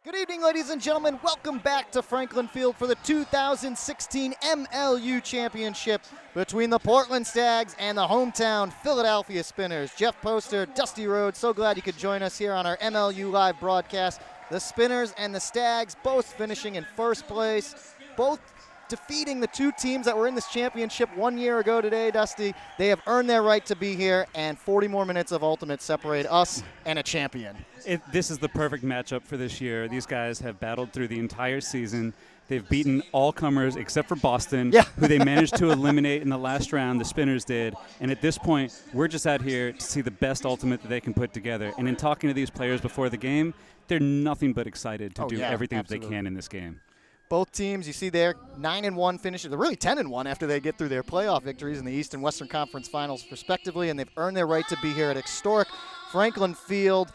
Good evening, ladies and gentlemen. Welcome back to Franklin Field for the 2016 MLU Championship between the Portland Stags and the hometown Philadelphia Spinners. Jeff Poster, Dusty Rhodes, so glad you could join us here on our MLU Live broadcast. The Spinners and the Stags both finishing in first place, both defeating the two teams that were in this championship 1 year ago today, Dusty. They have earned their right to be here, and 40 more minutes of Ultimate separate us and a champion. This is the perfect matchup for this year. These guys have battled through the entire season. They've beaten all comers except for Boston, who they managed to eliminate in the last round. The Spinners did. And at this point, we're just out here to see the best Ultimate that they can put together. And in talking to these players before the game, they're nothing but excited to do everything that they can in this game. Both teams, you see there, 9-1 finishes. They're really 10-1 after they get through their playoff victories in the East and Western Conference Finals, respectively, and they've earned their right to be here at historic Franklin Field,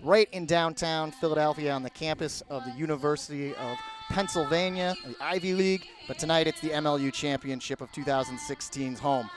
right in downtown Philadelphia on the campus of the University of Pennsylvania, the Ivy League. But tonight it's the MLU Championship of 2016's home.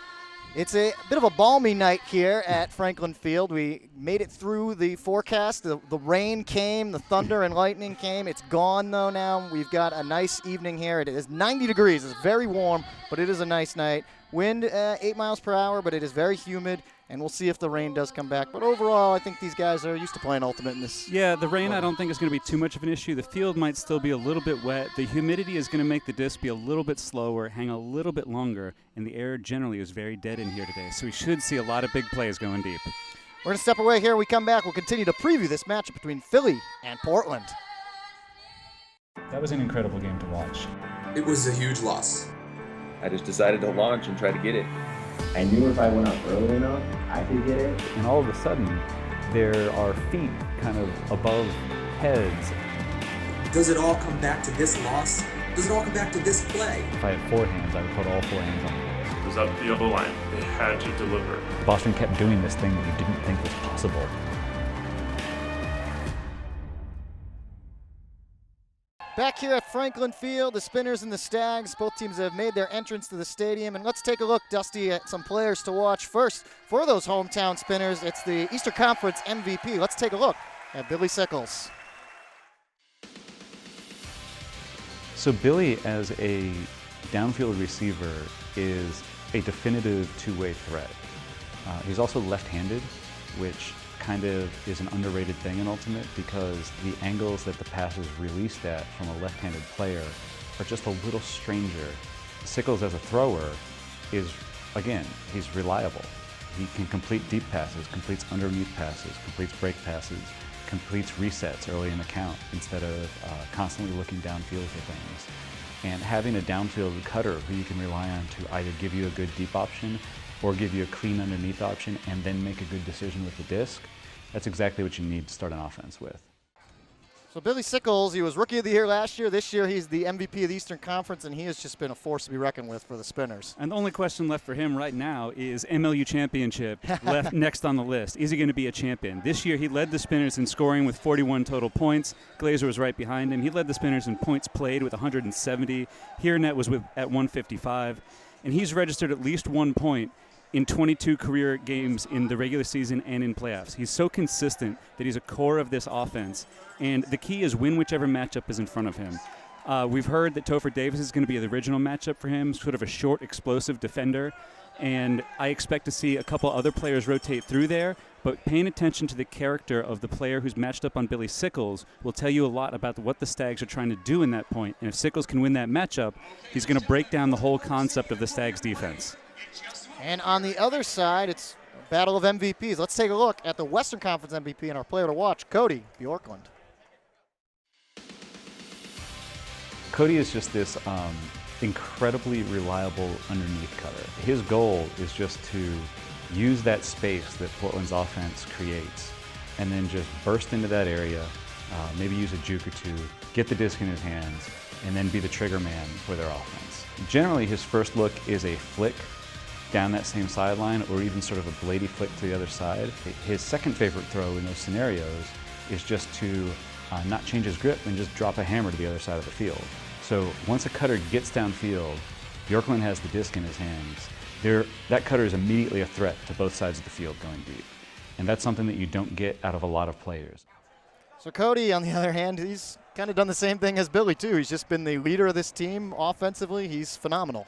It's a bit of a balmy night here at Franklin Field. We made it through the forecast. The rain came, the thunder and lightning came. It's gone, though, now. We've got a nice evening here. It is 90 degrees. It's very warm, but it is a nice night. Wind 8 miles per hour, but it is very humid, and we'll see if the rain does come back. But overall, I think these guys are used to playing Ultimate in this. Yeah, the rain I don't think is going to be too much of an issue. The field might still be a little bit wet. The humidity is going to make the disc be a little bit slower, hang a little bit longer, and the air generally is very dead in here today. So we should see a lot of big plays going deep. We're going to step away here. When we come back, we'll continue to preview this matchup between Philly and Portland. That was an incredible game to watch. It was a huge loss. I just decided to launch and try to get it. I knew if I went up early enough, I could get it. And all of a sudden, there are feet kind of above heads. Does it all come back to this loss? Does it all come back to this play? If I had 4 hands, I would put all 4 hands on the ball. It was up the other line. They had to deliver. Boston kept doing this thing that you didn't think was possible. Back here at Franklin Field, the Spinners and the Stags, both teams have made their entrance to the stadium. And let's take a look, Dusty, at some players to watch. First, for those hometown Spinners, it's the Eastern Conference MVP. Let's take a look at Billy Sickles. So Billy, as a downfield receiver, is a definitive two-way threat. He's also left-handed, which kind of is an underrated thing in Ultimate because the angles that the pass is released at from a left-handed player are just a little stranger. Sickles as a thrower is, again, he's reliable. He can complete deep passes, completes underneath passes, completes break passes, completes resets early in the count instead of constantly looking downfield for things. And having a downfield cutter who you can rely on to either give you a good deep option or give you a clean underneath option and then make a good decision with the disc, that's exactly what you need to start an offense with. So Billy Sickles, he was Rookie of the Year last year. This year he's the MVP of the Eastern Conference, and he has just been a force to be reckoned with for the Spinners. And the only question left for him right now is MLU Championship left next on the list. Is he going to be a champion? This year he led the Spinners in scoring with 41 total points. Glazer was right behind him. He led the Spinners in points played with 170. Hiernett was at 155. And he's registered at least 1 point in 22 career games in the regular season and in playoffs. He's so consistent that he's a core of this offense, and the key is win whichever matchup is in front of him. We've heard that Topher Davis is going to be the original matchup for him, sort of a short, explosive defender, and I expect to see a couple other players rotate through there, but paying attention to the character of the player who's matched up on Billy Sickles will tell you a lot about what the Stags are trying to do in that point, and if Sickles can win that matchup, he's going to break down the whole concept of the Stags defense. And on the other side, it's a battle of MVPs. Let's take a look at the Western Conference MVP and our player to watch, Cody Bjorklund. Cody is just this incredibly reliable underneath cutter. His goal is just to use that space that Portland's offense creates and then just burst into that area, maybe use a juke or two, get the disc in his hands, and then be the trigger man for their offense. Generally, his first look is a flick down that same sideline or even sort of a blady flick to the other side. His second favorite throw in those scenarios is just to not change his grip and just drop a hammer to the other side of the field. So once a cutter gets downfield, Bjorklund has the disc in his hands. That cutter is immediately a threat to both sides of the field going deep. And that's something that you don't get out of a lot of players. So Cody, on the other hand, he's kind of done the same thing as Billy, too. He's just been the leader of this team offensively. He's phenomenal.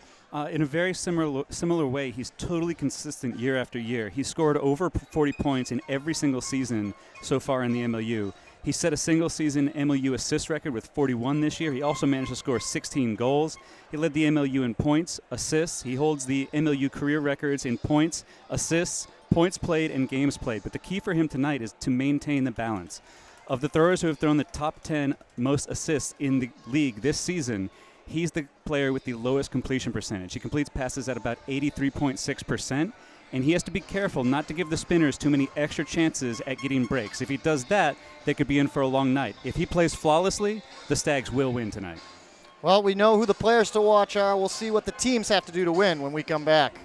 In a very similar way, he's totally consistent year after year. He scored over 40 points in every single season so far in the MLU. He set a single-season MLU assist record with 41 this year. He also managed to score 16 goals. He led the MLU in points, assists. He holds the MLU career records in points, assists, points played, and games played. But the key for him tonight is to maintain the balance. Of the throwers who have thrown the top 10 most assists in the league this season, he's the player with the lowest completion percentage. He completes passes at about 83.6%, and he has to be careful not to give the spinners too many extra chances at getting breaks. If he does that, they could be in for a long night. If he plays flawlessly, the Stags will win tonight. Well, we know who the players to watch are. We'll see what the teams have to do to win when we come back.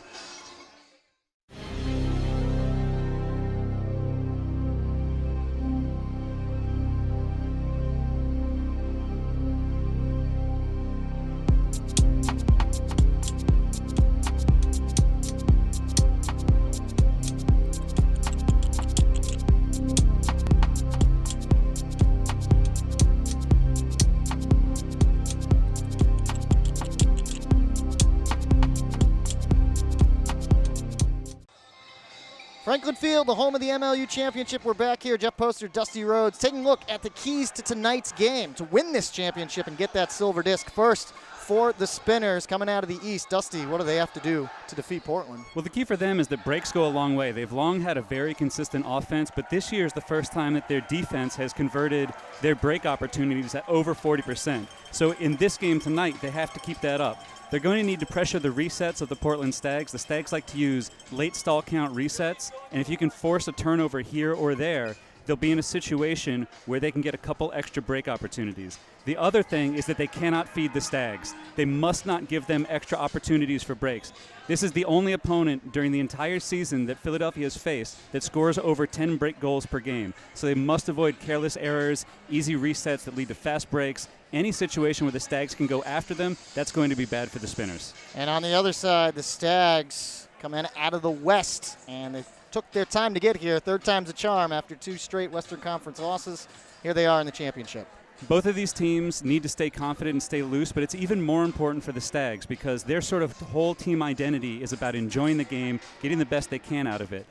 Franklin Field, the home of the MLU Championship. We're back here. Jeff Poster, Dusty Rhodes, taking a look at the keys to tonight's game to win this championship and get that silver disc. First, for the Spinners coming out of the East. Dusty, what do they have to do to defeat Portland? Well, the key for them is that breaks go a long way. They've long had a very consistent offense, but this year is the first time that their defense has converted their break opportunities at over 40%. So in this game tonight, they have to keep that up. They're going to need to pressure the resets of the Portland Stags. The Stags like to use late stall count resets, and if you can force a turnover here or there, they'll be in a situation where they can get a couple extra break opportunities. The other thing is that they cannot feed the Stags. They must not give them extra opportunities for breaks. This is the only opponent during the entire season that Philadelphia has faced that scores over 10 break goals per game. So they must avoid careless errors, easy resets that lead to fast breaks. Any situation where the Stags can go after them, that's going to be bad for the Spinners. And on the other side, the Stags come in out of the West, and they took their time to get here. Third time's a charm after 2 straight Western Conference losses. Here they are in the championship. Both of these teams need to stay confident and stay loose, but it's even more important for the Stags because their sort of whole team identity is about enjoying the game, getting the best they can out of it.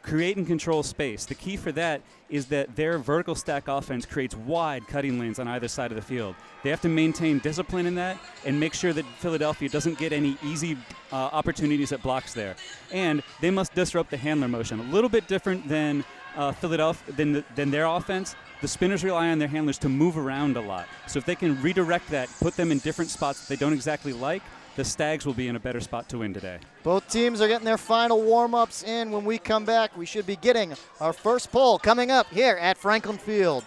Create and control space. The key for that is that their vertical stack offense creates wide cutting lanes on either side of the field. They have to maintain discipline in that and make sure that Philadelphia doesn't get any easy opportunities at blocks there. And they must disrupt the handler motion. A little bit different than Philadelphia, than their offense. The Spinners rely on their handlers to move around a lot. So if they can redirect that, put them in different spots that they don't exactly like, the Stags will be in a better spot to win today. Both teams are getting their final warm-ups in. When we come back, we should be getting our first poll coming up here at Franklin Field.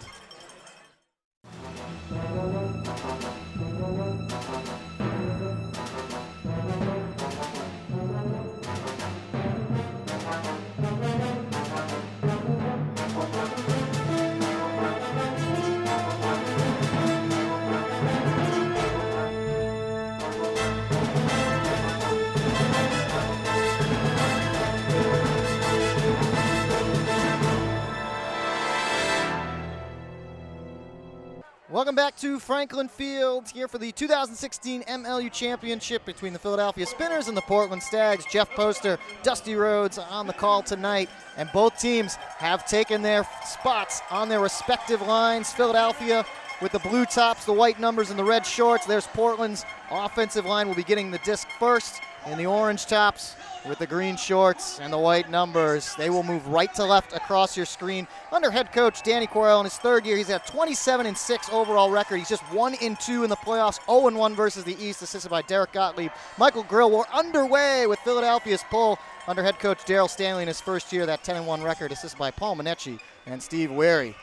Welcome back to Franklin Field here for the 2016 MLU Championship between the Philadelphia Spinners and the Portland Stags. Jeff Poster, Dusty Rhodes on the call tonight, and both teams have taken their spots on their respective lines. Philadelphia with the blue tops, the white numbers, and the red shorts. There's Portland's offensive line will be getting the disc first, and the orange tops with the green shorts and the white numbers. They will move right to left across your screen. Under head coach Danny Correll in his third year, he's at 27-6 overall record. He's just 1-2 in the playoffs, 0-1 versus the East, assisted by Derek Gottlieb. Michael Grill, we're underway with Philadelphia's pull under head coach Daryl Stanley in his first year, that 10-1 record, assisted by Paul Manecci and Steve Wary.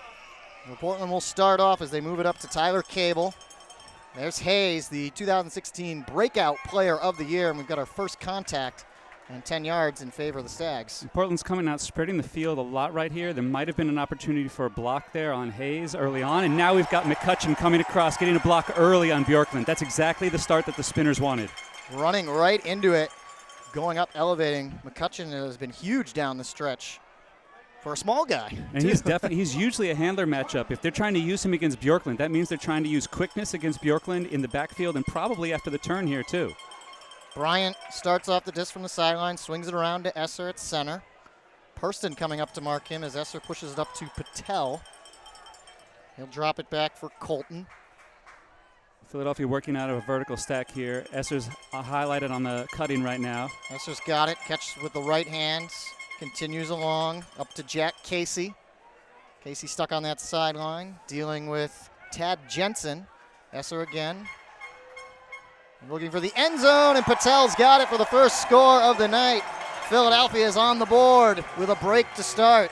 Portland will start off as they move it up to Tyler Cable. There's Hayes, the 2016 Breakout Player of the Year, and we've got our first contact and 10 yards in favor of the Stags. Portland's coming out, spreading the field a lot right here. There might have been an opportunity for a block there on Hayes early on, and now we've got McCutcheon coming across, getting a block early on Bjorklund. That's exactly the start that the Spinners wanted. Running right into it, going up, elevating. McCutcheon has been huge down the stretch for a small guy. And he's usually a handler matchup. If they're trying to use him against Bjorklund, that means they're trying to use quickness against Bjorklund in the backfield and probably after the turn here too. Bryant starts off the disc from the sideline, swings it around to Esser at center. Purston coming up to mark him as Esser pushes it up to Patel. He'll drop it back for Colton. Philadelphia working out of a vertical stack here. Esser's highlighted on the cutting right now. Esser's got it, catches with the right hand, continues along up to Jack Casey. Casey stuck on that sideline, dealing with Tad Jensen. Esser again. Looking for the end zone, and Patel's got it for the first score of the night. Philadelphia is on the board with a break to start.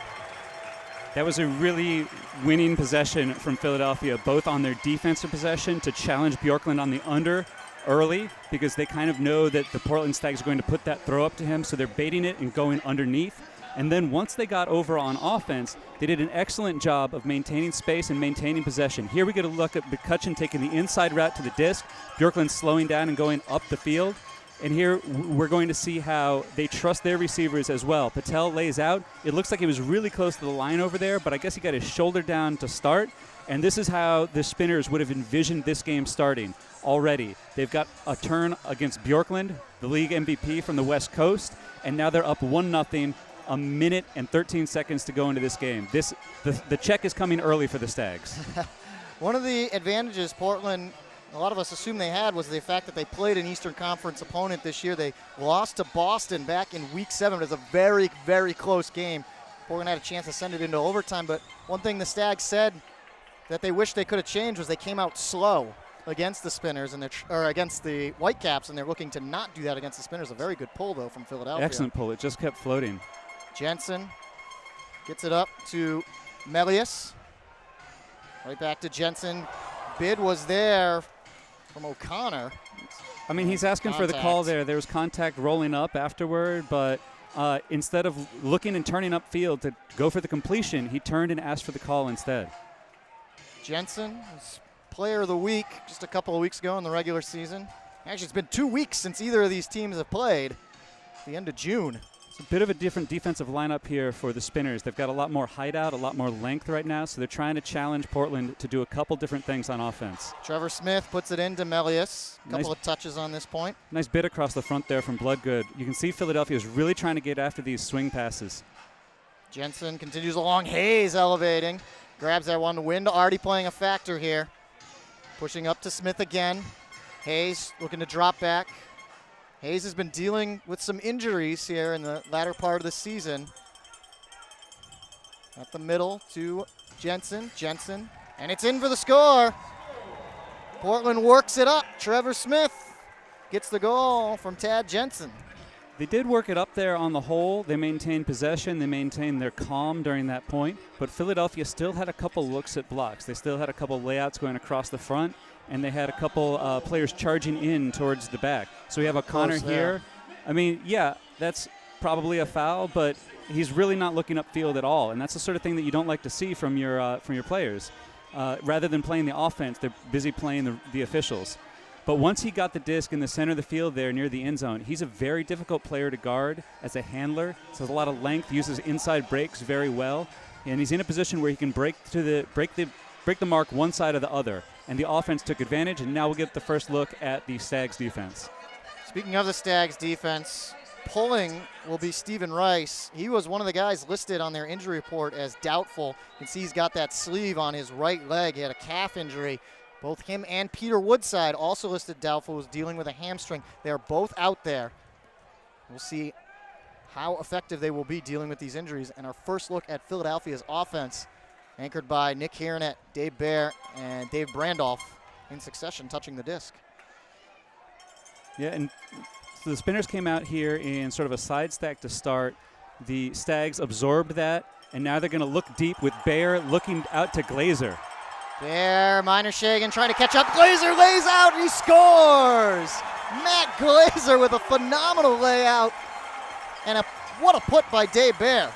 That was a really winning possession from Philadelphia, both on their defensive possession to challenge Bjorklund on the under early because they kind of know that the Portland Stags are going to put that throw up to him, so they're baiting it and going underneath. And then once they got over on offense, they did an excellent job of maintaining space and maintaining possession. Here we get a look at McCutcheon taking the inside route to the disc, Bjorklund slowing down and going up the field. And here we're going to see how they trust their receivers as well. Patel lays out. It looks like he was really close to the line over there, but I guess he got his shoulder down to start. And this is how the Spinners would have envisioned this game starting already. They've got a turn against Bjorklund, the league MVP from the West Coast, and now they're up 1-0, a minute and 13 seconds to go into this game. The check is coming early for the Stags. One of the advantages Portland, a lot of us assumed they had, was the fact that they played an Eastern Conference opponent this year. They lost to Boston back in Week 7. It was a very, very close game. Portland had a chance to send it into overtime, but one thing the Stags said that they wish they could have changed was they came out slow against the Spinners or against the Whitecaps, and they're looking to not do that against the Spinners. A very good pull, though, from Philadelphia. Excellent pull. It just kept floating. Jensen gets it up to Melius. Right back to Jensen. Bid was there from O'Connor. I mean, he's asking for the call there. There was contact rolling up afterward, but instead of looking and turning upfield to go for the completion, he turned and asked for the call instead. Jensen was player of the week just a couple of weeks ago in the regular season. Actually, it's been 2 weeks since either of these teams have played. At the end of June. It's a bit of a different defensive lineup here for the Spinners. They've got a lot more hideout, a lot more length right now, so they're trying to challenge Portland to do a couple different things on offense. Trevor Smith puts it into Melius. A couple of touches on this point. Nice bit across the front there from Bloodgood. You can see Philadelphia is really trying to get after these swing passes. Jensen continues along. Hayes elevating. Grabs that one. The wind already playing a factor here. Pushing up to Smith again. Hayes looking to drop back. Hayes has been dealing with some injuries here in the latter part of the season. At the middle to Jensen. Jensen. And it's in for the score. Portland works it up. Trevor Smith gets the goal from Tad Jensen. They did work it up there on the whole. They maintained possession. They maintained their calm during that point. But Philadelphia still had a couple looks at blocks. They still had a couple layouts going across the front. And they had a couple players charging in towards the back. So we have O'Connor here. I mean, yeah, that's probably a foul, but he's really not looking upfield at all. And that's the sort of thing that you don't like to see from your players. Rather than playing the offense, they're busy playing the officials. But once he got the disc in the center of the field there near the end zone, he's a very difficult player to guard as a handler. So has a lot of length, uses inside breaks very well. And he's in a position where he can break the mark one side or the other. And the offense took advantage, and now we'll get the first look at the Stags defense. Speaking of the Stags defense, pulling will be Stephen Rice. He was one of the guys listed on their injury report as doubtful. You can see he's got that sleeve on his right leg. He had a calf injury. Both him and Peter Woodside, also listed doubtful, was dealing with a hamstring. They are both out there. We'll see how effective they will be dealing with these injuries. And our first look at Philadelphia's offense, anchored by Nick Hiernet, Dave Bear, and Dave Brandolph in succession touching the disc. Yeah, and so the Spinners came out here in sort of a side stack to start. The Stags absorbed that, and now they're going to look deep with Bear looking out to Glazer. Bear, Minor Shagan trying to catch up. Glazer lays out, and he scores! Matt Glazer with a phenomenal layout, and what a put by Dave Bear.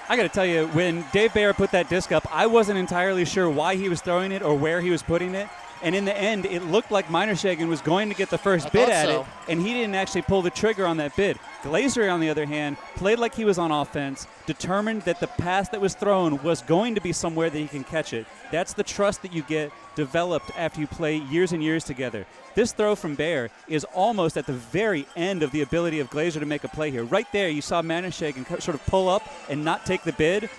I got to tell you, when Dave Bear put that disc up, I wasn't entirely sure why he was throwing it or where he was putting it. And in the end, it looked like Meinershagen was going to get the first bid at it, and he didn't actually pull the trigger on that bid. Glazer, on the other hand, played like he was on offense, determined that the pass that was thrown was going to be somewhere that he can catch it. That's the trust that you get developed after you play years and years together. This throw from Bear is almost at the very end of the ability of Glazer to make a play here. Right there, you saw Meinershagen sort of pull up and not take the bid.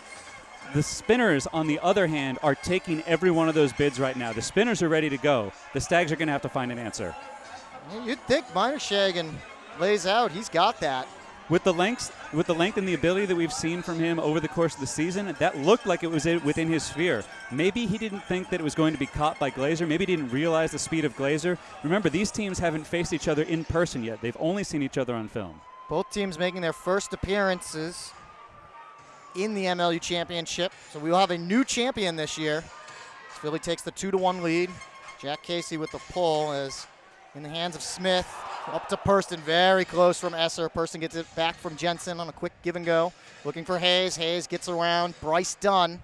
The Spinners, on the other hand, are taking every one of those bids right now. The Spinners are ready to go. The Stags are going to have to find an answer. You'd think Meinershagen lays out. He's got that. With the length and the ability that we've seen from him over the course of the season, that looked like it was within his sphere. Maybe he didn't think that it was going to be caught by Glazer. Maybe he didn't realize the speed of Glazer. Remember, these teams haven't faced each other in person yet. They've only seen each other on film. Both teams making their first appearances in the MLU Championship. So we will have a new champion this year. Philly takes the 2-1 lead. Jack Casey with the pull is in the hands of Smith. Up to Purston, very close from Esser. Purston gets it back from Jensen on a quick give and go. Looking for Hayes. Hayes gets around. Bryce Dunn.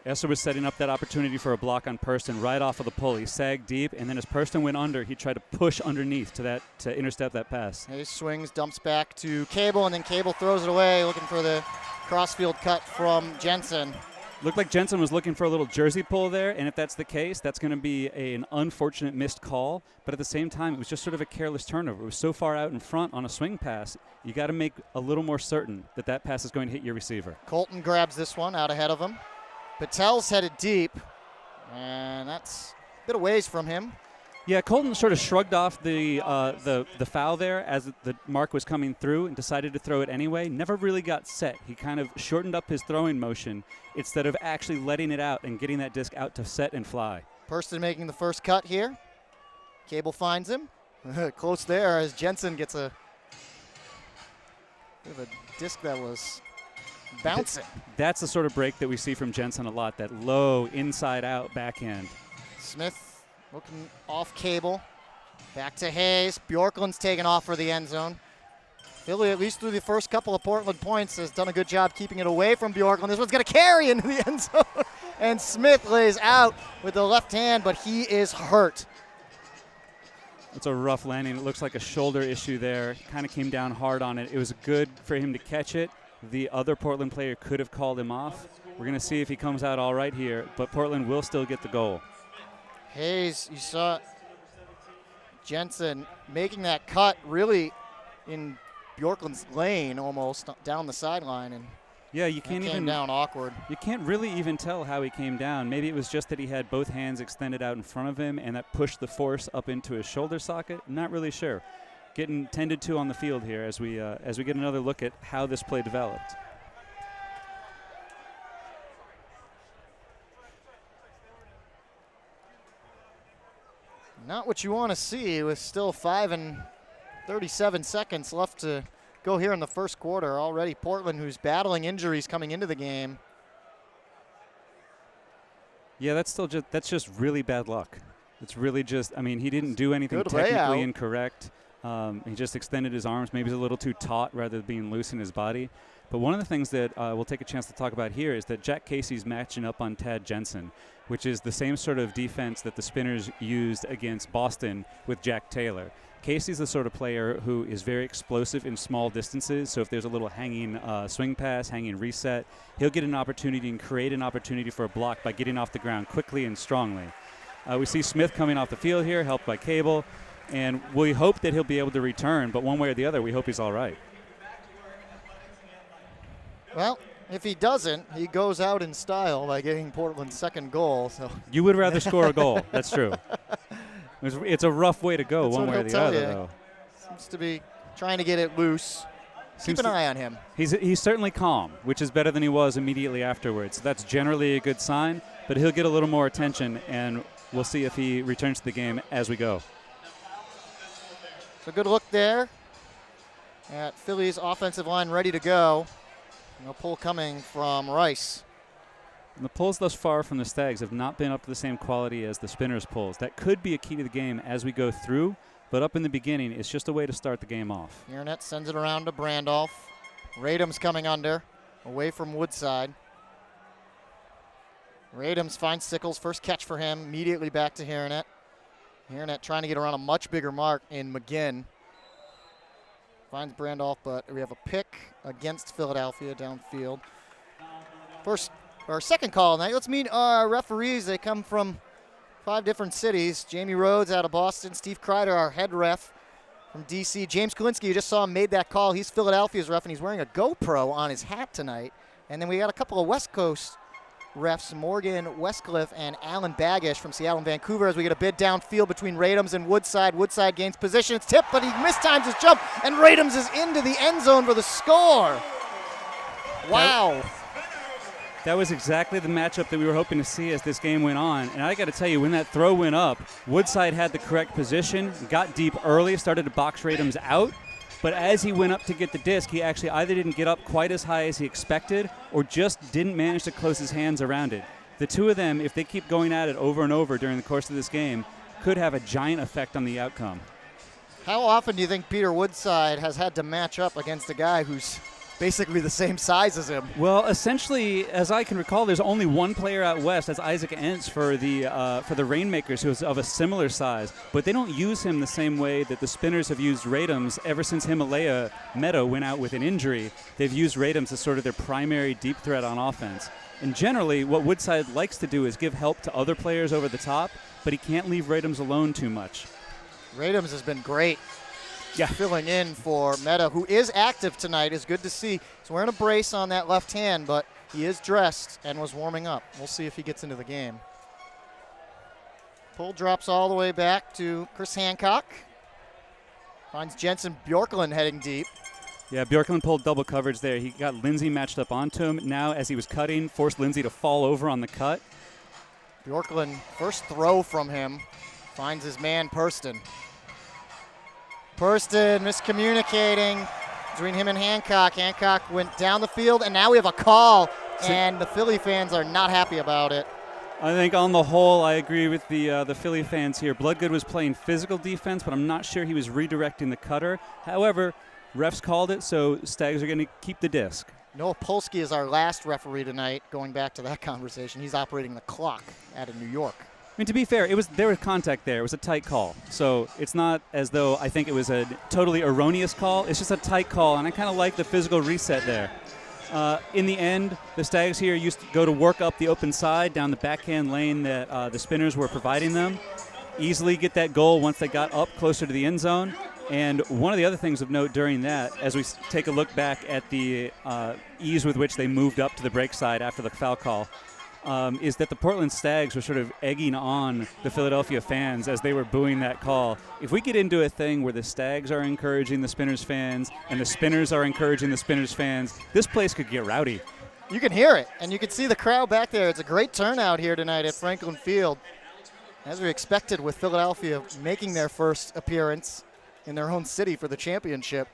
Esser was setting up that opportunity for a block on Purston right off of the pull. He sagged deep, and then as Purston went under, he tried to push underneath to intercept that pass. Hayes swings, dumps back to Cable, and then Cable throws it away, looking for the crossfield cut from Jensen. Looked like Jensen was looking for a little jersey pull there, and if that's the case, that's going to be an unfortunate missed call. But at the same time, it was just sort of a careless turnover. It was so far out in front on a swing pass, you got to make a little more certain that that pass is going to hit your receiver. Colton grabs this one out ahead of him. Patel's headed deep, and that's a bit of ways from him. Yeah, Colton sort of shrugged off the foul there as the mark was coming through and decided to throw it anyway. Never really got set. He kind of shortened up his throwing motion instead of actually letting it out and getting that disc out to set and fly. Purston making the first cut here. Cable finds him. Close there as Jensen gets a bit of a disc that was bouncing. That's the sort of break that we see from Jensen a lot, that low inside-out backhand. Smith looking off Cable. Back to Hayes. Bjorklund's taken off for the end zone. Philly, at least through the first couple of Portland points, has done a good job keeping it away from Bjorklund. This one's going to carry into the end zone. And Smith lays out with the left hand, but he is hurt. It's a rough landing. It looks like a shoulder issue there. Kind of came down hard on it. It was good for him to catch it. The other Portland player could have called him off. We're going to see if he comes out all right here, but Portland will still get the goal. Hayes, you saw Jensen making that cut really in Bjorklund's lane almost down the sideline, and yeah, you can't came down awkward. You can't really even tell how he came down. Maybe it was just that he had both hands extended out in front of him and that pushed the force up into his shoulder socket. Not really sure. Getting tended to on the field here as we get another look at how this play developed. Not what you want to see with still 5 and 37 seconds left to go here in the first quarter. Already Portland, who's battling injuries coming into the game. Yeah, that's just really bad luck. It's really just, I mean, he didn't do anything Good technically layout. incorrect. He just extended his arms. Maybe he's a little too taut rather than being loose in his body. But one of the things that we'll take a chance to talk about here is that Jack Casey's matching up on Tad Jensen, which is the same sort of defense that the Spinners used against Boston with Jack Taylor. Casey's the sort of player who is very explosive in small distances, so if there's a little hanging swing pass, hanging reset, he'll get an opportunity and create an opportunity for a block by getting off the ground quickly and strongly. We see Smith coming off the field here, helped by Cable, and we hope that he'll be able to return, but one way or the other, we hope he's all right. Well, if he doesn't, he goes out in style by getting Portland's second goal. So you would rather score a goal. That's true. It's a rough way to go. That's one way or the other, though. Seems to be trying to get it loose. Keep an eye on him. He's certainly calm, which is better than he was immediately afterwards. That's generally a good sign, but he'll get a little more attention, and we'll see if he returns to the game as we go. So good look there at Philly's offensive line ready to go. No pull coming from Rice. And the pulls thus far from the Stags have not been up to the same quality as the Spinners' pulls. That could be a key to the game as we go through, but up in the beginning, it's just a way to start the game off. Yarnett sends it around to Brandolph. Radum's coming under, away from Woodside. Radams finds Sickles. First catch for him. Immediately back to Haranet. Haranet trying to get around a much bigger mark in McGinn. Finds Brandolph, but we have a pick against Philadelphia downfield. Second call tonight. Let's meet our referees. They come from 5 different cities. Jamie Rhodes out of Boston. Steve Kreider, our head ref from D.C. James Kalinsky, you just saw him, made that call. He's Philadelphia's ref, and he's wearing a GoPro on his hat tonight. And then we got a couple of West Coast refs, Morgan Westcliff and Alan Baggish from Seattle and Vancouver, as we get a bid downfield between Radams and Woodside. Woodside gains position. It's tipped, but he mistimes his jump, and Radams is into the end zone for the score. Wow. That was exactly the matchup that we were hoping to see as this game went on. And I got to tell you, when that throw went up, Woodside had the correct position, got deep early, started to box Radams out. But as he went up to get the disc, he actually either didn't get up quite as high as he expected or just didn't manage to close his hands around it. The two of them, if they keep going at it over and over during the course of this game, could have a giant effect on the outcome. How often do you think Peter Woodside has had to match up against a guy who's basically the same size as him? Well, essentially, as I can recall, there's only one player out west. That's Isaac Entz for the Rainmakers, who is of a similar size. But they don't use him the same way that the Spinners have used Radams ever since Himalaya Meadow went out with an injury. They've used Radams as sort of their primary deep threat on offense. And generally, what Woodside likes to do is give help to other players over the top, but he can't leave Radams alone too much. Radams has been great. Yeah. Filling in for Meta, who is active tonight, is good to see. He's wearing a brace on that left hand, but he is dressed and was warming up. We'll see if he gets into the game. Pull drops all the way back to Chris Hancock. Finds Jensen Bjorklund heading deep. Yeah, Bjorklund pulled double coverage there. He got Lindsay matched up onto him. Now, as he was cutting, forced Lindsay to fall over on the cut. Bjorklund, first throw from him, finds his man Purston. Purston miscommunicating between him and Hancock. Hancock went down the field, and now we have a call, and the Philly fans are not happy about it. I think on the whole, I agree with the Philly fans here. Bloodgood was playing physical defense, but I'm not sure he was redirecting the cutter. However, refs called it, so Stags are going to keep the disc. Noah Polsky is our last referee tonight, going back to that conversation. He's operating the clock out of New York. I mean, to be fair, there was contact there. It was a tight call. So it's not as though I think it was a totally erroneous call. It's just a tight call, and I kind of like the physical reset there. In the end, the Stags here used to go to work up the open side down the backhand lane that the Spinners were providing them. Easily get that goal once they got up closer to the end zone. And one of the other things of note during that, as we take a look back at the ease with which they moved up to the break side after the foul call, is that the Portland Stags were sort of egging on the Philadelphia fans as they were booing that call. If we get into a thing where the Stags are encouraging the Spinners fans and the Spinners are encouraging the Spinners fans, this place could get rowdy. You can hear it, and you can see the crowd back there. It's a great turnout here tonight at Franklin Field, as we expected with Philadelphia making their first appearance in their own city for the championship.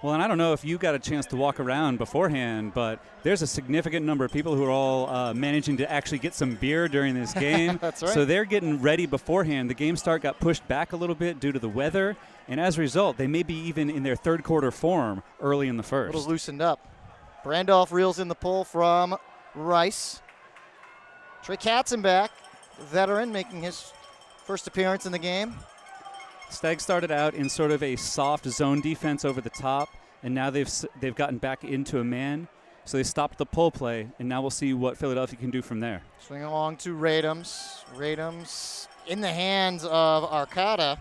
Well, and I don't know if you got a chance to walk around beforehand, but there's a significant number of people who are all managing to actually get some beer during this game. That's right. So they're getting ready beforehand. The game start got pushed back a little bit due to the weather, and as a result, they may be even in their third quarter form early in the first. A little loosened up. Brandolph reels in the pull from Rice. Trey Katzenbach, veteran, making his first appearance in the game. Stags started out in sort of a soft zone defense over the top, and now they've gotten back into a man. So they stopped the pull play, and now we'll see what Philadelphia can do from there. Swing along to Radams. Radams in the hands of Arcata,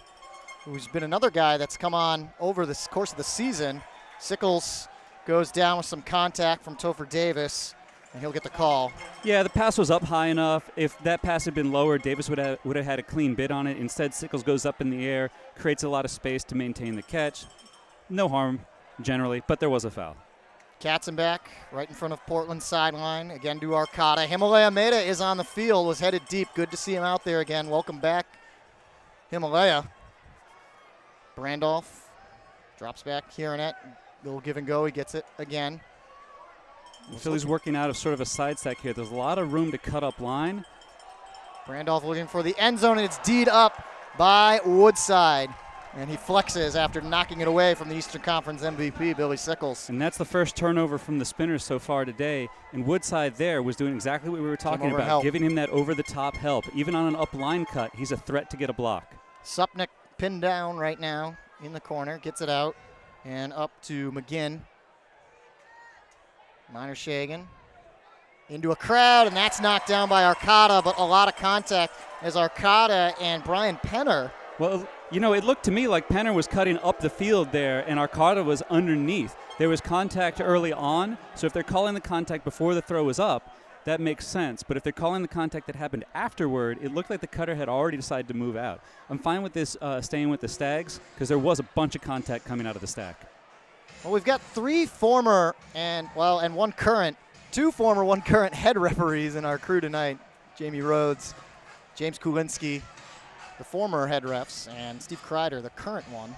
who's been another guy that's come on over the course of the season. Sickles goes down with some contact from Topher Davis, and he'll get the call. Yeah, the pass was up high enough. If that pass had been lower, Davis would have had a clean bid on it. Instead, Sickles goes up in the air, creates a lot of space to maintain the catch. No harm, generally, but there was a foul. Katzenbach right in front of Portland's sideline. Again to Arcata. Himalaya Meda is on the field, was headed deep. Good to see him out there again. Welcome back, Himalaya. Brandolph drops back here in it. Little give and go. He gets it again. Philly's working out of sort of a side stack here. There's a lot of room to cut up line. Brandolph looking for the end zone, and it's D'd up by Woodside. And he flexes after knocking it away from the Eastern Conference MVP, Billy Sickles. And that's the first turnover from the Spinners so far today. And Woodside there was doing exactly what we were talking about, giving him that over-the-top help. Even on an up line cut, he's a threat to get a block. Supnick pinned down right now in the corner, gets it out, and up to McGinn. Miner-Shagan into a crowd, and that's knocked down by Arcata, but a lot of contact as Arcata and Brian Penner. Well, you know, it looked to me like Penner was cutting up the field there, and Arcata was underneath. There was contact early on, so if they're calling the contact before the throw was up, that makes sense. But if they're calling the contact that happened afterward, it looked like the cutter had already decided to move out. I'm fine with this staying with the Stags because there was a bunch of contact coming out of the stack. Well, we've got two former, one current head referees in our crew tonight. Jamie Rhodes, James Kulinski, the former head refs, and Steve Kreider, the current one.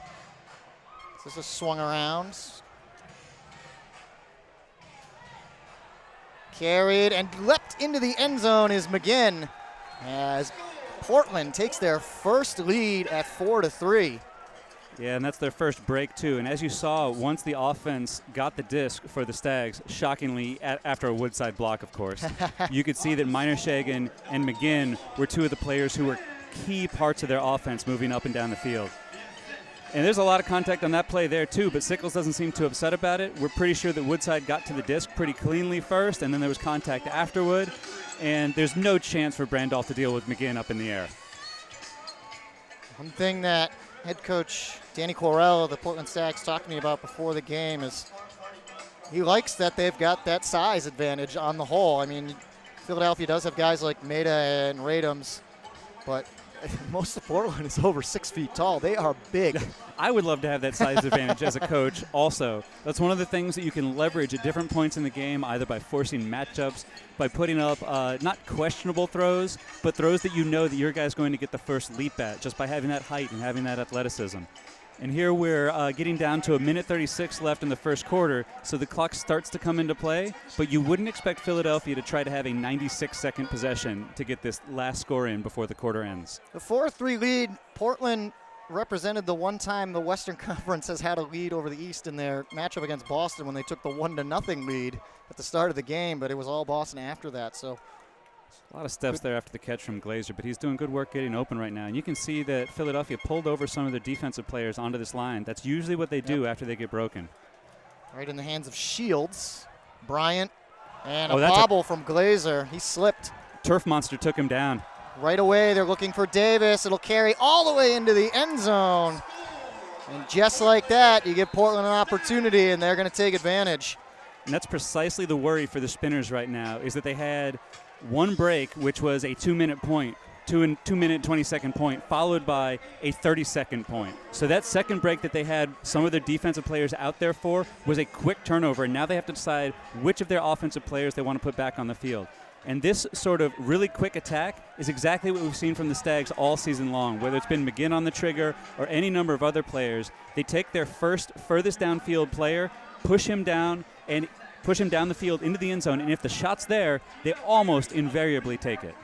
So this is swung around. Carried and leapt into the end zone is McGinn as Portland takes their first lead at 4-3. Yeah, and that's their first break, too. And as you saw, once the offense got the disc for the Stags, shockingly, after a Woodside block, of course, you could see that Miner-Shagan and McGinn were two of the players who were key parts of their offense moving up and down the field. And there's a lot of contact on that play there, too, but Sickles doesn't seem too upset about it. We're pretty sure that Woodside got to the disc pretty cleanly first, and then there was contact afterward. And there's no chance for Brandolph to deal with McGinn up in the air. One thing that head coach Danny Corell of the Portland Stags talked to me about before the game is he likes that they've got that size advantage on the whole. I mean, Philadelphia does have guys like Maeda and Radams, but most of Portland is over 6 feet tall. They are big. I would love to have that size advantage as a coach also. That's one of the things that you can leverage at different points in the game, either by forcing matchups, by putting up not questionable throws, but throws that you know that your guy's going to get the first leap at just by having that height and having that athleticism. And here we're getting down to 1:36 left in the first quarter, so the clock starts to come into play, but you wouldn't expect Philadelphia to try to have a 96-second possession to get this last score in before the quarter ends. The 4-3 lead, Portland represented the one time the Western Conference has had a lead over the East in their matchup against Boston when they took the 1-0 lead at the start of the game, but it was all Boston after that. So a lot of steps there after the catch from Glazer, but he's doing good work getting open right now. And you can see that Philadelphia pulled over some of their defensive players onto this line. That's usually what they do after they get broken. Right in the hands of Shields. Bryant and a bobble from Glazer. He slipped. Turf Monster took him down. Right away, they're looking for Davis. It'll carry all the way into the end zone. And just like that, you give Portland an opportunity, and they're going to take advantage. And that's precisely the worry for the Spinners right now, is that they had one break, which was a 2-minute point, 2 minute 20-second point, followed by a 30-second point. So that second break that they had some of their defensive players out there for was a quick turnover, and now they have to decide which of their offensive players they want to put back on the field. And this sort of really quick attack is exactly what we've seen from the Stags all season long, whether it's been McGinn on the trigger or any number of other players. They take their furthest downfield player, push him down the field into the end zone, and if the shot's there, they almost invariably take it.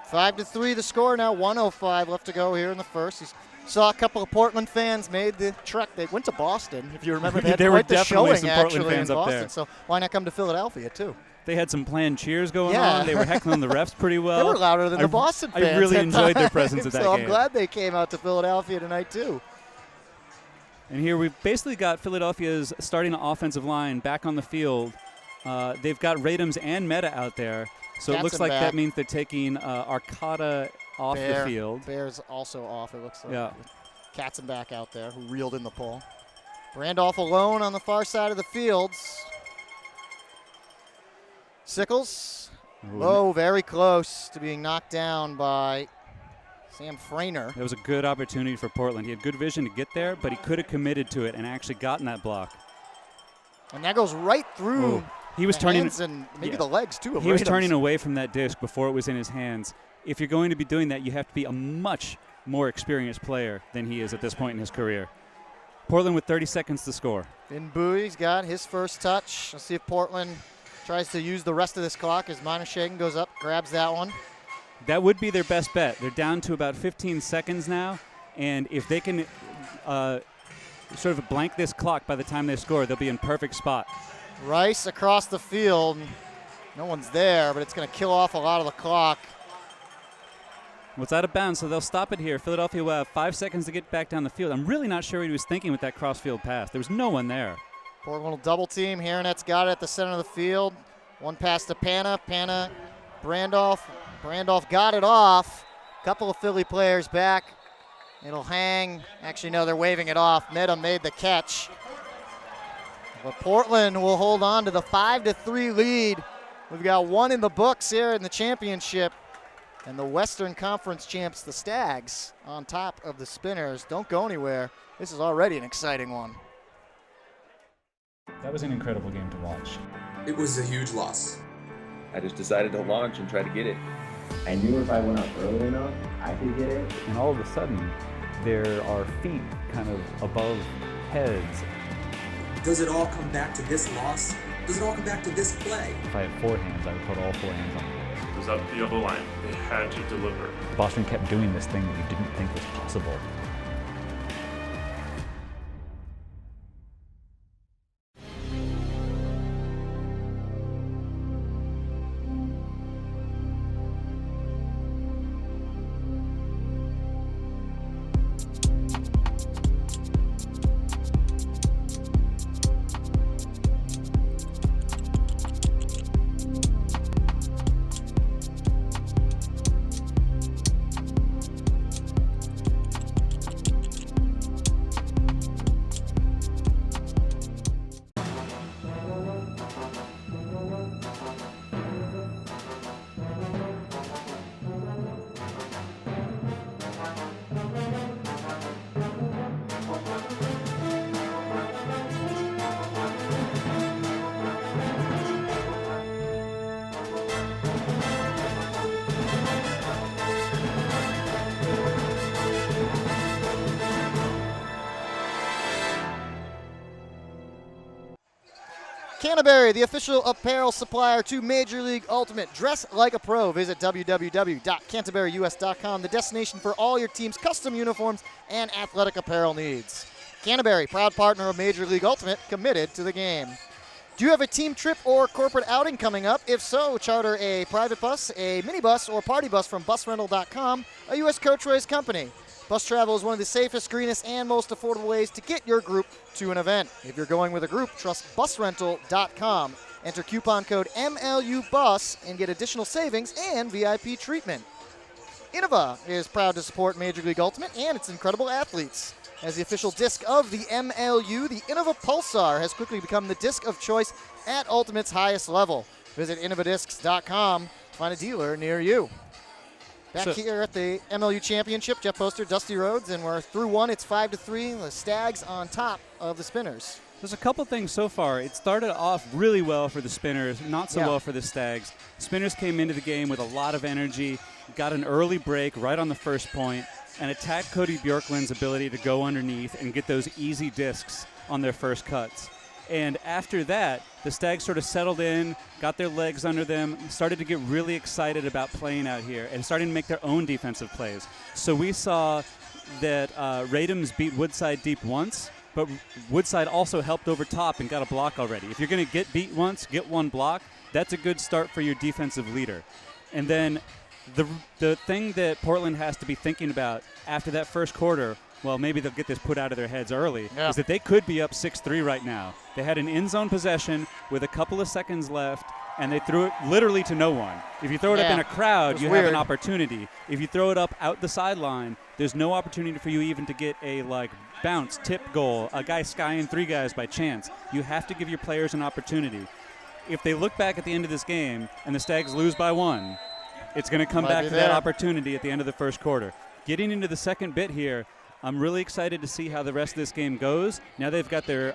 5-3 the score now, 1:05 left to go here in the first. You saw a couple of Portland fans made the trek. They went to Boston, if you remember. They had there quite were the definitely showing some Portland actually fans in up Boston, there. so why not come to Philadelphia too? They had some planned cheers going on. They were heckling the refs pretty well. They were louder than the Boston fans. I really enjoyed their presence at that so game. I'm glad they came out to Philadelphia tonight too. And here we've basically got Philadelphia's starting offensive line back on the field. They've got Radams and Meta out there. So it looks like that means they're taking Arcata off the field. Bear's also off, it looks like. Yeah. Katzenbach out there, who reeled in the pole. Randolph alone on the far side of the fields. Sickles, low, very close to being knocked down by Sam Frainer. That was a good opportunity for Portland. He had good vision to get there, but he could have committed to it and actually gotten that block. And that goes right through he was the turning hands and maybe the legs, too, of He was Radams. turning away from that disc before it was in his hands. If you're going to be doing that, you have to be a much more experienced player than he is at this point in his career. Portland with 30 seconds to score. Finn Bowie's got his first touch. Let's see if Portland tries to use the rest of this clock as Miner-Shagan goes up, grabs that one. That would be their best bet. They're down to about 15 seconds now. And if they can sort of blank this clock by the time they score, they'll be in perfect spot. Rice across the field. No one's there, but it's going to kill off a lot of the clock. Well, it's out of bounds, so they'll stop it here. Philadelphia will have 5 seconds to get back down the field. I'm really not sure what he was thinking with that cross-field pass. There was no one there. Portland will double team. Haronet's got it at the center of the field. One pass to Pana. Pana, Brandolph. Brandolph got it off. Couple of Philly players back. It'll hang. Actually, no, they're waving it off. Meta made the catch. But Portland will hold on to the 5-3 lead. We've got one in the books here in the championship. And the Western Conference champs, the Stags, on top of the Spinners. Don't go anywhere. This is already an exciting one. That was an incredible game to watch. It was a huge loss. I just decided to launch and try to get it. I knew if I went up early enough, I could get it. And all of a sudden, there are feet kind of above heads. Does it all come back to this loss? Does it all come back to this play? If I had four hands, I would put all four hands on it. It was up the other line. They had to deliver. Boston kept doing this thing that you didn't think was possible. Canterbury, the official apparel supplier to Major League Ultimate. Dress like a pro. Visit www.canterburyus.com, the destination for all your team's custom uniforms and athletic apparel needs. Canterbury, proud partner of Major League Ultimate, committed to the game. Do you have a team trip or corporate outing coming up? If so, charter a private bus, a minibus, or party bus from busrental.com, a U.S. Coachways company. Bus travel is one of the safest, greenest, and most affordable ways to get your group to an event. If you're going with a group, trust busrental.com. Enter coupon code MLUBUS and get additional savings and VIP treatment. Innova is proud to support Major League Ultimate and its incredible athletes. As the official disc of the MLU, the Innova Pulsar has quickly become the disc of choice at Ultimate's highest level. Visit innovadiscs.com to find a dealer near you. Back here at the MLU Championship, Jeff Poster, Dusty Rhodes, and we're through one. It's 5-3. The Stags on top of the Spinners. There's a couple things so far. It started off really well for the Spinners, not so well for the Stags. Spinners came into the game with a lot of energy, got an early break right on the first point, and attacked Cody Bjorklund's ability to go underneath and get those easy discs on their first cuts. And after that, the Stags sort of settled in, got their legs under them, started to get really excited about playing out here, and starting to make their own defensive plays. So we saw that Radams beat Woodside deep once, but Woodside also helped over top and got a block already. If you're going to get beat once, get one block, that's a good start for your defensive leader. And then the thing that Portland has to be thinking about after that first quarter, well, maybe they'll get this put out of their heads early, is that they could be up 6-3 right now. They had an in-zone possession with a couple of seconds left, and they threw it literally to no one. If you throw it up in a crowd, you have an opportunity. If you throw it up out the sideline, there's no opportunity for you even to get a bounce, tip goal, a guy skying three guys by chance. You have to give your players an opportunity. If they look back at the end of this game and the Stags lose by one, it's going to come back to that opportunity at the end of the first quarter. Getting into the second bit here, I'm really excited to see how the rest of this game goes. Now they've got their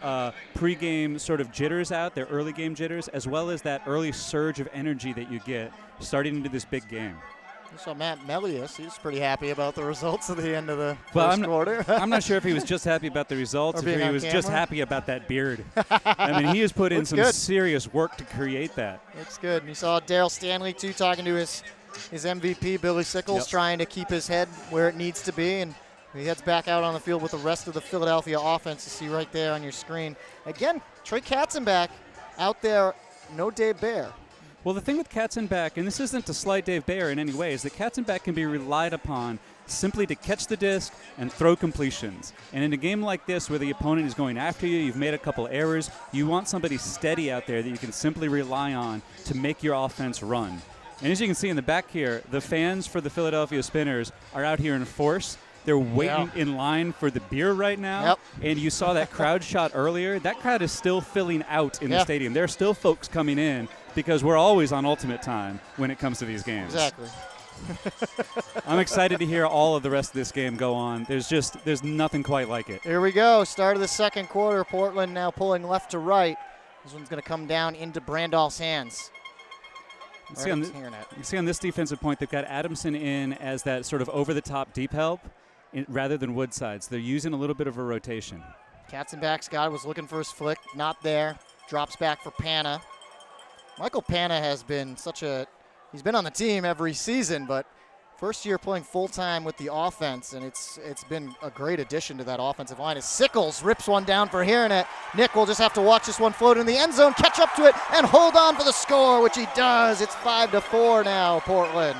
pregame sort of jitters out, their early game jitters, as well as that early surge of energy that you get starting into this big game. You saw Matt Melius. He was pretty happy about the results at the end of the first quarter. I'm not sure if he was just happy about the results or if he was just happy about that beard. I mean, he has put in some serious work to create that. Looks good. And you saw Daryl Stanley, too, talking to his MVP, Billy Sickles, trying to keep his head where it needs to be. And He heads back out on the field with the rest of the Philadelphia offense. You see right there on your screen. Again, Trey Katzenbach out there, no Dave Bear. Well, the thing with Katzenbach, and this isn't to slight Dave Bear in any way, is that Katzenbach can be relied upon simply to catch the disc and throw completions. And in a game like this where the opponent is going after you, you've made a couple errors, you want somebody steady out there that you can simply rely on to make your offense run. And as you can see in the back here, the fans for the Philadelphia Spinners are out here in force. They're waiting in line for the beer right now. Yep. And you saw that crowd shot earlier. That crowd is still filling out in the stadium. There are still folks coming in because we're always on ultimate time when it comes to these games. Exactly. I'm excited to hear all of the rest of this game go on. There's nothing quite like it. Here we go. Start of the second quarter. Portland now pulling left to right. This one's going to come down into Brandolph's hands. You see on this defensive point, they've got Adamson in as that sort of over-the-top deep help rather than Woodside. So they're using a little bit of a rotation. Katzenbach's guy was looking for his flick. Not there. Drops back for Panna. Michael Panna has been he's been on the team every season, but first year playing full-time with the offense, and it's been a great addition to that offensive line. As Sickles rips one down for Haranet. Nick will just have to watch this one float in the end zone, catch up to it, and hold on for the score, which he does. It's 5-4 now, Portland.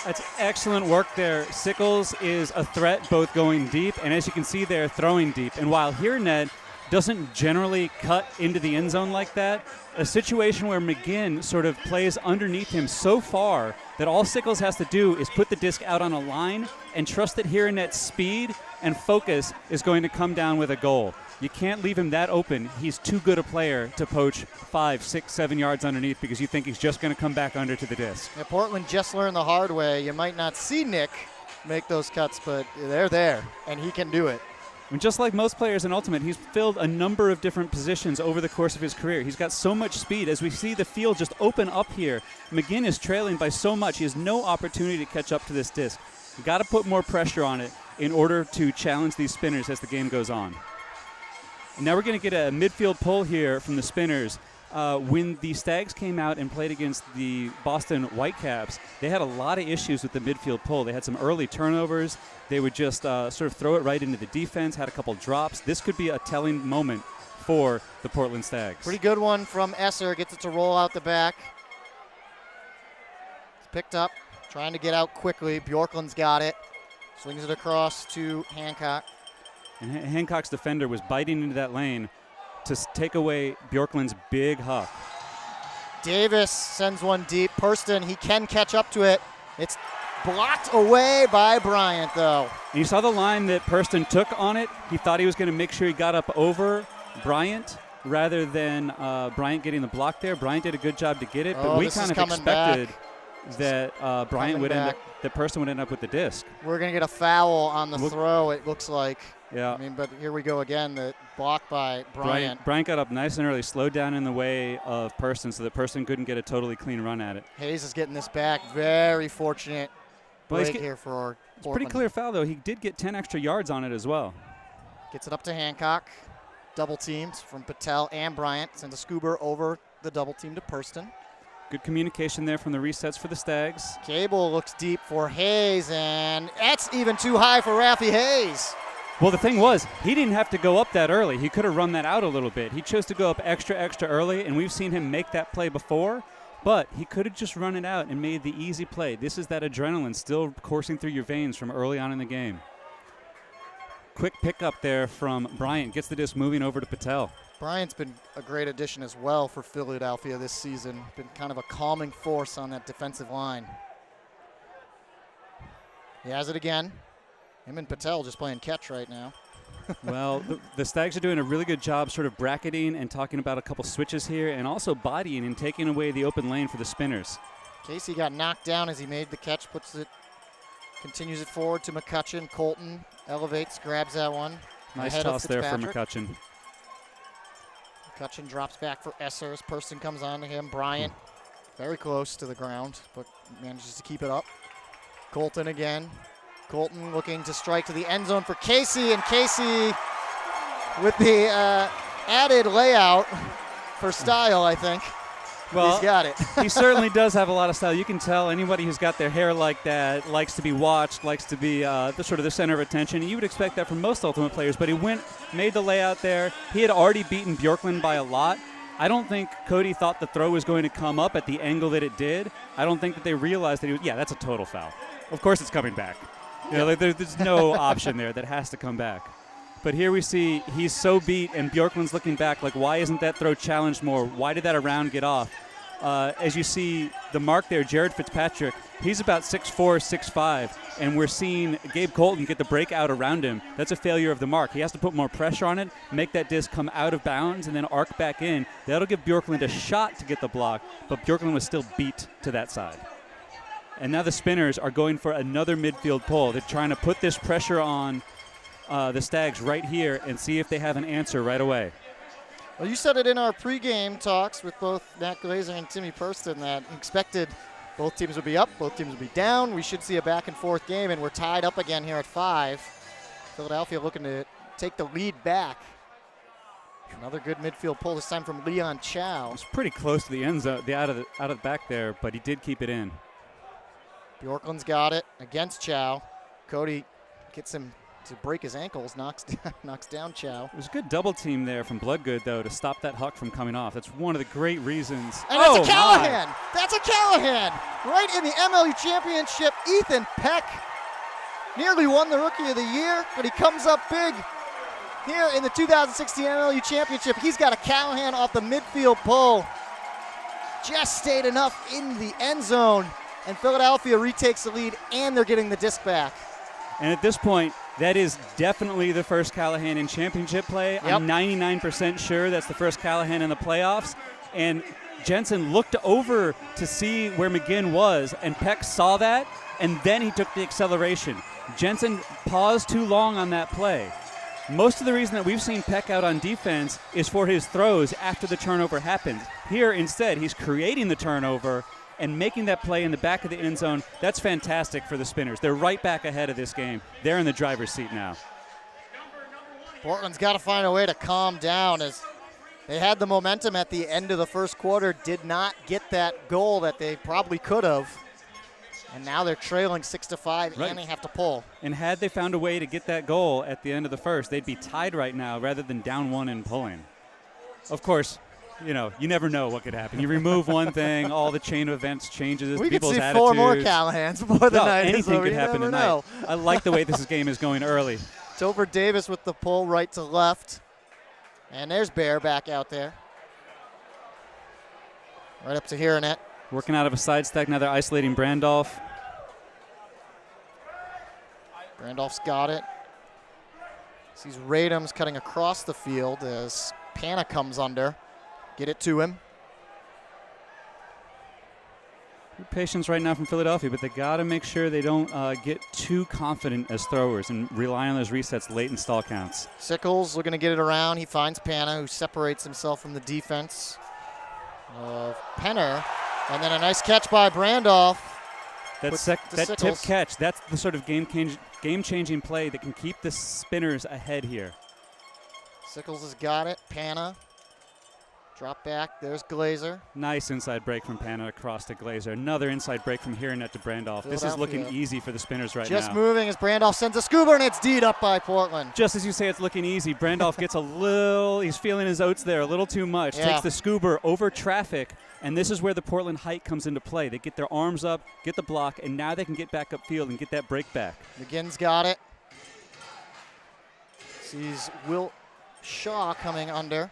That's excellent work there. Sickles is a threat both going deep, and as you can see there, throwing deep. And while Haranet doesn't generally cut into the end zone like that, a situation where McGinn sort of plays underneath him so far that all Sickles has to do is put the disc out on a line and trust that Haranet's speed and focus is going to come down with a goal. You can't leave him that open. He's too good a player to poach 5, 6, 7 yards underneath because you think he's just going to come back under to the disc. Yeah, Portland just learned the hard way. You might not see Nick make those cuts, but they're there, and he can do it. And just like most players in Ultimate, he's filled a number of different positions over the course of his career. He's got so much speed. As we see the field just open up here, McGinn is trailing by so much. He has no opportunity to catch up to this disc. You've got to put more pressure on it in order to challenge these Spinners as the game goes on. And now we're going to get a midfield pull here from the Spinners. When the Stags came out and played against the Boston Whitecaps, they had a lot of issues with the midfield pull. They had some early turnovers. They would just sort of throw it right into the defense, had a couple drops. This could be a telling moment for the Portland Stags. Pretty good one from Esser. Gets it to roll out the back. It's picked up, trying to get out quickly. Bjorklund's got it. Swings it across to Hancock. And Hancock's defender was biting into that lane to take away Bjorklund's big huck. Davis sends one deep. Purston, he can catch up to it. It's blocked away by Bryant, though. And you saw the line that Purston took on it. He thought he was going to make sure he got up over Bryant rather than Bryant getting the block there. Bryant did a good job to get it, but we kind of expected that Bryant would end up, that Purston would end up with the disc. We're going to get a foul on the throw, it looks like. Yeah. I mean, but here we go again, the block by Bryant. Bryant got up nice and early, slowed down in the way of Purston so that Purston couldn't get a totally clean run at it. Hayes is getting this back. Very fortunate break here for Portland. It's a pretty clear foul, though. He did get 10 extra yards on it as well. Gets it up to Hancock. Double teamed from Patel and Bryant. Sends a Scuba over the double team to Purston. Good communication there from the resets for the Stags. Cable looks deep for Hayes, and that's even too high for Raffy Hayes. Well, the thing was, he didn't have to go up that early. He could have run that out a little bit. He chose to go up extra early, and we've seen him make that play before, but he could have just run it out and made the easy play. This is that adrenaline still coursing through your veins from early on in the game. Quick pickup there from Bryant. Gets the disc moving over to Patel. Bryant's been a great addition as well for Philadelphia this season. Been kind of a calming force on that defensive line. He has it again. Him and Patel just playing catch right now. Well, the Stags are doing a really good job sort of bracketing and talking about a couple switches here and also bodying and taking away the open lane for the Spinners. Casey got knocked down as he made the catch, continues it forward to McCutcheon. Colton elevates, grabs that one. Nice toss there for McCutcheon. McCutcheon drops back for Esser as Purston comes on to him. Bryant very close to the ground, but manages to keep it up. Colton again. Colton looking to strike to the end zone for Casey, and Casey with the added layout for style, I think. Well, he's got it. He certainly does have a lot of style. You can tell anybody who's got their hair like that likes to be watched, likes to be the sort of the center of attention. You would expect that from most Ultimate players, but he made the layout there. He had already beaten Bjorklund by a lot. I don't think Cody thought the throw was going to come up at the angle that it did. I don't think that they realized that that's a total foul. Of course it's coming back. There's no option there. That has to come back. But here we see he's so beat, and Bjorklund's looking back like, why isn't that throw challenged more? Why did that around get off? As you see the mark there, Jared Fitzpatrick, he's about 6'4", 6'5", and we're seeing Gabe Colton get the breakout around him. That's a failure of the mark. He has to put more pressure on it, make that disc come out of bounds, and then arc back in. That'll give Bjorklund a shot to get the block, but Bjorklund was still beat to that side. And now the Spinners are going for another midfield pull. They're trying to put this pressure on the Stags right here and see if they have an answer right away. Well, you said it in our pregame talks with both Matt Glazer and Timmy Purston that you expected both teams would be up, both teams would be down. We should see a back-and-forth game, and we're tied up again here at 5. Philadelphia looking to take the lead back. Another good midfield pull, this time from Leon Chow. It's pretty close to the end zone, out of the back there, but he did keep it in. Bjorklund's got it against Chow. Cody gets him to break his ankles, knocks down Chow. There's a good double team there from Bloodgood, though, to stop that huck from coming off. That's one of the great reasons. And that's a Callahan! My. That's a Callahan! Right in the MLU Championship, Ethan Peck nearly won the Rookie of the Year, but he comes up big here in the 2016 MLU Championship. He's got a Callahan off the midfield pull. Just stayed enough in the end zone, and Philadelphia retakes the lead, and they're getting the disc back. And at this point, that is definitely the first Callahan in championship play. Yep. I'm 99% sure that's the first Callahan in the playoffs. And Jensen looked over to see where McGinn was, and Peck saw that, and then he took the acceleration. Jensen paused too long on that play. Most of the reason that we've seen Peck out on defense is for his throws after the turnover happened. Here, instead, he's creating the turnover and making that play in the back of the end zone. That's fantastic for the Spinners. They're right back ahead of this game. They're in the driver's seat now. Portland's got to find a way to calm down as they had the momentum at the end of the first quarter, did not get that goal that they probably could have. And now they're trailing 6-5, right, and they have to pull. And had they found a way to get that goal at the end of the first, they'd be tied right now rather than down 1 and pulling. Of course, you never know what could happen. You remove one thing, all the chain of events changes. We people's could see attitudes. 4 more Callahans before the night is over. Anything could happen tonight. Know. I like the way this game is going early. Topher Davis with the pull right to left. And there's Bear back out there. Right up to Hiranet. Working out of a side stack. Now they're isolating Brandolph. Brandolph's got it. Sees Radams cutting across the field as Pana comes under. Get it to him. Good patience right now from Philadelphia, but they got to make sure they don't get too confident as throwers and rely on those resets late in stall counts. Sickles looking to get it around. He finds Pana, who separates himself from the defense of Penner. And then a nice catch by Brandolph. That tip catch, that's the sort of game-changing play that can keep the Spinners ahead here. Sickles has got it. Pana. Drop back. There's Glazer. Nice inside break from Pana across to Glazer. Another inside break from Hiranet to Brandolph. This is looking easy for the Spinners right now. Just moving as Brandolph sends a scuba, and it's D'd up by Portland. Just as you say it's looking easy, Brandolph gets he's feeling his oats there a little too much. Yeah. Takes the scuba over traffic, and this is where the Portland height comes into play. They get their arms up, get the block, and now they can get back upfield and get that break back. McGinn's got it. Sees Will Shaw coming under.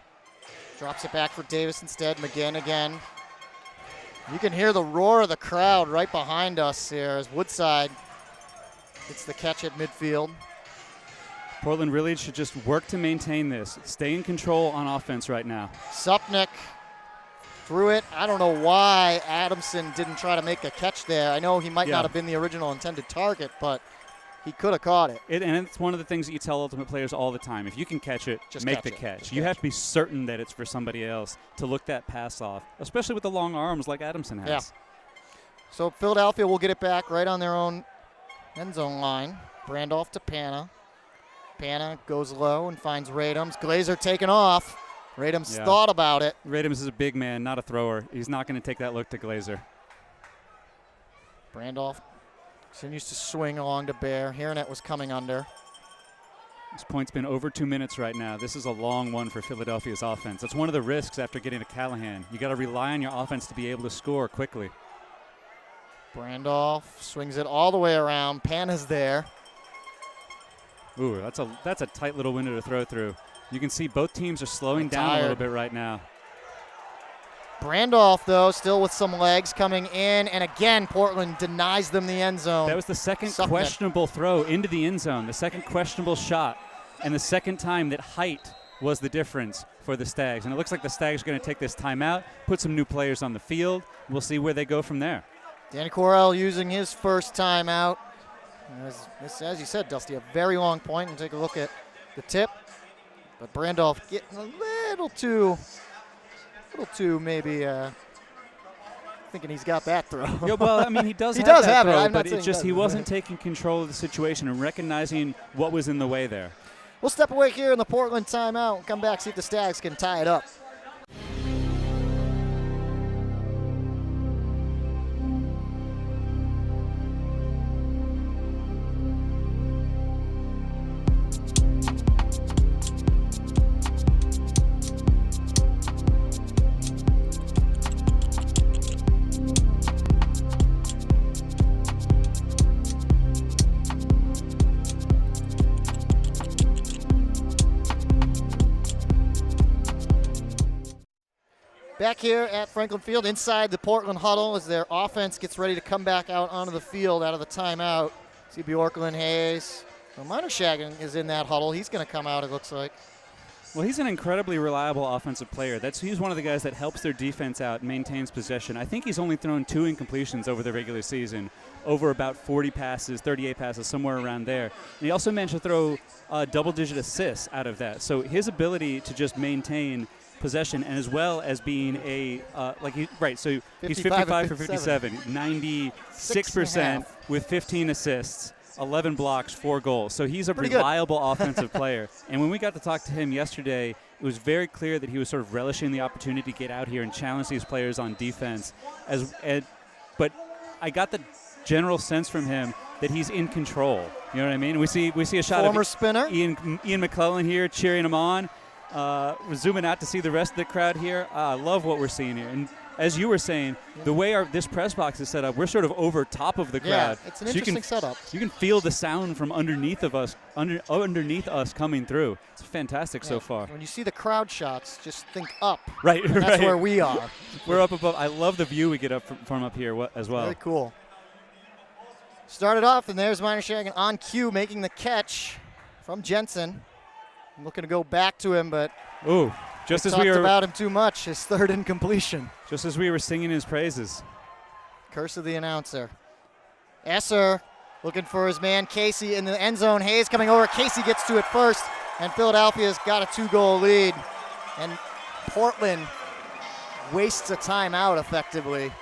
Drops it back for Davis instead. McGinn again. You can hear the roar of the crowd right behind us here as Woodside gets the catch at midfield. Portland really should just work to maintain this. Stay in control on offense right now. Supnick threw it. I don't know why Adamson didn't try to make a catch there. I know he might not have been the original intended target, but he could have caught it. And it's one of the things that you tell Ultimate players all the time. If you can catch it, just make the catch. You have to be certain that it's for somebody else to look that pass off, especially with the long arms like Adamson has. Yeah. So Philadelphia will get it back right on their own end zone line. Brandolph to Pana. Pana goes low and finds Radams. Glazer taken off. Radham's Yeah. thought about it. Radams is a big man, not a thrower. He's not going to take that look to Glazer. Brandolph continues to swing along to Bear. Haranet was coming under. This point's been over 2 minutes right now. This is a long one for Philadelphia's offense. That's one of the risks after getting to Callahan. You got to rely on your offense to be able to score quickly. Brandolph swings it all the way around. Pana's there. Ooh, that's a tight little window to throw through. You can see both teams are slowing down a little bit right now. Brandolph, though, still with some legs coming in, and again, Portland denies them the end zone. That was the second questionable throw into the end zone, the second questionable shot, and the second time that height was the difference for the Stags. And it looks like the Stags are going to take this timeout, put some new players on the field. We'll see where they go from there. Danny Correll using his first timeout. As you said, Dusty, a very long point. And take a look at the tip. But Brandolph getting a little too maybe thinking he's got that throw. Yeah, well, I mean, he does he have does that have throw, it. I'm but not it's just he wasn't taking control of the situation and recognizing what was in the way there. We'll step away here in the Portland timeout and come back, see if the Stags can tie it up. Back here at Franklin Field, inside the Portland huddle, as their offense gets ready to come back out onto the field out of the timeout. See Bjorklund, Hayes. Well, Meinershagen is in that huddle. He's going to come out, it looks like. Well, he's an incredibly reliable offensive player. He's one of the guys that helps their defense out and maintains possession. I think he's only thrown 2 incompletions over the regular season, over about 40 passes, 38 passes, somewhere around there. And he also managed to throw double-digit assists out of that. So his ability to just maintain possession, and as well as being a so he's 55 for 57, 96% with 15 assists, 11 blocks, 4 goals. So he's a reliable offensive player. And when we got to talk to him yesterday, it was very clear that he was sort of relishing the opportunity to get out here and challenge these players on defense. But I got the general sense from him that he's in control. You know what I mean? We see a shot Former of spinner Ian McClellan here cheering him on. We're zooming out to see the rest of the crowd here. I love what we're seeing here. And as you were saying, the way this press box is set up, we're sort of over top of the crowd. Yeah, it's an interesting setup. You can feel the sound from underneath us coming through. It's fantastic so far. When you see the crowd shots, just think up. Right, and that's where we are. We're up above. I love the view we get up from up here as well. Very cool. Started off, and there's Meinershagen on cue, making the catch from Jensen. I'm looking to go back to him, but just as talked we were about him too much. His third incompletion. Just as we were singing his praises. Curse of the announcer. Esser looking for his man Casey in the end zone. Hayes coming over. Casey gets to it first, and Philadelphia's got a 2-goal lead. And Portland wastes a timeout effectively.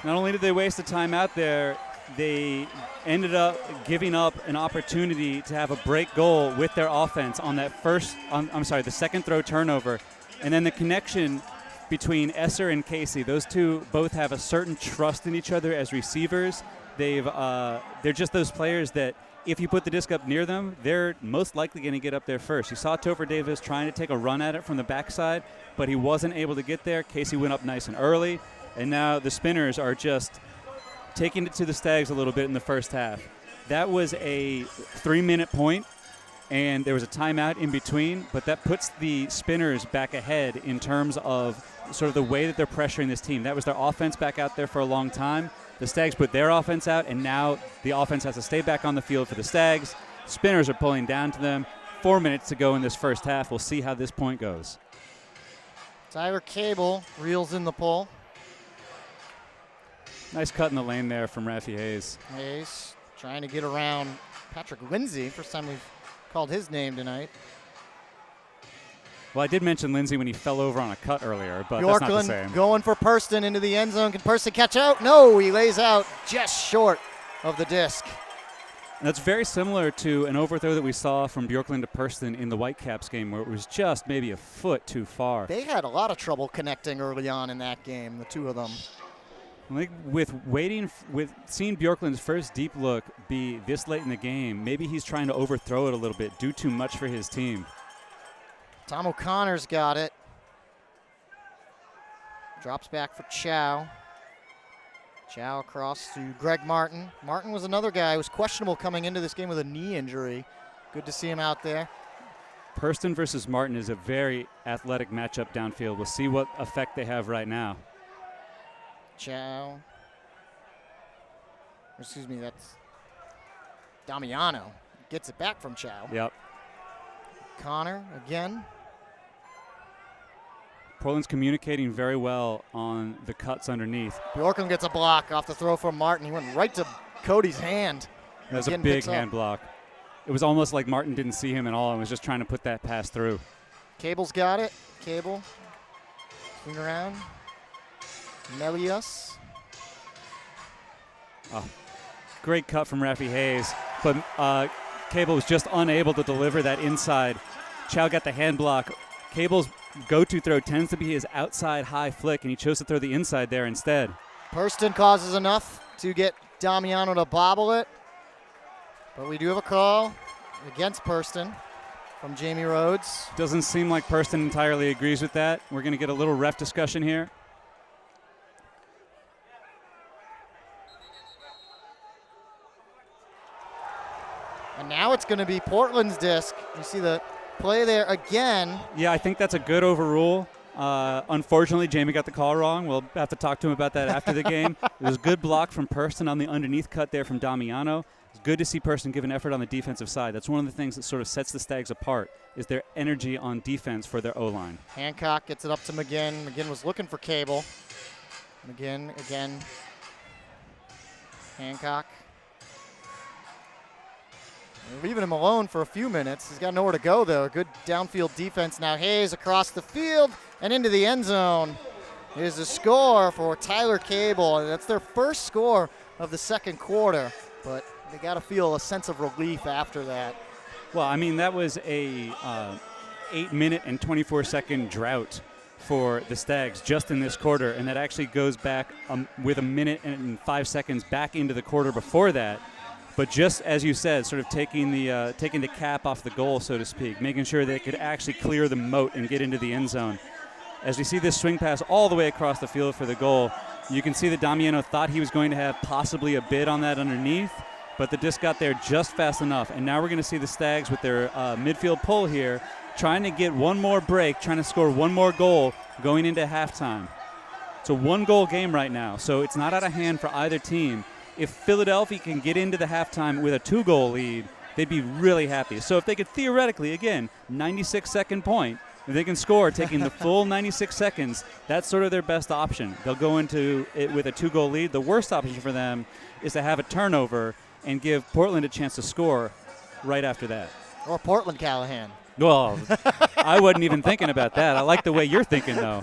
Not only did they waste a timeout there, they ended up giving up an opportunity to have a break goal with their offense on that the second throw turnover. And then the connection between Esser and Casey, those two both have a certain trust in each other as receivers. They're just those players that if you put the disc up near them, they're most likely going to get up there first. You saw Topher Davis trying to take a run at it from the backside, but he wasn't able to get there. Casey went up nice and early, and now the Spinners are just taking it to the Stags a little bit in the first half. That was a 3-minute point, and there was a timeout in between, but that puts the Spinners back ahead in terms of sort of the way that they're pressuring this team. That was their offense back out there for a long time. The Stags put their offense out, and now the offense has to stay back on the field for the Stags. Spinners are pulling down to them. 4 minutes to go in this first half. We'll see how this point goes. Tyler Cable reels in the pull. Nice cut in the lane there from Rafi Hayes. Hayes trying to get around Patrick Lindsay. First time we've called his name tonight. Well, I did mention Lindsay when he fell over on a cut earlier, but that's not the same. Going for Purston into the end zone. Can Purston catch out? No, he lays out just short of the disc. That's very similar to an overthrow that we saw from Bjorklund to Perston in the Whitecaps game, where it was just maybe a foot too far. They had a lot of trouble connecting early on in that game, the two of them. I think with seeing Bjorklund's first deep look be this late in the game, maybe he's trying to overthrow it a little bit, do too much for his team. Tom O'Connor's got it. Drops back for Chow. Chow across to Greg Martin. Martin was another guy who was questionable coming into this game with a knee injury. Good to see him out there. Perston versus Martin is a very athletic matchup downfield. We'll see what effect they have right now. Chow. Excuse me, that's Damiano. Gets it back from Chow. Yep. Connor again. Portland's communicating very well on the cuts underneath. Bjorklund gets a block off the throw from Martin. He went right to Cody's hand. That's a big hand block. It was almost like Martin didn't see him at all and was just trying to put that pass through. Cable's got it. Cable. Swing around. Melius. Oh, great cut from Rafi Hayes, but Cable was just unable to deliver that inside. Chow got the hand block. Cable's go-to throw tends to be his outside high flick, and he chose to throw the inside there instead. Perston causes enough to get Damiano to bobble it, but we do have a call against Perston from Jamie Rhodes. Doesn't seem like Perston entirely agrees with that. We're going to get a little ref discussion here. And now it's going to be Portland's disc. You see the play there again. Yeah, I think that's a good overrule. Unfortunately, Jamie got the call wrong. We'll have to talk to him about that after the game. It was a good block from Perston on the underneath cut there from Damiano. It's good to see Perston give an effort on the defensive side. That's one of the things that sort of sets the Stags apart, is their energy on defense for their O-line. Hancock gets it up to McGinn. McGinn was looking for Cable. McGinn again. Hancock. They're leaving him alone for a few minutes. He's got nowhere to go, though. Good downfield defense. Now Hayes across the field and into the end zone. Here's a score for Tyler Cable. That's their first score of the second quarter, but they got to feel a sense of relief after that. Well, I mean, that was a 8-minute and 24-second drought for the Stags just in this quarter, and that actually goes back with a minute and 5 seconds back into the quarter before that. But just as you said, sort of taking the cap off the goal, so to speak, making sure they could actually clear the moat and get into the end zone. As we see this swing pass all the way across the field for the goal, you can see that Damiano thought he was going to have possibly a bid on that underneath, but the disc got there just fast enough. And now we're going to see the Stags with their midfield pull here, trying to get one more break, trying to score one more goal going into halftime. It's a one-goal game right now, so it's not out of hand for either team. If Philadelphia can get into the halftime with a 2-goal lead, they'd be really happy. So if they could theoretically, again, 96-second point, if they can score taking the full 96 seconds, that's sort of their best option. They'll go into it with a 2-goal lead. The worst option for them is to have a turnover and give Portland a chance to score right after that. Or Portland Callahan. Well, I wasn't even thinking about that. I like the way you're thinking, though.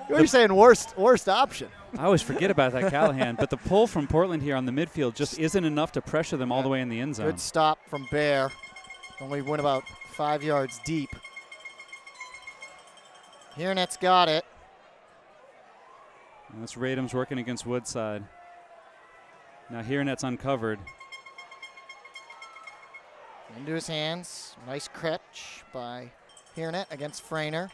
You're saying worst option. I always forget about that Callahan, but the pull from Portland here on the midfield just isn't enough to pressure them all the way in the end zone. Good stop from Bear. Only went about 5 yards deep. Hiernet's got it. And that's Radham's working against Woodside. Now Hiernet's uncovered. Into his hands. Nice catch by Hiernet against Frainer.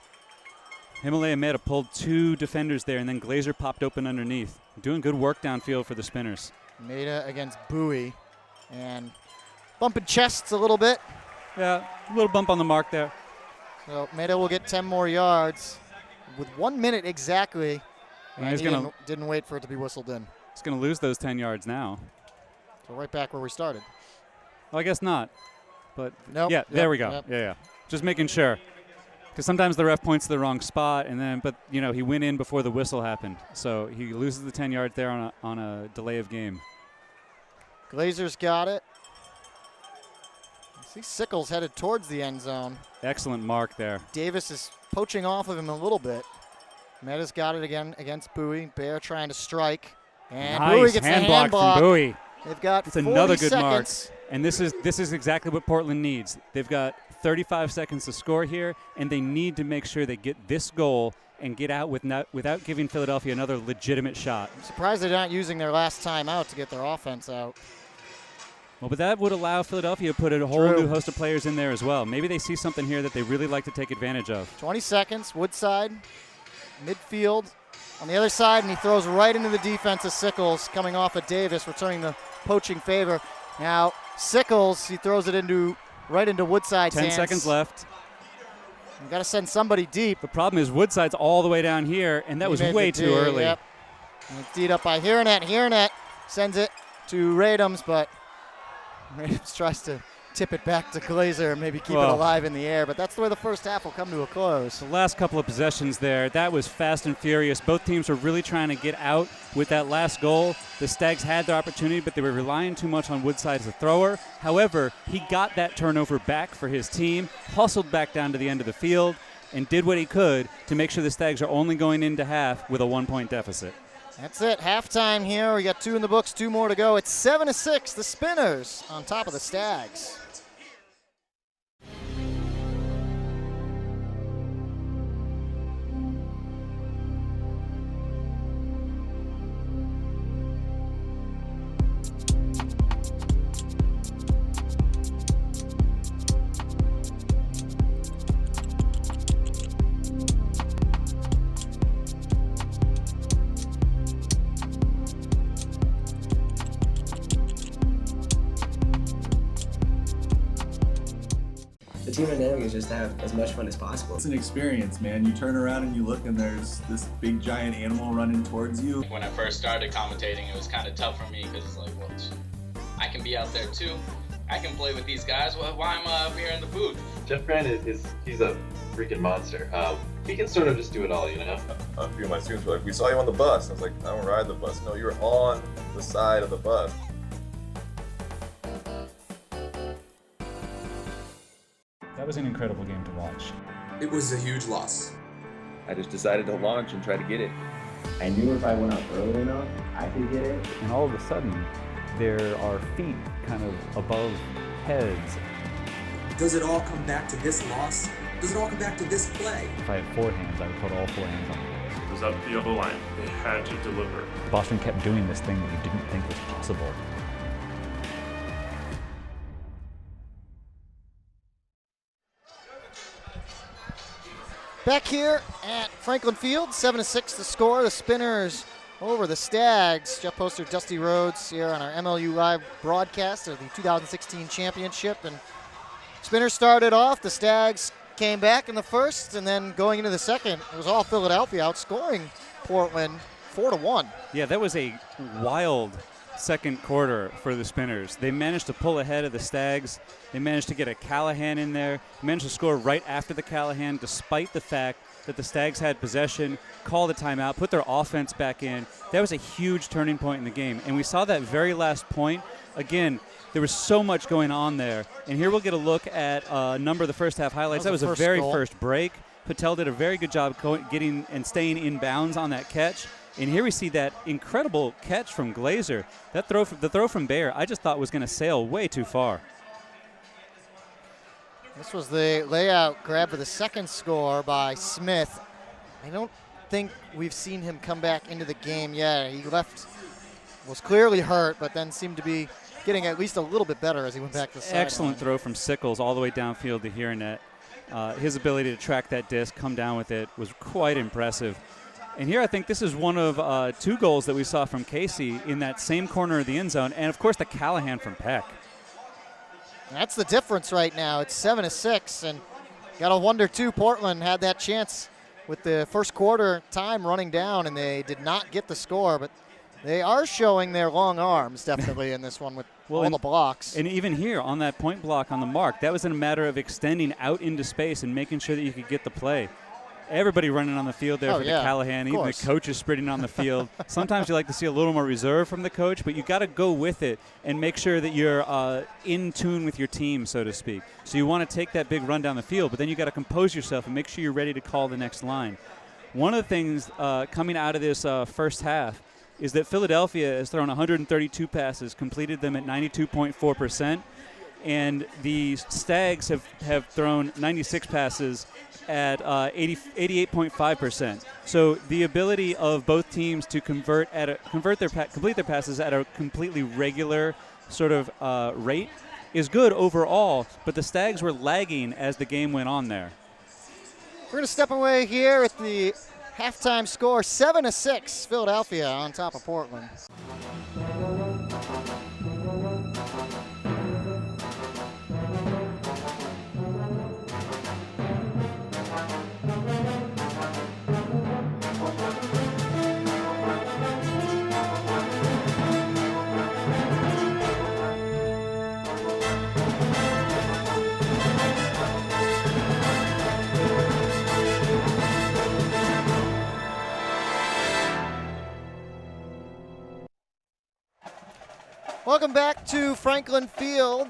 Himalaya Meta pulled 2 defenders there, and then Glazer popped open underneath. Doing good work downfield for the Spinners. Meta against Bowie. And bumping chests a little bit. Yeah, a little bump on the mark there. So Meta will get 10 more yards with 1 minute exactly. And he didn't wait for it to be whistled in. He's going to lose those 10 yards now. So right back where we started. Well, I guess not. But nope, yeah, there we go. Yep. Yeah. Just making sure. Because sometimes the ref points to the wrong spot, but he went in before the whistle happened. So he loses the 10 yards there on a delay of game. Glazer's got it. I see Sickles headed towards the end zone. Excellent mark there. Davis is poaching off of him a little bit. Meta's got it again against Bowie. Bear trying to strike. And nice Bowie gets hand the hand block from Bowie. They've got It's another good mark. seconds. And this is exactly what Portland needs. They've got 35 seconds to score here, and they need to make sure they get this goal and get out without giving Philadelphia another legitimate shot. I'm surprised they're not using their last timeout to get their offense out. Well, but that would allow Philadelphia to put a whole new host of players in there as well. Maybe they see something here that they really like to take advantage of. 20 seconds, Woodside, midfield on the other side, and he throws right into the defense of Sickles, coming off of Davis, returning the poaching favor. Now, Sickles, he throws it right into Woodside's 10 hands. seconds left. You've got to send somebody deep. The problem is Woodside's all the way down here, and that was way too early. Yep. And it's teed up by Hironet. Hironet sends it to Radams, but Radams tries to tip it back to Glazer and maybe keep it alive in the air, but that's where the first half will come to a close. The last couple of possessions there, that was fast and furious. Both teams were really trying to get out with that last goal. The Stags had their opportunity, but they were relying too much on Woodside as a thrower. However, he got that turnover back for his team, hustled back down to the end of the field, and did what he could to make sure the Stags are only going into half with a 1-point deficit. That's it. Halftime here. We got 2 in the books, 2 more to go. It's 7-6. The Spinners on top of the Stags. The team dynamic is just to have as much fun as possible. It's an experience, man. You turn around and you look and there's this big giant animal running towards you. When I first started commentating, it was kind of tough for me because it's like, well, I can be out there too. I can play with these guys. Well, why am I up here in the booth? Jeff Grant he's a freaking monster. He can sort of just do it all, you know? A few of my students were like, we saw you on the bus. I was like, I don't ride the bus. No, you're on the side of the bus. That was an incredible game to watch. It was a huge loss. I just decided to launch and try to get it. I knew if I went up early enough, I could get it. And all of a sudden, there are feet kind of above heads. Does it all come back to this loss? Does it all come back to this play? If I had 4 hands, I would put all 4 hands on it. It was up the other line. They had to deliver. Boston kept doing this thing that you didn't think was possible. Back here at Franklin Field, 7-6 the score. The Spinners over the Stags. Jeff Poster, Dusty Rhodes here on our MLU Live broadcast of the 2016 championship. And Spinners started off. The Stags came back in the first, and then going into the second, it was all Philadelphia outscoring Portland 4-1. Yeah, that was a wild second quarter for the Spinners. They managed to pull ahead of the Stags. They managed to get a Callahan in there, managed to score right after the Callahan, despite the fact that the Stags had possession, called a timeout, put their offense back in. That was a huge turning point in the game. And we saw that very last point. Again, there was so much going on there. And here we'll get a look at a number of the first half highlights. That was the very first break. Patel did a very good job getting and staying in bounds on that catch. And here we see that incredible catch from Glazer. That the throw from Bayer, I just thought was going to sail way too far. This was the layout grab for the second score by Smith. I don't think we've seen him come back into the game yet. He was clearly hurt, but then seemed to be getting at least a little bit better as he went back to the sideline. Excellent throw from Sickles all the way downfield to Hironet. His ability to track that disc, come down with it, was quite impressive. And here I think this is one of 2 goals that we saw from Casey in that same corner of the end zone, and of course the Callahan from Peck. That's the difference right now. It's 7-6, and got to wonder too, Portland had that chance with the first quarter time running down, and they did not get the score, but they are showing their long arms definitely in this one with all the blocks. And even here on that point block on the mark, that was in a matter of extending out into space and making sure that you could get the play. Everybody running on the field there for the Callahan, even the coaches sprinting on the field. Sometimes you like to see a little more reserve from the coach, but you got to go with it and make sure that you're in tune with your team, so to speak. So you want to take that big run down the field, but then you got to compose yourself and make sure you're ready to call the next line. One of the things coming out of this first half is that Philadelphia has thrown 132 passes, completed them at 92.4%, and the Stags have thrown 96 passes at 88.5%. So the ability of both teams to complete their passes at a completely regular sort of rate is good overall, but the Stags were lagging as the game went on there. We're going to step away here at the halftime score, 7-6, Philadelphia on top of Portland. Welcome back to Franklin Field,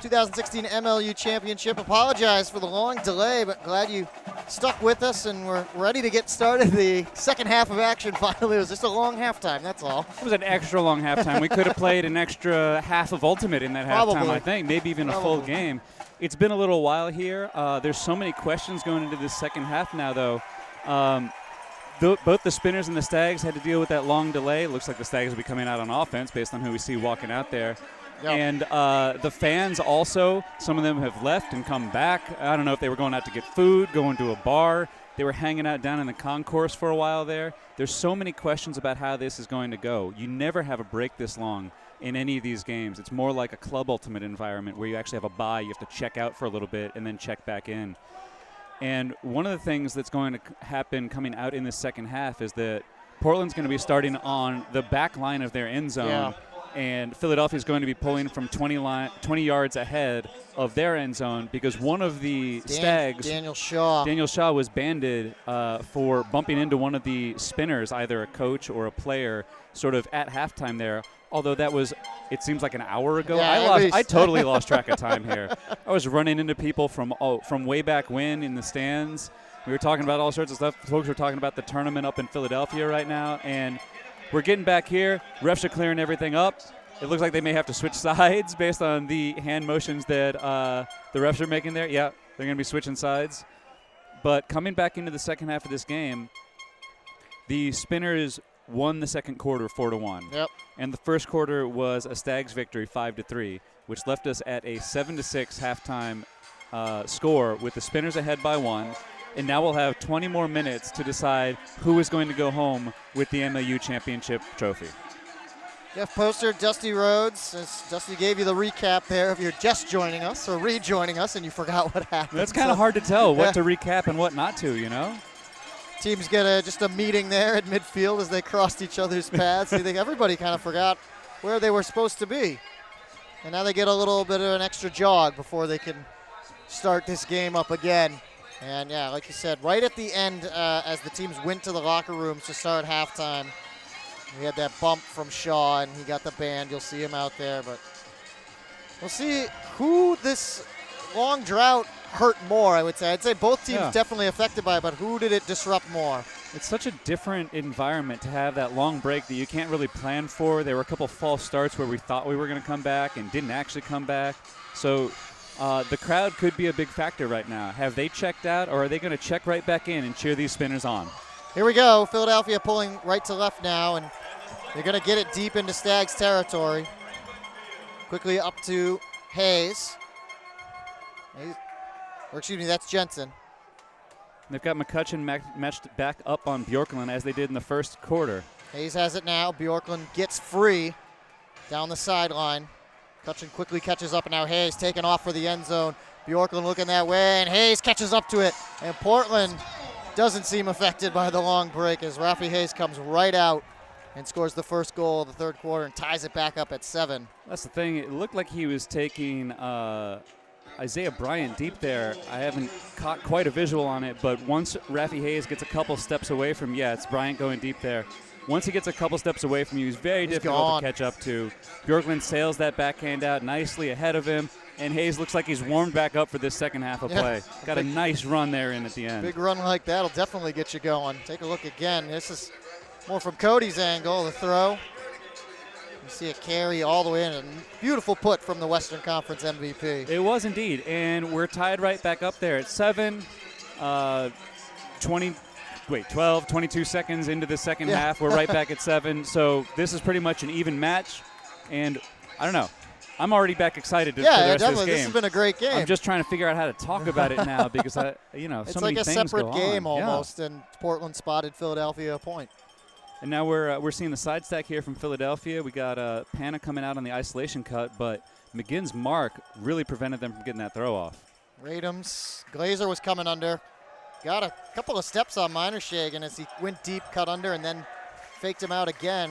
2016 MLU Championship. Apologize for the long delay, but glad you stuck with us, and we're ready to get started. The second half of action finally. It was just a long halftime, that's all. It was an extra long halftime. We could have played an extra half of Ultimate in that halftime, I think, maybe even a full game. It's been a little while here. There's so many questions going into this second half now, though. Both the Spinners and the Stags had to deal with that long delay. It looks like the Stags will be coming out on offense based on who we see walking out there. Yep. And the fans also, some of them have left and come back. I don't know if they were going out to get food, going to a bar. They were hanging out down in the concourse for a while there. There's so many questions about how this is going to go. You never have a break this long in any of these games. It's more like a Club Ultimate environment where you actually have a bye. You have to check out for a little bit and then check back in. And one of the things that's going to happen coming out in the second half is that Portland's going to be starting on the back line of their end zone, and Philadelphia is going to be pulling from 20 yards ahead of their end zone because one of the Stags, Daniel Shaw, was banded for bumping into one of the Spinners, either a coach or a player, sort of at halftime there. Although that was, it seems like an hour ago. Yeah, I totally lost track of time here. I was running into people from way back when in the stands. We were talking about all sorts of stuff. Folks were talking about the tournament up in Philadelphia right now. And we're getting back here. Refs are clearing everything up. It looks like they may have to switch sides based on the hand motions that the refs are making there. Yeah, they're going to be switching sides. But coming back into the second half of this game, the Spinners won the second quarter 4-1. Yep. And the first quarter was a Stags victory 5-3, which left us at a 7-6 halftime score with the Spinners ahead by 1. And now we'll have 20 more minutes to decide who is going to go home with the MLU Championship trophy. Jeff Poster, Dusty Rhodes. As Dusty gave you the recap there if you're just joining us or rejoining us and you forgot what happened. That's kind of hard to tell what to recap and what not to, you know? Teams get just a meeting there at midfield as they crossed each other's paths. I think everybody kind of forgot where they were supposed to be. And now they get a little bit of an extra jog before they can start this game up again. And yeah, like you said, right at the end as the teams went to the locker rooms to start halftime, we had that bump from Shaw and he got the band. You'll see him out there, but we'll see who this long drought hurt more, I would say. I'd say both teams definitely affected by it, but who did it disrupt more? It's such a different environment to have that long break that you can't really plan for. There were a couple false starts where we thought we were going to come back and didn't actually come back. So the crowd could be a big factor right now. Have they checked out, or are they going to check right back in and cheer these Spinners on? Here we go. Philadelphia pulling right to left now, and they're going to get it deep into Stags territory. Quickly up to Hayes. Or excuse me, that's Jensen. They've got McCutcheon matched back up on Bjorklund as they did in the first quarter. Hayes has it now. Bjorklund gets free down the sideline. McCutcheon quickly catches up, and now Hayes taking off for the end zone. Bjorklund looking that way, and Hayes catches up to it. And Portland doesn't seem affected by the long break as Rafi Hayes comes right out and scores the first goal of the third quarter and ties it back up at 7. That's the thing. It looked like he was taking Isaiah Bryant deep there. I haven't caught quite a visual on it, but once Rafi Hayes gets a couple steps away from, it's Bryant going deep there. Once he gets a couple steps away from you, he's very difficult to catch up to. Bjorklund sails that backhand out nicely ahead of him, and Hayes looks like he's warmed back up for this second half of play. Got a nice run there in at the end. Big run like that will definitely get you going. Take a look again. This is More from Cody's angle, the throw. You see it carry all the way in. A beautiful put from the Western Conference MVP. It was indeed, and we're tied right back up there at 7. 12, 22 seconds into the second half. We're right back at 7. So this is pretty much an even match, and I don't know. I'm already back excited for the rest definitely. of this game. This has been a great game. I'm just trying to figure out how to talk about it now because it's so like many a things separate go on. game almost, Yeah. and Portland spotted Philadelphia a point. And now we're seeing the side stack here from Philadelphia. We got Pana coming out on the isolation cut, but McGinn's mark really prevented them from getting that throw off. Radums, Glazer was coming under. Got a couple of steps on Minershagen as he went deep, cut under, and then faked him out again.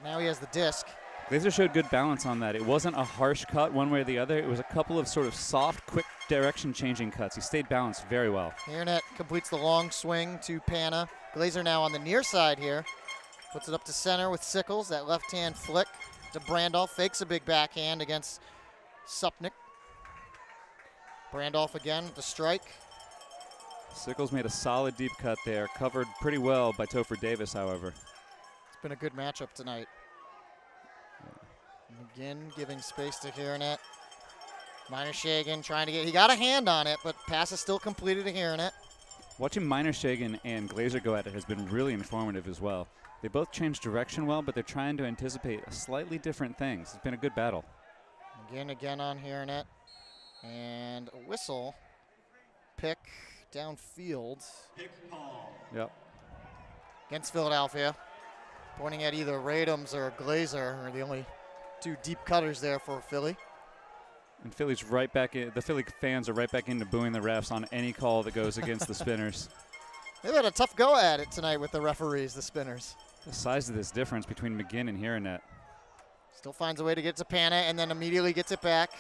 Now he has the disc. Glazer showed good balance on that. It wasn't a harsh cut one way or the other. It was a couple of sort of soft, quick direction-changing cuts. He stayed balanced very well. Hairnet completes the long swing to Pana. Glazer now on the near side here. Puts it up to center with Sickles. That left-hand flick to Brandolph. Fakes a big backhand against Supnick. Brandolph again with the strike. Sickles made a solid deep cut there. Covered pretty well by Topher Davis, however. It's been a good matchup tonight. Again, giving space to Hairnet. Minershagen trying to get, he got a hand on it, but pass is still completed to Hairnet. Watching Minershagen and Glazer go at it has been really informative as well. They both change direction well, but they're trying to anticipate slightly different things. It's been a good battle. Again on Hairnet. And a whistle. Pick downfield. Yep. Against Philadelphia. Pointing at either Radums or Glazer are the only two deep cutters there for Philly. And Philly's right back in. The Philly fans are right back into booing the refs on any call that goes against the Spinners. They've had a tough go at it tonight with the referees, the Spinners. The size of this difference between McGinn and Hairnet. Still finds a way to get to Pana and then immediately gets it back.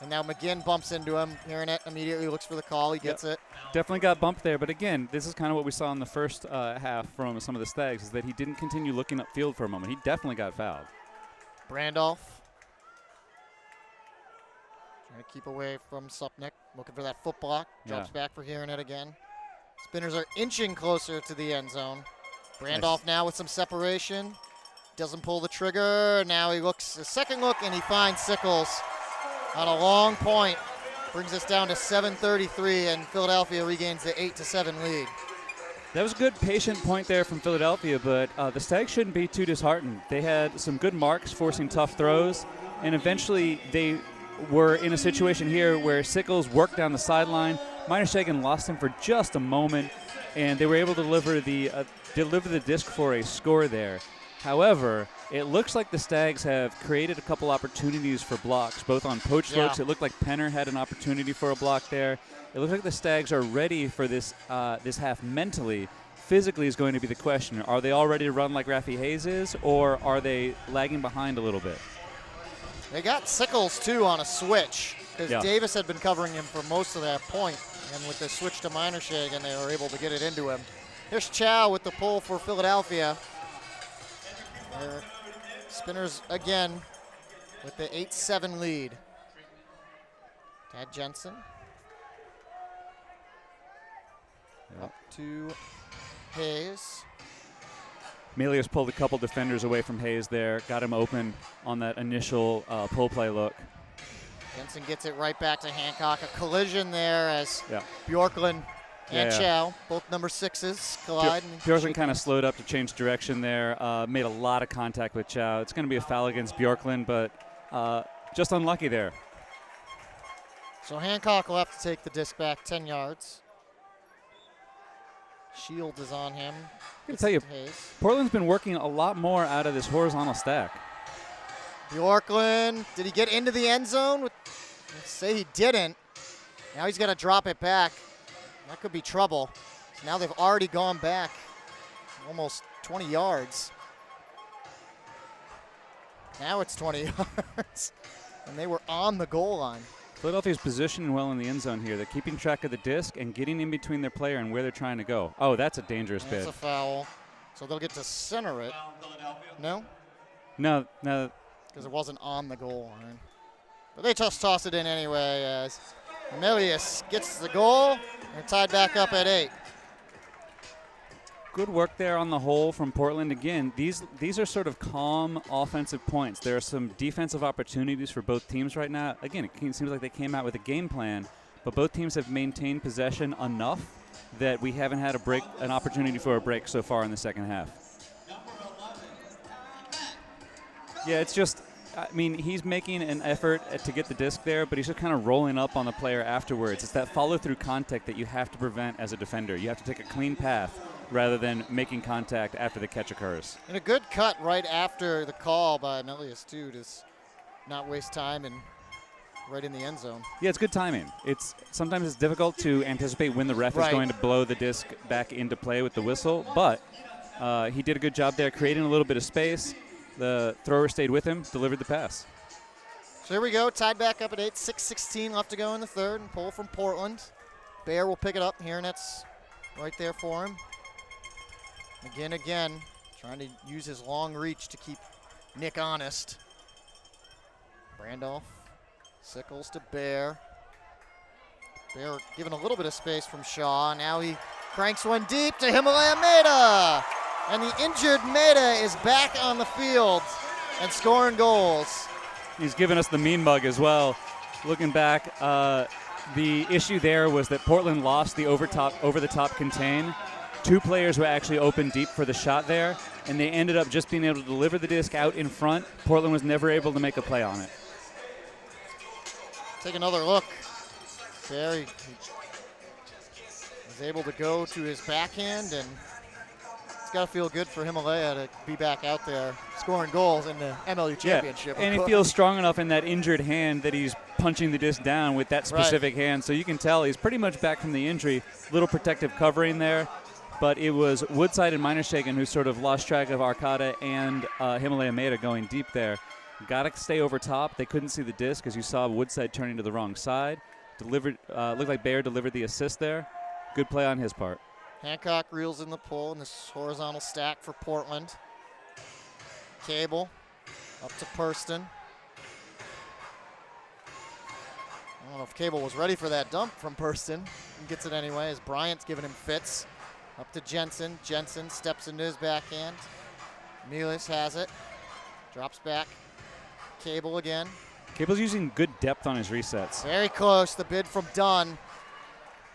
And now McGinn bumps into him. Hairnet immediately looks for the call. He gets it. Definitely got bumped there, but again, this is kind of what we saw in the first half from some of the Stags, is that he didn't continue looking upfield for a moment. He definitely got fouled. Brandolph. Trying to keep away from Supnick. Looking for that foot block. Drops back for Hairnet again. Spinners are inching closer to the end zone. Brandolph now with some separation. Doesn't pull the trigger. Now he looks a second look, and he finds Sickles on a long point. Brings us down to 7:33, and Philadelphia regains the 8-7 lead. That was a good patient point there from Philadelphia, but the Stags shouldn't be too disheartened. They had some good marks forcing tough throws, and eventually they were in a situation here where Sickles worked down the sideline. Minershagen lost him for just a moment, and they were able to deliver the disc for a score there. However, it looks like the Stags have created a couple opportunities for blocks, both on poach looks. It looked like Penner had an opportunity for a block there. It looks like the Stags are ready for this this half mentally. Physically is going to be the question. Are they all ready to run like Rafi Hayes is, or are they lagging behind a little bit? They got Sickles, too, on a switch, because Davis had been covering him for most of that point, and with the switch to Minershagen, they were able to get it into him. Here's Chow with the pull for Philadelphia. Spinners again with the 8-7 lead. Tad Jensen. Up to Hayes. Melius pulled a couple defenders away from Hayes there, got him open on that initial pull play look. Jensen gets it right back to Hancock. A collision there as Bjorklund and Chow, both number 6s, collide. Bjorklund kind of slowed up to change direction there, made a lot of contact with Chow. It's going to be a foul against Bjorklund, but just unlucky there. So Hancock will have to take the disc back 10 yards. Shield is on him. I can tell you, Portland's been working a lot more out of this horizontal stack. Bjorklund, did he get into the end zone? Let's say he didn't. Now he's got to drop it back. That could be trouble. So now they've already gone back almost 20 yards. Now it's 20 yards. And they were on the goal line. Philadelphia's positioning well in the end zone here. They're keeping track of the disc and getting in between their player and where they're trying to go. Oh, that's a dangerous bid. That's a foul. So they'll get to center it. No? No. Because it wasn't on the goal line. But they just toss it in anyway as Melius gets the goal. They're tied back up at 8. Good work there on the whole from Portland. Again, these are sort of calm offensive points. There are some defensive opportunities for both teams right now. Again, it seems like they came out with a game plan, but both teams have maintained possession enough that we haven't had an opportunity for a break so far in the second half. Yeah, it's just, I mean, he's making an effort to get the disc there, but he's just kind of rolling up on the player afterwards. It's that follow-through contact that you have to prevent as a defender. You have to take a clean path rather than making contact after the catch occurs. And a good cut right after the call by Melius, too, to not waste time and right in the end zone. Yeah, it's good timing. Sometimes it's difficult to anticipate when the ref is going to blow the disc back into play with the whistle, but he did a good job there creating a little bit of space. The thrower stayed with him, delivered the pass. So here we go, tied back up at 8, 6:16 left to go in the third, and pull from Portland. Bear will pick it up here, and that's right there for him. Again, trying to use his long reach to keep Nick honest. Randolph, Sickles to Bear. Bear given a little bit of space from Shaw. Now he cranks one deep to Himalaya Maeda. And the injured Maeda is back on the field and scoring goals. He's given us the mean mug as well. Looking back, the issue there was that Portland lost the over-the-top contain. Two players were actually open deep for the shot there, and they ended up just being able to deliver the disc out in front. Portland was never able to make a play on it. Take another look. There he was able to go to his backhand, and it's got to feel good for Himalaya to be back out there scoring goals in the MLU championship. Yeah, and he feels strong enough in that injured hand that he's punching the disc down with that specific hand. So you can tell he's pretty much back from the injury. Little protective covering there. But it was Woodside and Minershagen who sort of lost track of Arcata and Himalaya Maeda going deep there. Got to stay over top. They couldn't see the disc as you saw Woodside turning to the wrong side. Looked like Bayer delivered the assist there. Good play on his part. Hancock reels in the pull in this horizontal stack for Portland. Cable up to Purston. I don't know if Cable was ready for that dump from Purston. He gets it anyway as Bryant's giving him fits. Up to Jensen. Jensen steps into his backhand. Melius has it. Drops back. Cable again. Cable's using good depth on his resets. Very close. The bid from Dunn.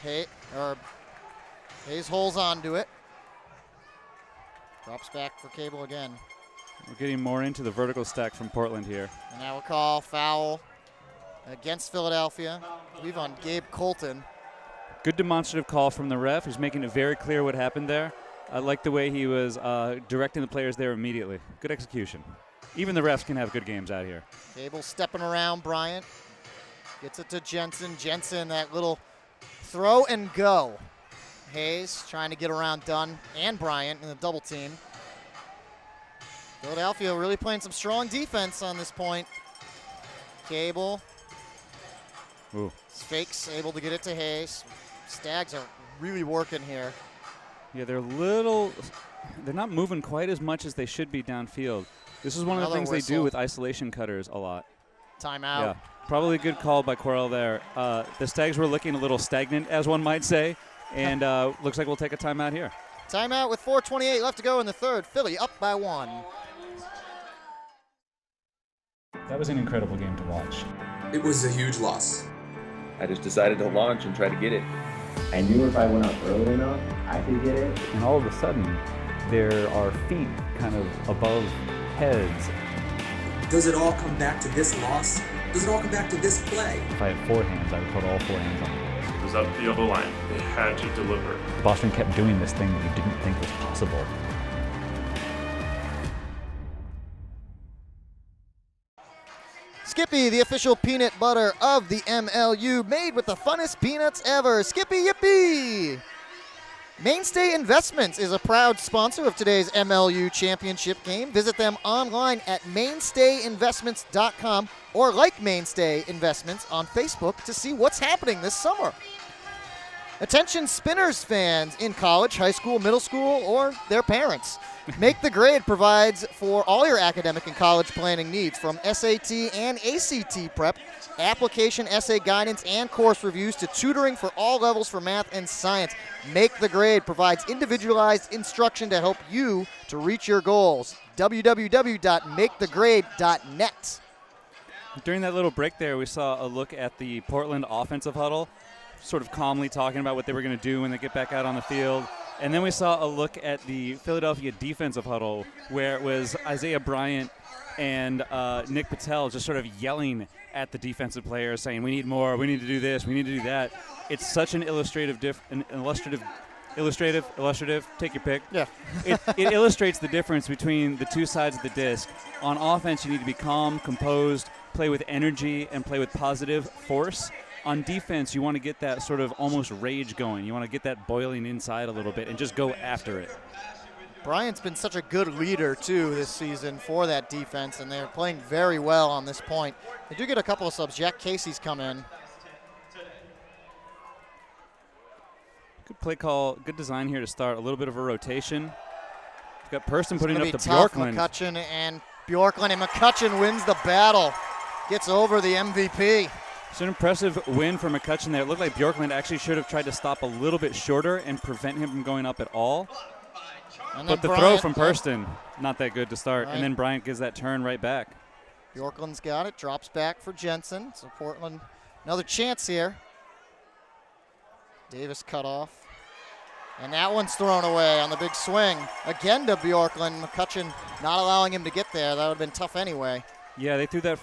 Hayes holds on to it. Drops back for Cable again. We're getting more into the vertical stack from Portland here. And now a call, foul against Philadelphia. I believe on Gabe Colton. Good demonstrative call from the ref. He's making it very clear what happened there. I like the way he was directing the players there immediately. Good execution. Even the refs can have good games out here. Cable stepping around Bryant. Gets it to Jensen. Jensen, that little throw and go. Hayes trying to get around Dunn and Bryant in the double team. Philadelphia really playing some strong defense on this point. Cable. Ooh. Fakes able to get it to Hayes. Stags are really working here. Yeah, they're not moving quite as much as they should be downfield. This is one of the things they do with isolation cutters a lot. Timeout. Yeah, probably a good call by Quarell there. The Stags were looking a little stagnant, as one might say, and looks like we'll take a timeout here. Timeout with 4:28 left to go in the third. Philly up by 1. That was an incredible game to watch. It was a huge loss. I just decided to launch and try to get it. I knew if I went up early enough, I could get it. And all of a sudden, there are feet kind of above heads. Does it all come back to this loss? Does it all come back to this play? If I had 4 hands, I would put all 4 hands on it. It was up the O-line. They had to deliver. Boston kept doing this thing that you didn't think was possible. Skippy, the official peanut butter of the MLU, made with the funnest peanuts ever. Skippy Yippee! Mainstay Investments is a proud sponsor of today's MLU championship game. Visit them online at mainstayinvestments.com or like Mainstay Investments on Facebook to see what's happening this summer. Attention Spinners fans in college, high school, middle school, or their parents. Make the Grade provides for all your academic and college planning needs, from SAT and ACT prep, application essay guidance, and course reviews to tutoring for all levels for math and science. Make the Grade provides individualized instruction to help you to reach your goals. www.makethegrade.net. During that little break there, we saw a look at the Portland offensive huddle, sort of calmly talking about what they were going to do when they get back out on the field. And then we saw a look at the Philadelphia defensive huddle, where it was Isaiah Bryant and Nick Patel just sort of yelling at the defensive players, saying, we need more, we need to do this, we need to do that. It's such an illustrative, take your pick. Yeah. It illustrates the difference between the two sides of the disc. On offense, you need to be calm, composed, play with energy, and play with positive force. On defense, you want to get that sort of almost rage going. You want to get that boiling inside a little bit and just go after it. Bryant's been such a good leader, too, this season for that defense, and they're playing very well on this point. They do get a couple of subs. Jack Casey's come in. Good play call, good design here to start. A little bit of a rotation. We've got Person putting up to tough. Bjorklund. McCutcheon, and McCutcheon wins the battle. Gets over the MVP. It's an impressive win for McCutcheon there. It looked like Bjorklund actually should have tried to stop a little bit shorter and prevent him from going up at all. But the throw from Perston, not that good to start. Right. And then Bryant gives that turn right back. Bjorklund's got it, drops back for Jensen. So Portland, another chance here. Davis cut off. And that one's thrown away on the big swing. Again to Bjorklund. McCutcheon not allowing him to get there. That would have been tough anyway. Yeah, they threw that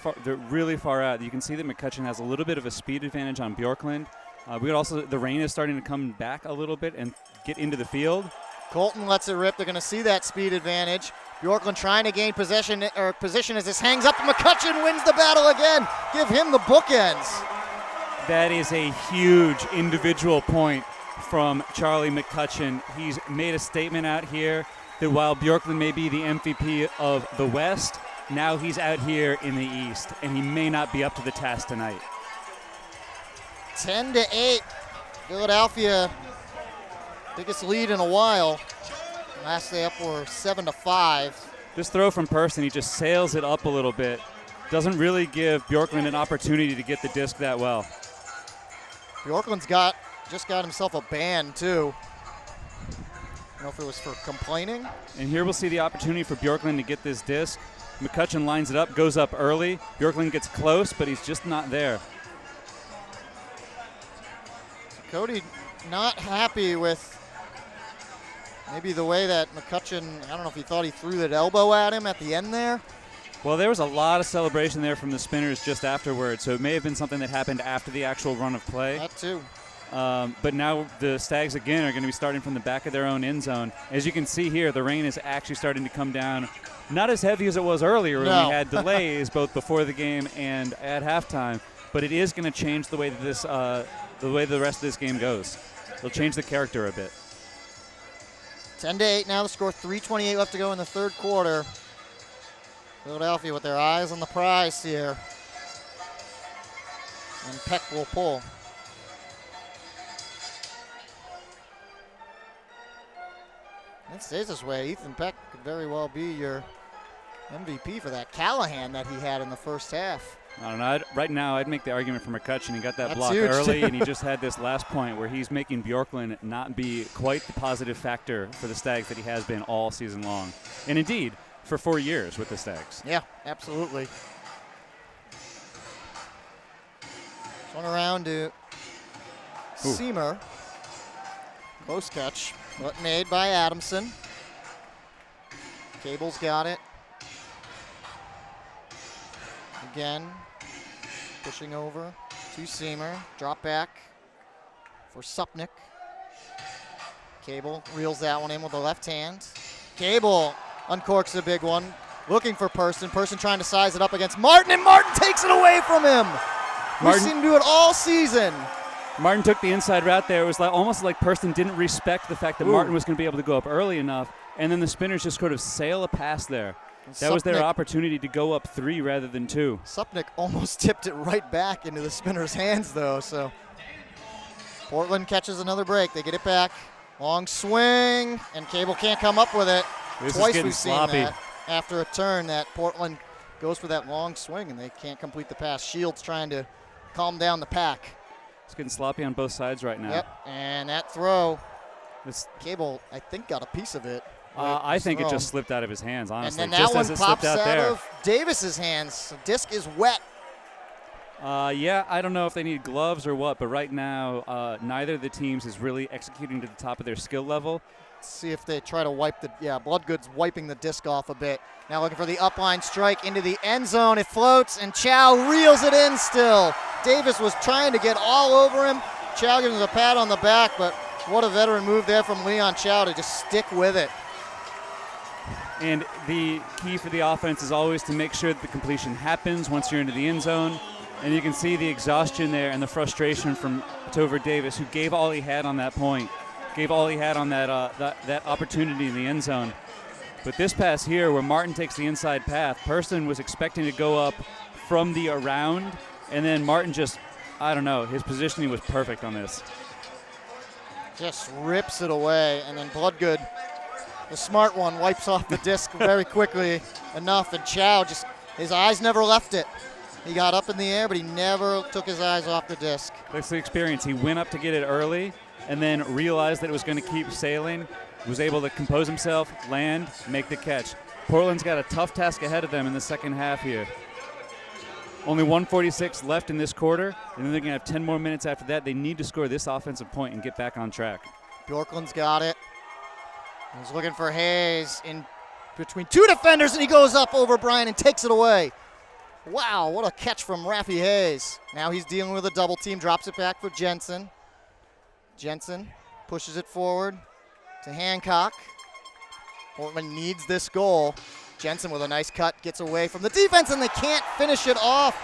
really far out. You can see that McCutcheon has a little bit of a speed advantage on Bjorklund. The rain is starting to come back a little bit and get into the field. Colton lets it rip. They're going to see that speed advantage. Bjorklund trying to gain position as this hangs up. McCutcheon wins the battle again. Give him the bookends. That is a huge individual point from Charlie McCutcheon. He's made a statement out here that while Bjorklund may be the MVP of the West, now he's out here in the East, and he may not be up to the task tonight. 10-8. Philadelphia, biggest lead in a while. Last day up were 7-5. This throw from Person, he just sails it up a little bit. Doesn't really give Bjorklund an opportunity to get the disc that well. Bjorklund's just got himself a ban, too. I don't know if it was for complaining. And here we'll see the opportunity for Bjorklund to get this disc. McCutcheon lines it up, goes up early. Bjorklund gets close, but he's just not there. Cody not happy with maybe the way that McCutcheon, I don't know if he thought he threw that elbow at him at the end there. Well, there was a lot of celebration there from the Spinners just afterwards, so it may have been something that happened after the actual run of play. That too. But now the Stags again are going to be starting from the back of their own end zone. As you can see here, the rain is actually starting to come down. Not as heavy as it was earlier when we had delays both before the game and at halftime, but it is going to change the way that the rest of this game goes. It'll change the character a bit. 10-8 now the score. 3:28 left to go in the third quarter. Philadelphia with their eyes on the prize here. And Peck will pull. It stays this way. Ethan Peck could very well be your MVP for that Callahan that he had in the first half. I don't know. Right now, I'd make the argument for McCutcheon. He got that block huge, early, too. and he just had this last point where he's making Bjorklund not be quite the positive factor for the Stags that he has been all season long. And indeed, for 4 years with the Stags. Yeah, absolutely. Swung around to Seamer. Close catch, but made by Adamson. Cable's got it. Again, pushing over to Seamer. Drop back for Supnick. Cable reels that one in with the left hand. Cable uncorks a big one. Looking for Person. Person trying to size it up against Martin, and Martin takes it away from him. We've seen him do it all season. Martin took the inside route there. It was almost like Person didn't respect the fact that Martin was going to be able to go up early enough, and then the Spinners just sort of sail a pass there. That was their opportunity to go up 3 rather than 2. Supnick almost tipped it right back into the Spinners' hands, though. So Portland catches another break. They get it back. Long swing, and Cable can't come up with it. This Twice is getting we've seen sloppy. that after a turn that Portland goes for that long swing, and they can't complete the pass. Shields trying to calm down the pack. It's getting sloppy on both sides right now. Yep, and that throw, This, Cable, I think, got a piece of it. I think it just slipped out of his hands, honestly. And then just that as one it pops slipped out out there. of Davis's hands. The disc is wet. Yeah, I don't know if they need gloves or what, but right now, neither of the teams is really executing to the top of their skill level. Let's see if they try to wipe the, Bloodgood's wiping the disc off a bit. Now looking for the upline strike into the end zone. It floats, and Chow reels it in still. Davis was trying to get all over him. Chow gives him a pat on the back, but what a veteran move there from Leon Chow to just stick with it. And the key for the offense is always to make sure that the completion happens once you're into the end zone. And you can see the exhaustion there and the frustration from Tover Davis, who gave all he had on that point, gave all he had on that opportunity in the end zone. But this pass here, where Martin takes the inside path, Person was expecting to go up from the around, and then Martin just, I don't know, his positioning was perfect on this. Just rips it away, and then Bloodgood, the smart one, wipes off the disc very quickly enough, and Chow just, his eyes never left it. He got up in the air, but he never took his eyes off the disc. That's the experience. He went up to get it early and then realized that it was going to keep sailing, was able to compose himself, land, make the catch. Portland's got a tough task ahead of them in the second half here. Only 1:46 left in this quarter, and then they're going to have 10 more minutes after that. They need to score this offensive point and get back on track. Bjorklund's got it. He's looking for Hayes in between two defenders, and he goes up over Bryan and takes it away. Wow, what a catch from Rafi Hayes. Now he's dealing with a double team, drops it back for Jensen. Jensen pushes it forward to Hancock. Portland needs this goal. Jensen with a nice cut, gets away from the defense, and they can't finish it off.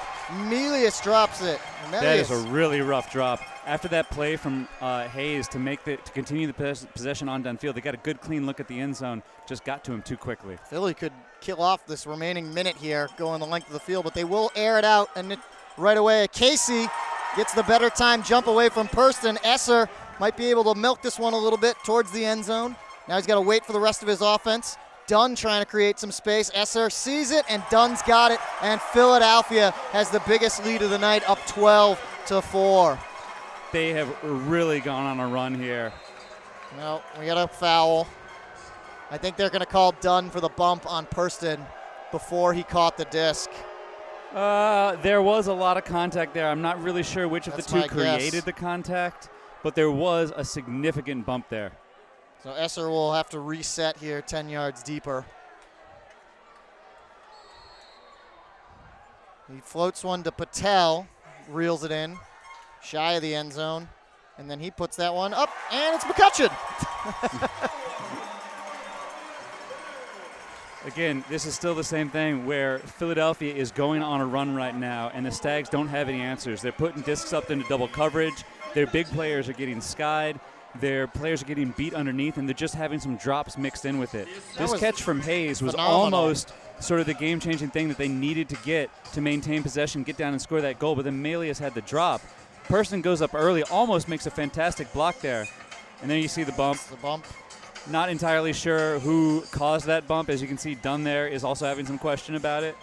Melius drops it. That is a really rough drop. After that play from Hayes to continue the possession on downfield, they got a good clean look at the end zone, just got to him too quickly. Philly could kill off this remaining minute here, going the length of the field, but they will air it out, and right away, Casey gets the better time jump away from Person. Esser might be able to milk this one a little bit towards the end zone. Now he's got to wait for the rest of his offense. Dunn trying to create some space. Esser sees it, and Dunn's got it, and Philadelphia has the biggest lead of the night, up 12-4. They have really gone on a run here. No, we got a foul. I think they're going to call Dunn for the bump on Person before he caught the disc. There was a lot of contact there. I'm not really sure which of the two created guess. the contact, but there was a significant bump there. So Esser will have to reset here 10 yards deeper. He floats one to Patel, reels it in, shy of the end zone, and then he puts that one up, and it's McCutcheon. Again, this is still the same thing where Philadelphia is going on a run right now, and the Stags don't have any answers. They're putting discs up into double coverage. Their big players are getting skied. Their players are getting beat underneath, and they're just having some drops mixed in with it. This catch from Hayes was almost sort of the game-changing thing that they needed to get to maintain possession, get down and score that goal, but then Melius had the drop. Person goes up early, almost makes a fantastic block there, and then you see the bump. The bump. Not entirely sure who caused that bump. As you can see, Dunn there is also having some question about it.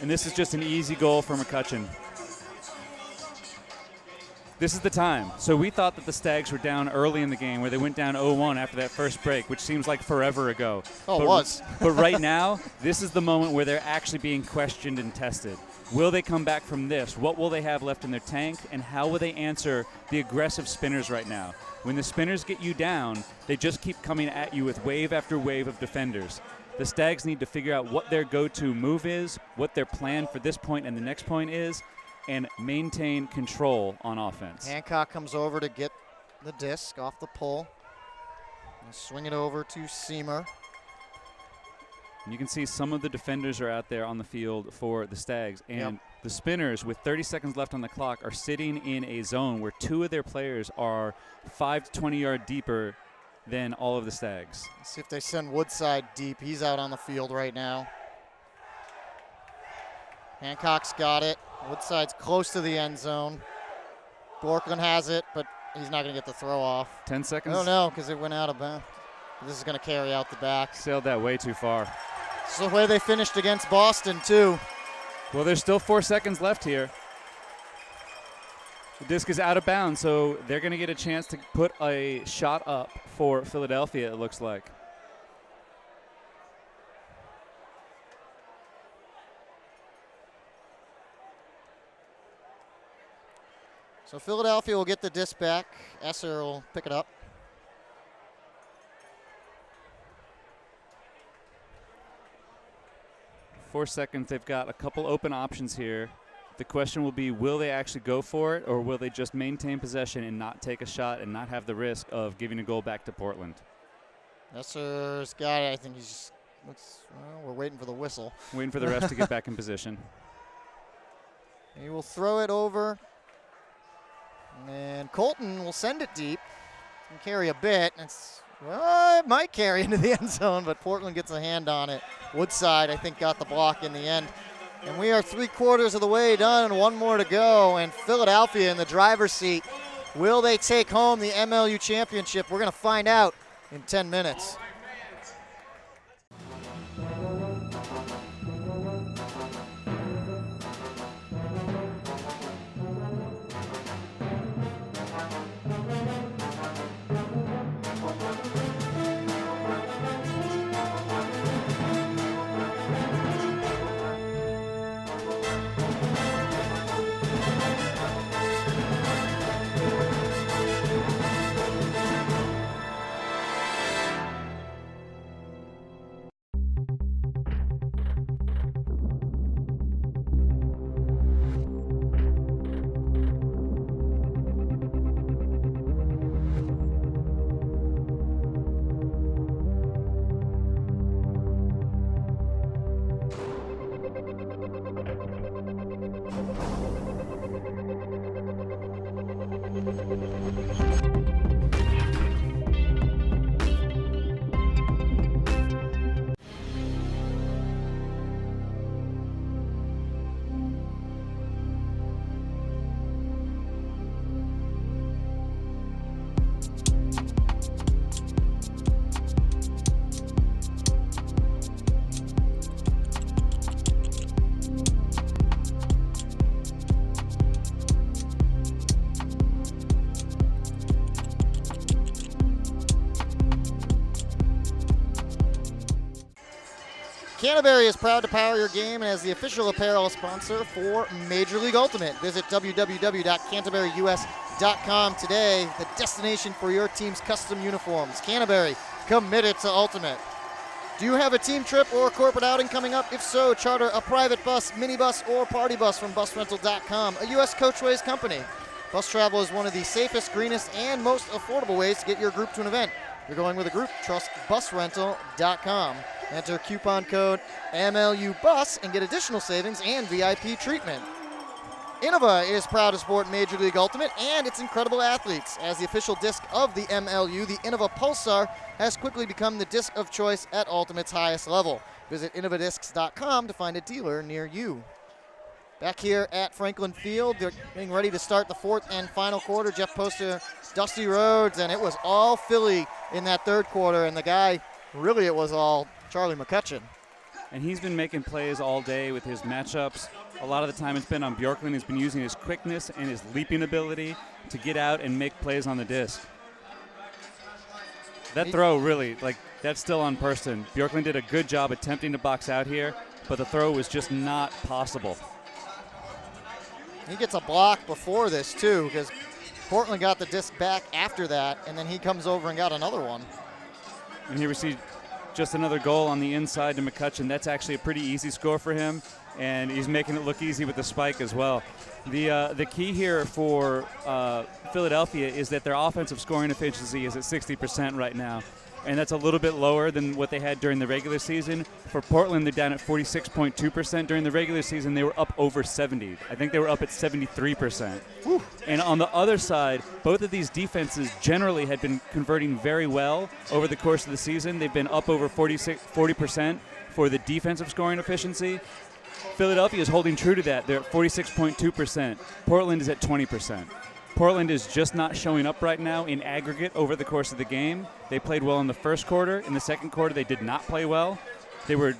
And this is just an easy goal for McCutcheon. This is the time. So we thought that the Stags were down early in the game, where they went down 0-1 after that first break, which seems like forever ago. Oh, it was. But right now, this is the moment where they're actually being questioned and tested. Will they come back from this? What will they have left in their tank? And how will they answer the aggressive spinners right now? When the spinners get you down, they just keep coming at you with wave after wave of defenders. The Stags need to figure out what their go-to move is, what their plan for this point and the next point is, and maintain control on offense. Hancock comes over to get the disc off the pull. Swing it over to Seamer. And you can see some of the defenders are out there on the field for the Stags. And the spinners, with 30 seconds left on the clock, are sitting in a zone where two of their players are 5 to 20 yards deeper than all of the Stags. Let's see if they send Woodside deep. He's out on the field right now. Hancock's got it. Woodside's close to the end zone. Borkland has it, but he's not going to get the throw off. 10 seconds? Oh, no, because it went out of bounds. This is going to carry out the back. Sailed that way too far. It's the way they finished against Boston, too. Well, there's still 4 seconds left here. The disc is out of bounds, so they're going to get a chance to put a shot up for Philadelphia, it looks like. So Philadelphia will get the disc back. Esser will pick it up. Four seconds. They've got a couple open options here. The question will be, will they actually go for it, or will they just maintain possession and not take a shot and not have the risk of giving a goal back to Portland? Esser's got it. I think he's just looks. Well, we're waiting for the whistle. Waiting for the ref to get back in position. He will throw it over. And Colton will send it deep and carry a bit. Well, it might carry into the end zone, but Portland gets a hand on it. Woodside, I think, got the block in the end. And we are 3/4 of the way done, and 1 more to go. And Philadelphia in the driver's seat. Will they take home the MLU championship? We're going to find out in 10 minutes. Canterbury is proud to power your game and as the official apparel sponsor for Major League Ultimate. Visit www.canterburyus.com today, the destination for your team's custom uniforms. Canterbury, committed to Ultimate. Do you have a team trip or corporate outing coming up? If so, charter a private bus, minibus, or party bus from busrental.com, a U.S. Coachways company. Bus travel is one of the safest, greenest, and most affordable ways to get your group to an event. If you're going with a group, trust busrental.com. Enter coupon code MLUBUS and get additional savings and VIP treatment. Innova is proud to support Major League Ultimate and its incredible athletes. As the official disc of the MLU, the Innova Pulsar has quickly become the disc of choice at Ultimate's highest level. Visit innovadiscs.com to find a dealer near you. Back here at Franklin Field, they're getting ready to start the 4th and final quarter. Jeff Poster, Dusty Rhodes, and it was all Philly in that 3rd quarter, and the guy, really it was all Charlie McCutcheon. And he's been making plays all day with his matchups. A lot of the time it's been on Bjorklund. He's been using his quickness and his leaping ability to get out and make plays on the disc. That throw really, that's still on Person. Bjorklund did a good job attempting to box out here, but the throw was just not possible. He gets a block before this, too, because Portland got the disc back after that, and then he comes over and got another one. And he received just another goal on the inside to McCutcheon. That's actually a pretty easy score for him, and he's making it look easy with the spike as well. The key here for Philadelphia is that their offensive scoring efficiency is at 60% right now, and that's a little bit lower than what they had during the regular season. For Portland, they're down at 46.2%. During the regular season, they were up over 70. I think they were up at 73%. Whew. And on the other side, both of these defenses generally had been converting very well over the course of the season. They've been up over 40% for the defensive scoring efficiency. Philadelphia is holding true to that. They're at 46.2%. Portland is at 20%. Portland is just not showing up right now in aggregate over the course of the game. They played well in the first quarter. In the second quarter, they did not play well. They were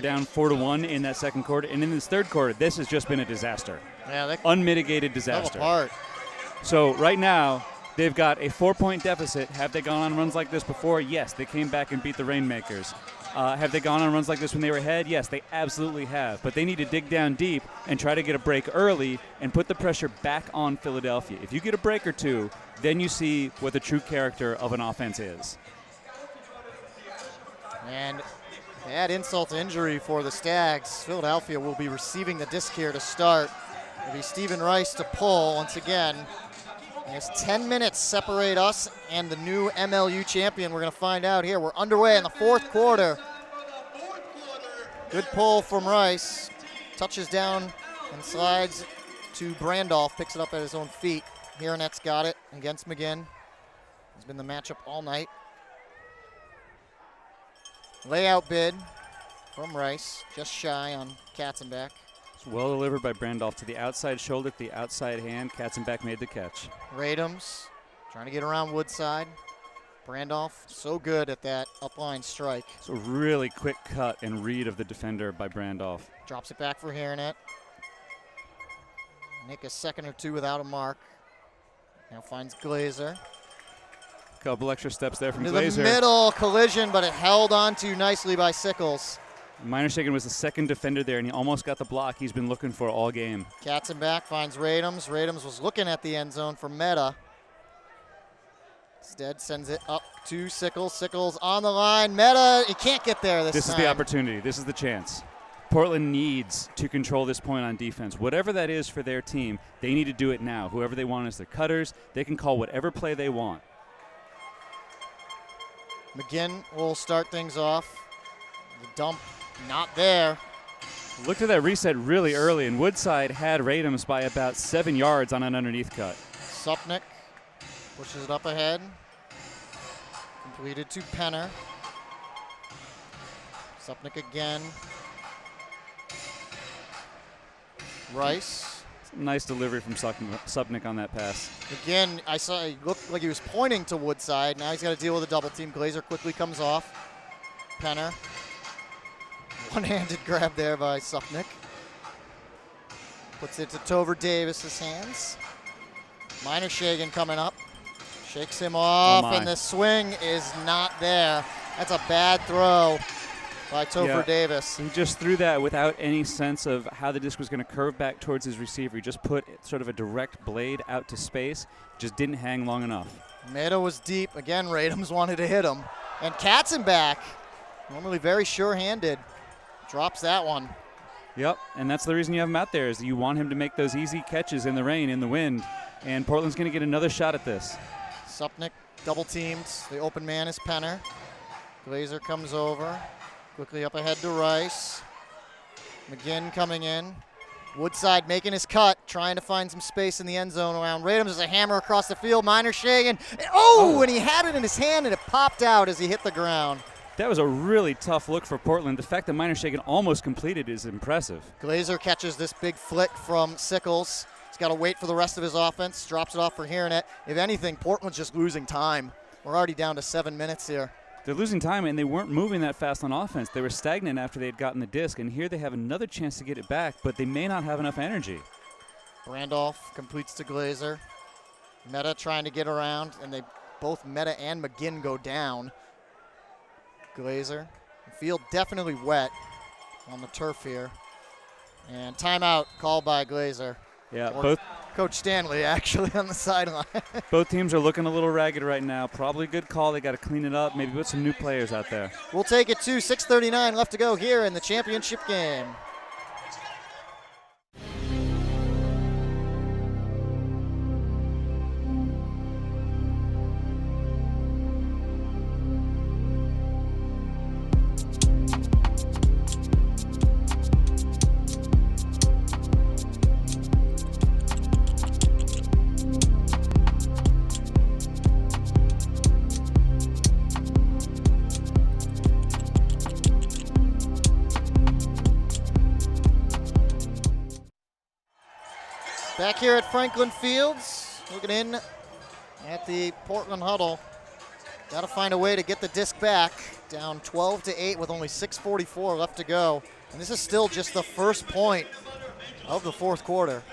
down 4-1 in that second quarter. And in this third quarter, this has just been a disaster. Yeah, unmitigated disaster. Apart. So right now, they've got a 4-point deficit. Have they gone on runs like this before? Yes, they came back and beat the Rainmakers. Have they gone on runs like this when they were ahead? Yes, they absolutely have. But they need to dig down deep and try to get a break early and put the pressure back on Philadelphia. If you get a break or two, then you see what the true character of an offense is. And add insult to injury for the Stags. Philadelphia will be receiving the disc here to start. It'll be Stephen Rice to pull once again. There's 10 minutes separate us and the new MLU champion. We're going to find out here. We're underway in the fourth quarter. Good pull from Rice. Touches down and slides to Brandolph. Picks it up at his own feet. Hironet's got it against McGinn. Has been the matchup all night. Layout bid from Rice. Just shy on Katzenbach. Well delivered by Brandolph to the outside shoulder, to the outside hand. Katzenbach made the catch. Radums trying to get around Woodside. Brandolph so good at that upline strike. So really quick cut and read of the defender by Brandolph. Drops it back for Hironet. Nick a second or two without a mark. Now finds Glazer. Couple extra steps there from Into Glazer. the middle collision, but it held onto nicely by Sickles. Meinershagen was the second defender there, and he almost got the block he's been looking for all game. Katzenbach finds Radums. Radums was looking at the end zone for Meta. Instead sends it up to Sickles. Sickles on the line. Meta, he can't get there this time. This is the opportunity. This is the chance. Portland needs to control this point on defense. Whatever that is for their team, they need to do it now. Whoever they want as their cutters, they can call whatever play they want. McGinn will start things off. The dump not there. Looked at that reset really early, and Woodside had Radums by about 7 yards on an underneath cut. Supnick pushes it up ahead. Completed to Penner. Supnick again. Rice. Nice delivery from Supnick on that pass. Again, I saw he looked like he was pointing to Woodside. Now he's got to deal with a double team. Glazer quickly comes off. Penner. One-handed grab there by Supnick. Puts it to Tover Davis's hands. Meinershagen coming up. Shakes him off, and the swing is not there. That's a bad throw by Topher Davis. He just threw that without any sense of how the disc was going to curve back towards his receiver. He just put sort of a direct blade out to space. Just didn't hang long enough. Meta was deep. Again, Radums wanted to hit him. And Katzenbach, normally very sure-handed, drops that one. Yep, and that's the reason you have him out there, is you want him to make those easy catches in the rain, in the wind. And Portland's going to get another shot at this. Supnick double-teamed. The open man is Penner. Glazer comes over. Quickly up ahead to Rice. McGinn coming in. Woodside making his cut, trying to find some space in the end zone around Radums. There's a hammer across the field. Meinershagen. Oh, and he had it in his hand, and it popped out as he hit the ground. That was a really tough look for Portland. The fact that Meinershagen almost completed is impressive. Glazer catches this big flick from Sickles. He's got to wait for the rest of his offense. Drops it off for Hironet. If anything, Portland's just losing time. We're already down to 7 minutes here. They're losing time, and they weren't moving that fast on offense. They were stagnant after they had gotten the disc, and here they have another chance to get it back, but they may not have enough energy. Randolph completes to Glazer. Meta trying to get around, and they both Meta and McGinn go down. Glazer. The field definitely wet on the turf here. And timeout called by Glazer. Yeah, or Coach Stanley actually on the sideline. Both teams are looking a little ragged right now. Probably a good call. They got to clean it up, maybe put some new players out there. We'll take it to 6:39 left to go here in the championship game. Back here at Franklin Fields, looking in at the Portland huddle. Got to find a way to get the disc back. Down 12-8 with only 6:44 left to go. And this is still just the first point of the fourth quarter.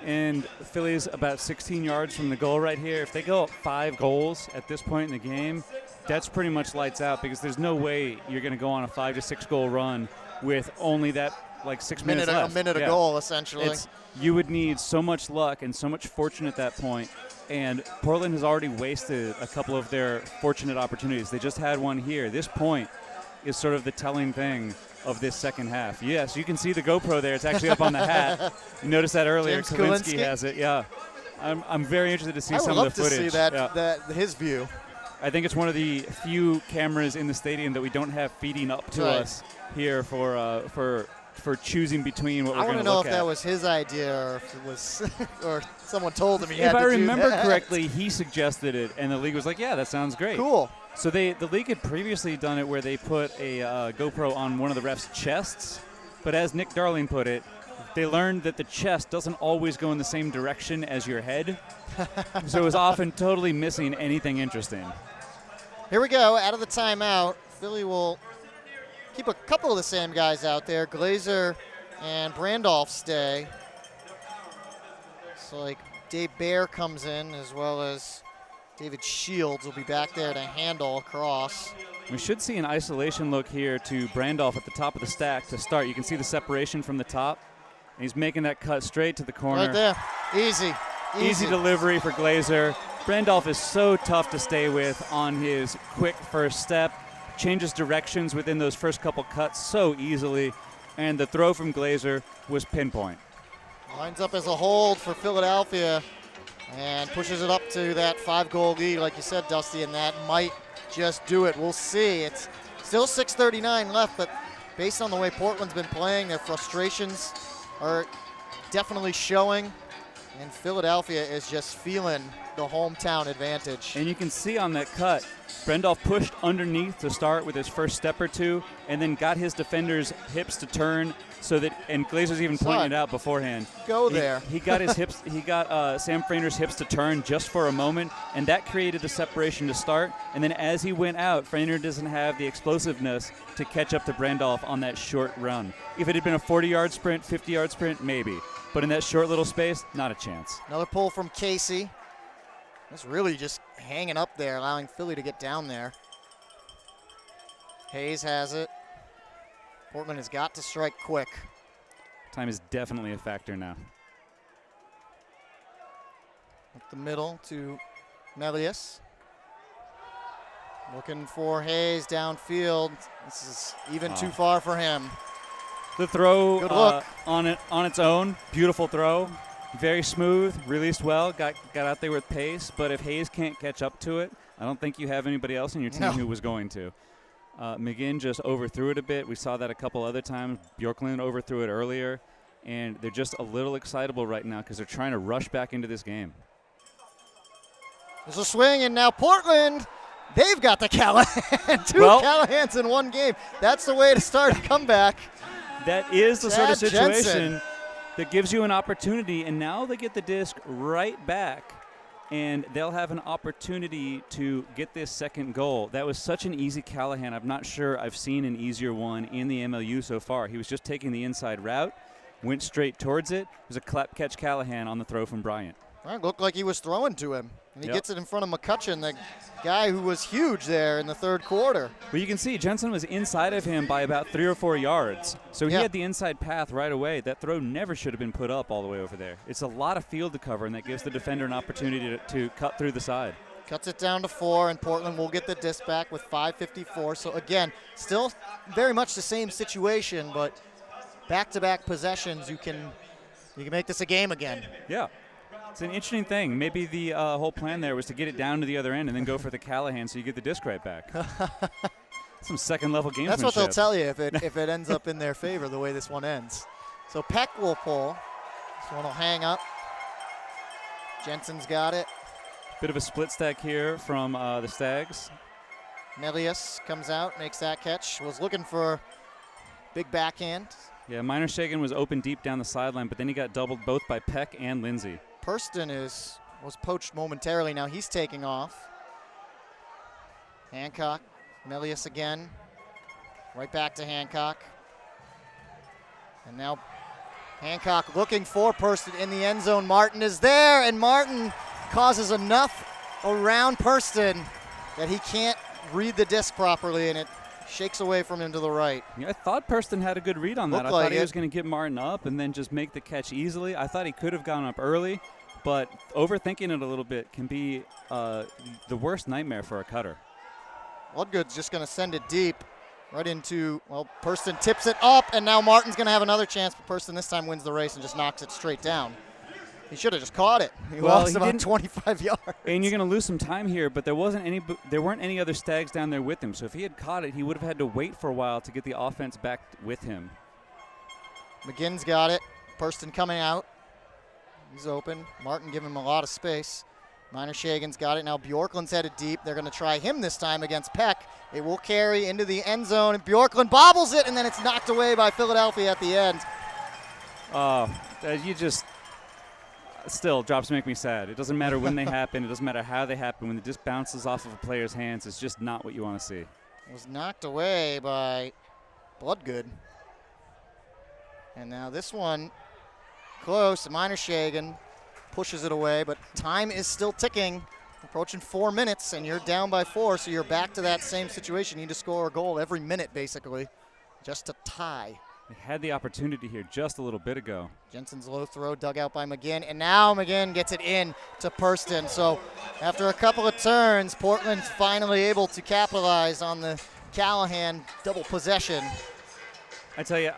And Philly's about 16 yards from the goal right here. If they go up 5 goals at this point in the game, that's pretty much lights out, because there's no way you're going to go on a 5 to 6 goal run with only that, like, 6 minutes left. A minute a goal, essentially. You would need so much luck and so much fortune at that point. And Portland has already wasted a couple of their fortunate opportunities. They just had one here. This point is sort of the telling thing of this second half. Yes, you can see the GoPro there. It's actually up on the hat. You noticed that earlier. Kalinske has it. Yeah, I'm very interested to see some of the footage. I would love to see his view. I think it's one of the few cameras in the stadium that we don't have feeding up to us here for choosing between what we're going to look at. I want to know if that was his idea or if it was or someone told him he had to do that. If I remember correctly, he suggested it, and the league was like, yeah, that sounds great. Cool. So the league had previously done it where they put a GoPro on one of the refs' chests, but as Nick Darling put it, they learned that the chest doesn't always go in the same direction as your head, so it was often totally missing anything interesting. Here we go, out of the timeout. Philly will keep a couple of the same guys out there. Glazer and Brandolph stay. So like Dave Bear comes in, as well as David Shields will be back there to handle across. We should see an isolation look here to Brandolph at the top of the stack to start. You can see the separation from the top. And he's making that cut straight to the corner. Right there. Easy. Easy delivery for Glazer. Brandolph is so tough to stay with on his quick first step. Changes directions within those first couple cuts so easily. And the throw from Glazer was pinpoint. Lines up as a hold for Philadelphia and pushes it up to that 5-goal lead, like you said, Dusty, and that might just do it. We'll see. It's still 6:39 left, but based on the way Portland's been playing, their frustrations are definitely showing, and Philadelphia is just feeling the hometown advantage. And you can see on that cut, Brandolph pushed underneath to start with his first step or two, and then got his defender's hips to turn, so that, and Glazer's even pointed it out beforehand. Go there. He got his hips. He got Sam Frainer's hips to turn just for a moment, and that created the separation to start. And then as he went out, Frainer doesn't have the explosiveness to catch up to Brandolph on that short run. If it had been a 40-yard sprint, 50-yard sprint, maybe. But in that short little space, not a chance. Another pull from Casey. It's really just hanging up there, allowing Philly to get down there. Hayes has it. Portland has got to strike quick. Time is definitely a factor now. Up the middle to Melius. Looking for Hayes downfield. This is even too far for him. The throw Good look. on its own, beautiful throw. Very smooth, released well, got out there with pace. But if Hayes can't catch up to it, I don't think you have anybody else in your team who was going to. McGinn just overthrew it a bit. We saw that a couple other times. Bjorklund overthrew it earlier. And they're just a little excitable right now because they're trying to rush back into this game. There's a swing, and now Portland, they've got the Callahan. Two Callahans in one game. That's the way to start a comeback. That is the sort of situation Jensen. that gives you an opportunity, and now they get the disc right back. And they'll have an opportunity to get this second goal. That was such an easy Callahan. I'm not sure I've seen an easier one in the MLU so far. He was just taking the inside route, went straight towards it. It was a clap catch Callahan on the throw from Bryant. It looked like he was throwing to him. And he gets it in front of McCutcheon, the guy who was huge there in the third quarter. Well, you can see Jensen was inside of him by about 3 or 4 yards. So he had the inside path right away. That throw never should have been put up all the way over there. It's a lot of field to cover, and that gives the defender an opportunity to cut through the side. Cuts it down to 4, and Portland will get the disc back with 5:54. So, again, still very much the same situation, but back-to-back possessions, you can make this a game again. Yeah. It's an interesting thing. Maybe the whole plan there was to get it down to the other end and then go for the Callahan so you get the disc right back. Some second-level gamesmanship. That's what they'll tell you if it ends up in their favor the way this one ends. So Peck will pull. This one will hang up. Jensen's got it. Bit of a split stack here from the Stags. Melius comes out, makes that catch. Was looking for big backhand. Yeah, Miner-Shagan was open deep down the sideline, but then he got doubled both by Peck and Lindsay. Purston is was poached momentarily. Now he's taking off. Hancock, Melius again. Right back to Hancock. And now Hancock looking for Purston in the end zone. Martin is there, and Martin causes enough around Purston that he can't read the disc properly, and it shakes away from him to the right. Yeah, I thought Purston had a good read on that. I Looked like thought he it. was going to get Martin up and then just make the catch easily. I thought he could have gone up early, but overthinking it a little bit can be the worst nightmare for a cutter. Bloodgood's just going to send it deep right into, well, Purston tips it up, and now Martin's going to have another chance, but Purston this time wins the race and just knocks it straight down. He should have just caught it. He lost about 25 yards. And you're going to lose some time here, but there weren't any other Stags down there with him. So if he had caught it, he would have had to wait for a while to get the offense back with him. McGinn's got it. Purston coming out. He's open. Martin giving him a lot of space. Minor Shagan's got it. Now Bjorklund's headed deep. They're going to try him this time against Peck. It will carry into the end zone, and Bjorklund bobbles it, and then it's knocked away by Philadelphia at the end. You just... Still, drops make me sad. It doesn't matter when they happen. It doesn't matter how they happen. When it just bounces off of a player's hands, it's just not what you want to see. It was knocked away by Bloodgood. And now this one, close. Minor Shagan pushes it away, but time is still ticking. Approaching 4 minutes, and you're down by 4, so you're back to that same situation. You need to score a goal every minute, basically, just to tie. They had the opportunity here just a little bit ago. Jensen's low throw dug out by McGinn, and now McGinn gets it in to Purston. So after a couple of turns, Portland's finally able to capitalize on the Callahan double possession. I tell you,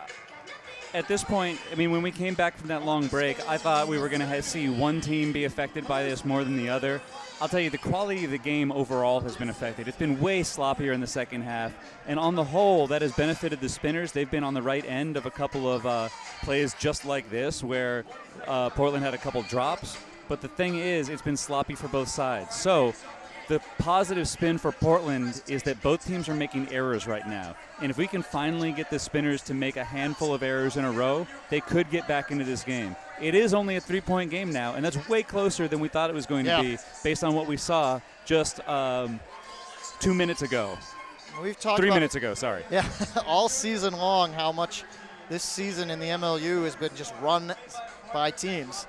at this point, I mean, when we came back from that long break, I thought we were going to see one team be affected by this more than the other. I'll tell you, the quality of the game overall has been affected. It's been way sloppier in the second half, and on the whole, that has benefited the Spinners. They've been on the right end of a couple of plays just like this, where Portland had a couple drops. But the thing is, it's been sloppy for both sides. So the positive spin for Portland is that both teams are making errors right now. And if we can finally get the Spinners to make a handful of errors in a row, they could get back into this game. It is only a 3-point game now, and that's way closer than we thought it was going to be based on what we saw just 2 minutes ago. We've talked 3 minutes ago, sorry. Yeah, all season long how much this season in the MLU has been just run by teams.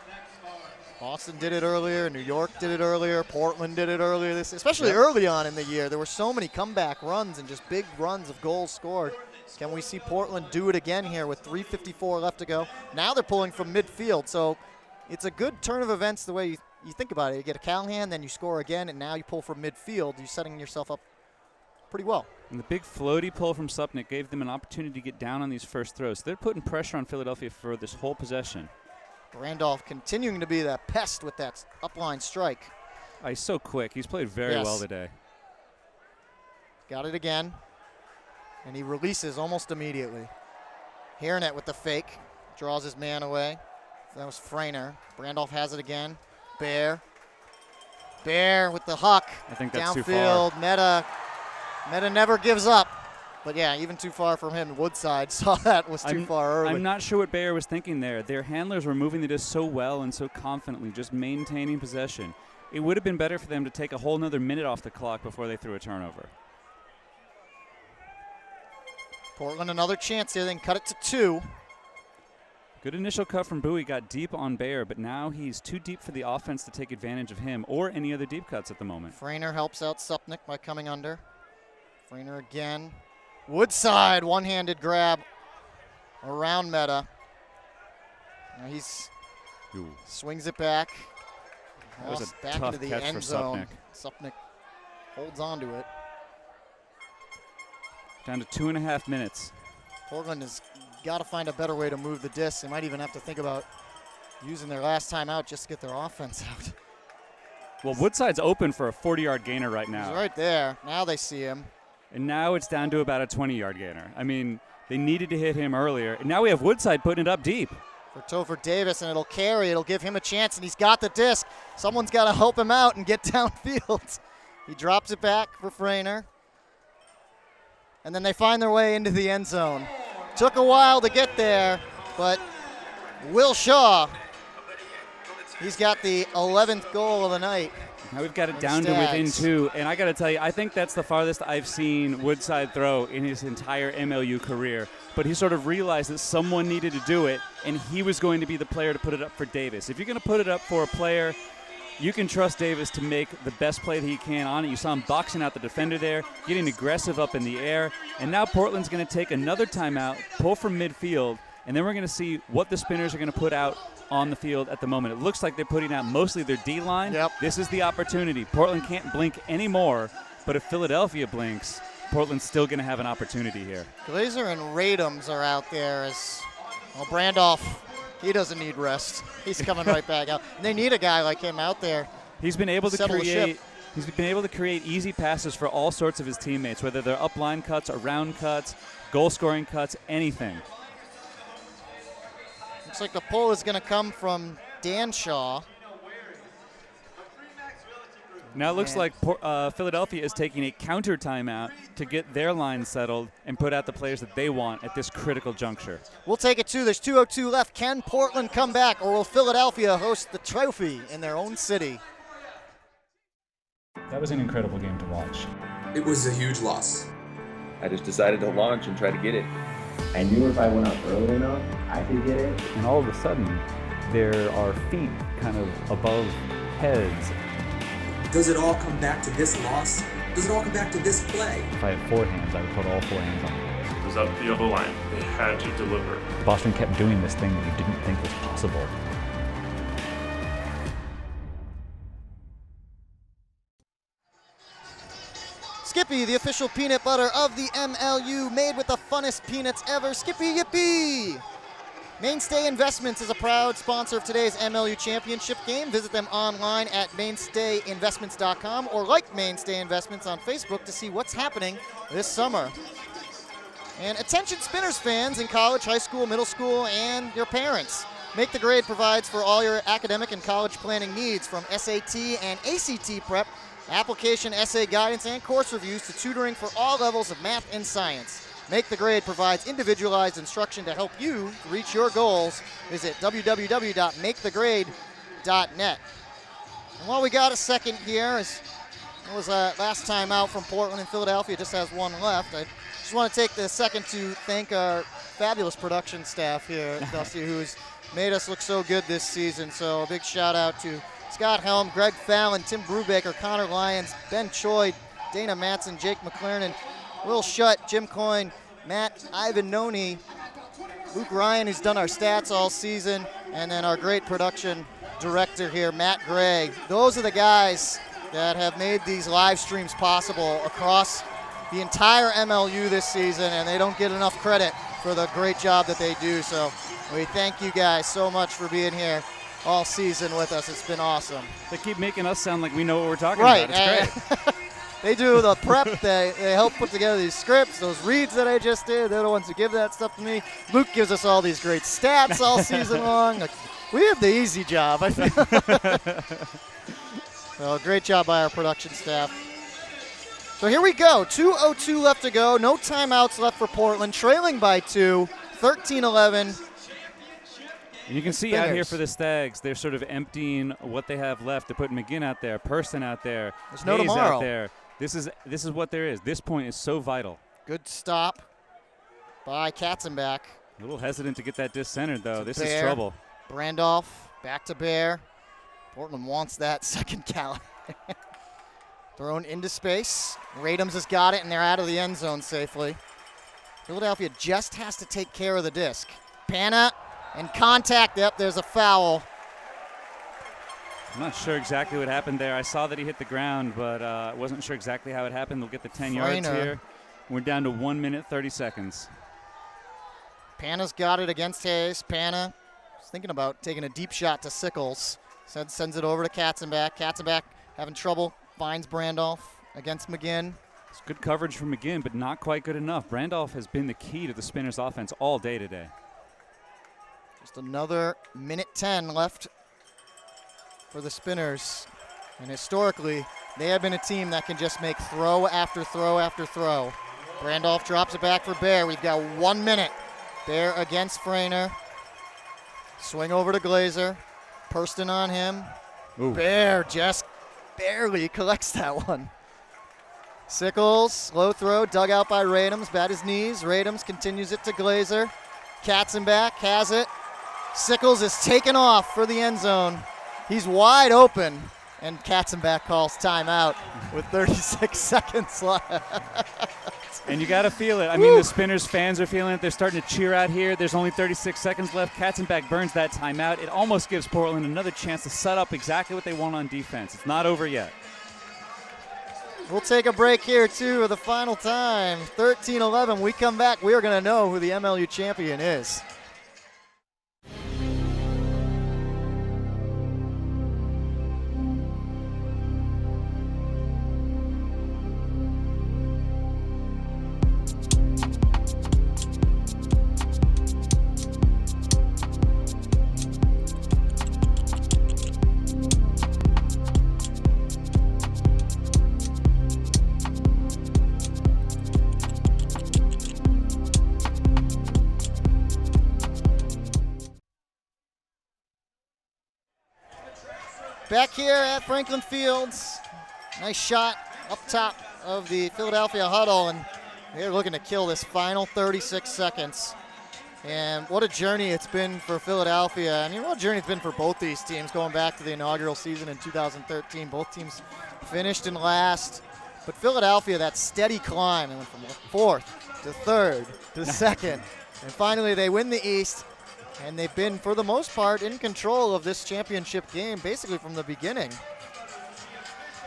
Boston did it earlier, New York did it earlier, Portland did it earlier, especially early on in the year. There were so many comeback runs and just big runs of goals scored. Can we see Portland do it again here with 3:54 left to go? Now they're pulling from midfield, so it's a good turn of events the way you think about it. You get a Callahan, then you score again, and now you pull from midfield. You're setting yourself up pretty well. And the big floaty pull from Supnick gave them an opportunity to get down on these first throws. They're putting pressure on Philadelphia for this whole possession. Randolph continuing to be that pest with that upline strike. Oh, he's so quick. He's played very well today. Got it again. And he releases almost immediately. Hairnet with the fake. Draws his man away. That was Frainer. Randolph has it again. Bear with the huck. I think that's downfield. too far. Meta never gives up. But yeah, even too far from him. Woodside saw that was too far early. I'm not sure what Bayer was thinking there. Their handlers were moving the disc so well and so confidently, just maintaining possession. It would have been better for them to take a whole nother minute off the clock before they threw a turnover. Portland another chance here. They can cut it to 2. Good initial cut from Bowie, got deep on Bayer, but now he's too deep for the offense to take advantage of him or any other deep cuts at the moment. Frainer helps out Supnick by coming under. Frainer again. Woodside, one-handed grab around Meta. Now he's swings it back. That was a back tough into the catch end for zone. Supnick holds on to it. Down to 2.5 minutes. Portland has got to find a better way to move the disc. They might even have to think about using their last time out just to get their offense out. Well, Woodside's open for a 40-yard gainer right now. He's right there. Now they see him. And now it's down to about a 20-yard gainer. I mean, they needed to hit him earlier. And now we have Woodside putting it up deep. For Topher Davis, and it'll carry. It'll give him a chance, and he's got the disc. Someone's got to help him out and get downfield. He drops it back for Frainer. And then they find their way into the end zone. Took a while to get there, but Will Shaw He's got the 11th goal of the night. Now we've got it down to within 2, and I got to tell you, I think that's the farthest I've seen Woodside throw in his entire MLU career. But he sort of realized that someone needed to do it, and he was going to be the player to put it up for Davis. If you're going to put it up for a player, you can trust Davis to make the best play that he can on it. You saw him boxing out the defender there, getting aggressive up in the air, and now Portland's going to take another timeout, pull from midfield, and then we're going to see what the Spinners are going to put out on the field at the moment. It looks like they're putting out mostly their D-line. Yep. This is the opportunity. Portland can't blink anymore, but if Philadelphia blinks, Portland's still going to have an opportunity here. Glazer and Radams are out there as, well, Brandolph, he doesn't need rest. He's coming right back out. And they need a guy like him out there. He's been able to Settle the ship. He's been able to create easy passes for all sorts of his teammates, whether they're up line cuts, around cuts, goal-scoring cuts, anything. Looks like the pull is going to come from Dan Shaw. Now it looks like Philadelphia is taking a counter timeout to get their line settled and put out the players that they want at this critical juncture. We'll take it too. There's 2:02 left. Can Portland come back, or will Philadelphia host the trophy in their own city? That was an incredible game to watch. It was a huge loss. I just decided to launch and try to get it. I knew if I went up early enough, I could get it. And all of a sudden, there are feet kind of above heads. Does it all come back to this loss? Does it all come back to this play? If I had 4 hands, I would put all 4 hands on it. It was up the O-line. They had to deliver. Boston kept doing this thing that you didn't think was possible. Skippy, the official peanut butter of the MLU, made with the funnest peanuts ever. Skippy, yippee! Mainstay Investments is a proud sponsor of today's MLU Championship game. Visit them online at mainstayinvestments.com or like Mainstay Investments on Facebook to see what's happening this summer. And attention Spinners fans in college, high school, middle school, and your parents. Make the Grade provides for all your academic and college planning needs, from SAT and ACT prep, application, essay guidance, and course reviews to tutoring for all levels of math and science. Make the Grade provides individualized instruction to help you reach your goals. Visit www.makethegrade.net. And while we got a second here, as it was last time out from Portland and Philadelphia, just has one left. I just want to take the second to thank our fabulous production staff here at Dusty, who's made us look so good this season. So a big shout out to Scott Helm, Greg Fallon, Tim Brubaker, Connor Lyons, Ben Choi, Dana Matson, Jake McLaren, Will Shutt, Jim Coyne, Matt Ivanoni, Luke Ryan, who's done our stats all season, and then our great production director here, Matt Gray. Those are the guys that have made these live streams possible across the entire MLU this season, and they don't get enough credit for the great job that they do. So we thank you guys so much for being here all season with us. It's been awesome. They keep making us sound like we know what we're talking right. about. It's great. They do the prep. They help put together these scripts, those reads that I just did. They're the ones who give that stuff to me. Luke gives us all these great stats all season long. Like, we have the easy job, I feel. So great job by our production staff. So here we go. 2:02 left to go. No timeouts left for Portland. Trailing by 2, 13-11. You can see out here for the Stags, they're sort of emptying what they have left. They're putting McGinn out there, Person out there, There's no Hayes tomorrow. out there. This is what there is. This point is so vital. Good stop by Katzenbach. A little hesitant to get that disc centered, though. This Bear. is trouble. Brandolph back to Bear. Portland wants that second count. Thrown into space. Radams has got it, and they're out of the end zone safely. Philadelphia just has to take care of the disc. Pana and contact. Yep, there's a foul. I'm not sure exactly what happened there. I saw that he hit the ground, but wasn't sure exactly how it happened. They'll get the 10 yards here. We're down to 1 minute, 30 seconds. Pana's got it against Hayes. Pana is thinking about taking a deep shot to Sickles. Sends it over to Katzenbach. Katzenbach having trouble. Finds Brandolph against McGinn. It's good coverage from McGinn, but not quite good enough. Brandolph has been the key to the Spinners' offense all day today. Just another minute 10 left for the Spinners. And historically, they have been a team that can just make throw after throw after throw. Brandolph drops it back for Bear. We've got 1 minute. Bear against Frainer. Swing over to Glazer. Purston on him. Ooh. Bear just barely collects that one. Sickles, slow throw, dug out by Radams, bat his knees. Radams continues it to Glazer. Katzenbach has it. Sickles is taken off for the end zone. He's wide open, and Katzenbach calls timeout with 36 seconds left. And you got to feel it. I mean, the Spinners fans are feeling it. They're starting to cheer out here. There's only 36 seconds left. Katzenbach burns that timeout. It almost gives Portland another chance to set up exactly what they want on defense. It's not over yet. We'll take a break here, too, for the final time. 13-11. We come back. We are going to know who the MLU champion is. Back here at Franklin Fields, nice shot up top of the Philadelphia huddle, and they're looking to kill this final 36 seconds. And what a journey it's been for Philadelphia. I mean, what a journey it's been for both these teams going back to the inaugural season in 2013. Both teams finished in last, but Philadelphia, that steady climb, they went from fourth to third to second, and finally they win the East. And they've been, for the most part, in control of this championship game, basically from the beginning.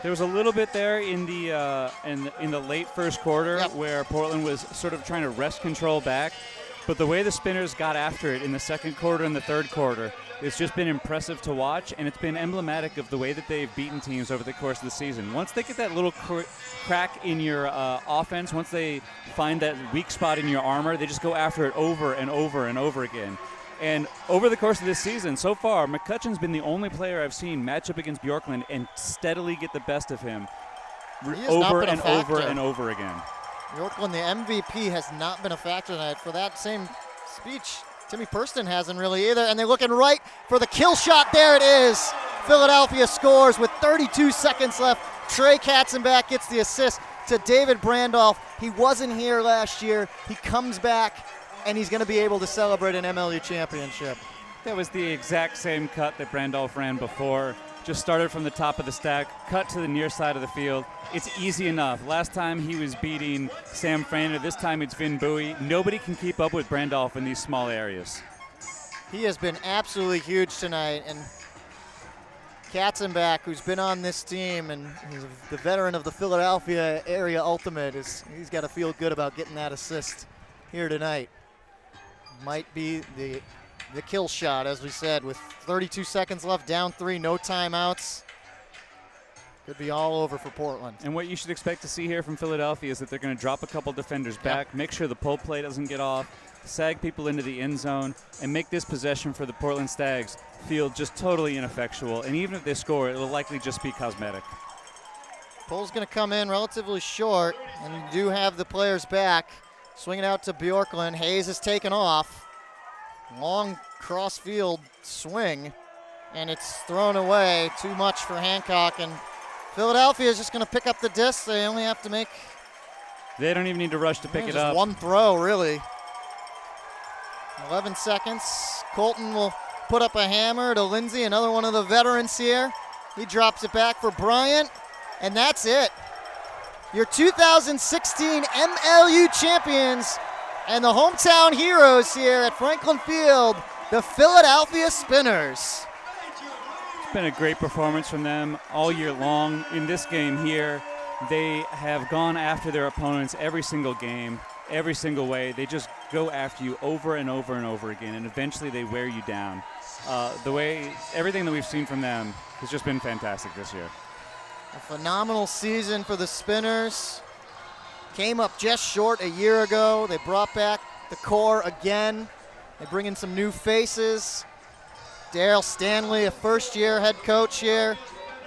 There was a little bit there in the in the late first quarter where Portland was sort of trying to wrest control back. But the way the Spinners got after it in the second quarter and the third quarter, it's just been impressive to watch, and it's been emblematic of the way that they've beaten teams over the course of the season. Once they get that little crack in your offense, once they find that weak spot in your armor, they just go after it over and over and over again. And over the course of this season, so far, McCutcheon's been the only player I've seen match up against Bjorklund and steadily get the best of him over and over and over again. Bjorklund, the MVP, has not been a factor tonight. For that same speech, Timmy Purston hasn't really either. And they're looking right for the kill shot. There it is. Philadelphia scores with 32 seconds left. Trey Katzenbach gets the assist to David Brandolph. He wasn't here last year. He comes back, and he's going to be able to celebrate an MLU championship. That was the exact same cut that Brandolph ran before. Just started from the top of the stack, cut to the near side of the field. It's easy enough. Last time he was beating Sam Frainer. This time it's Vin Bowie. Nobody can keep up with Brandolph in these small areas. He has been absolutely huge tonight. And Katzenbach, who's been on this team and he's the veteran of the Philadelphia area ultimate, he's got to feel good about getting that assist here tonight. Might be the kill shot, as we said, with 32 seconds left, down 3, no timeouts. Could be all over for Portland. And what you should expect to see here from Philadelphia is that they're going to drop a couple defenders back, make sure the pull play doesn't get off, sag people into the end zone, and make this possession for the Portland Stags feel just totally ineffectual. And even if they score, it will likely just be cosmetic. Pull's going to come in relatively short, and you do have the players back. Swinging out to Bjorklund. Hayes is taken off. Long cross-field swing, and it's thrown away. Too much for Hancock, and Philadelphia is just going to pick up the disc. They only have to make... They don't even need to rush to pick it up. One throw, really. 11 seconds. Colton will put up a hammer to Lindsay, another one of the veterans here. He drops it back for Bryant, and that's it. Your 2016 MLU champions and the hometown heroes here at Franklin Field, the Philadelphia Spinners. It's been a great performance from them all year long. In this game here, they have gone after their opponents every single game, every single way. They just go after you over and over and over again, and eventually they wear you down. Everything that we've seen from them has just been fantastic this year. A phenomenal season for the Spinners. Came up just short a year ago. They brought back the core again. They bring in some new faces. Daryl Stanley, a first-year head coach here.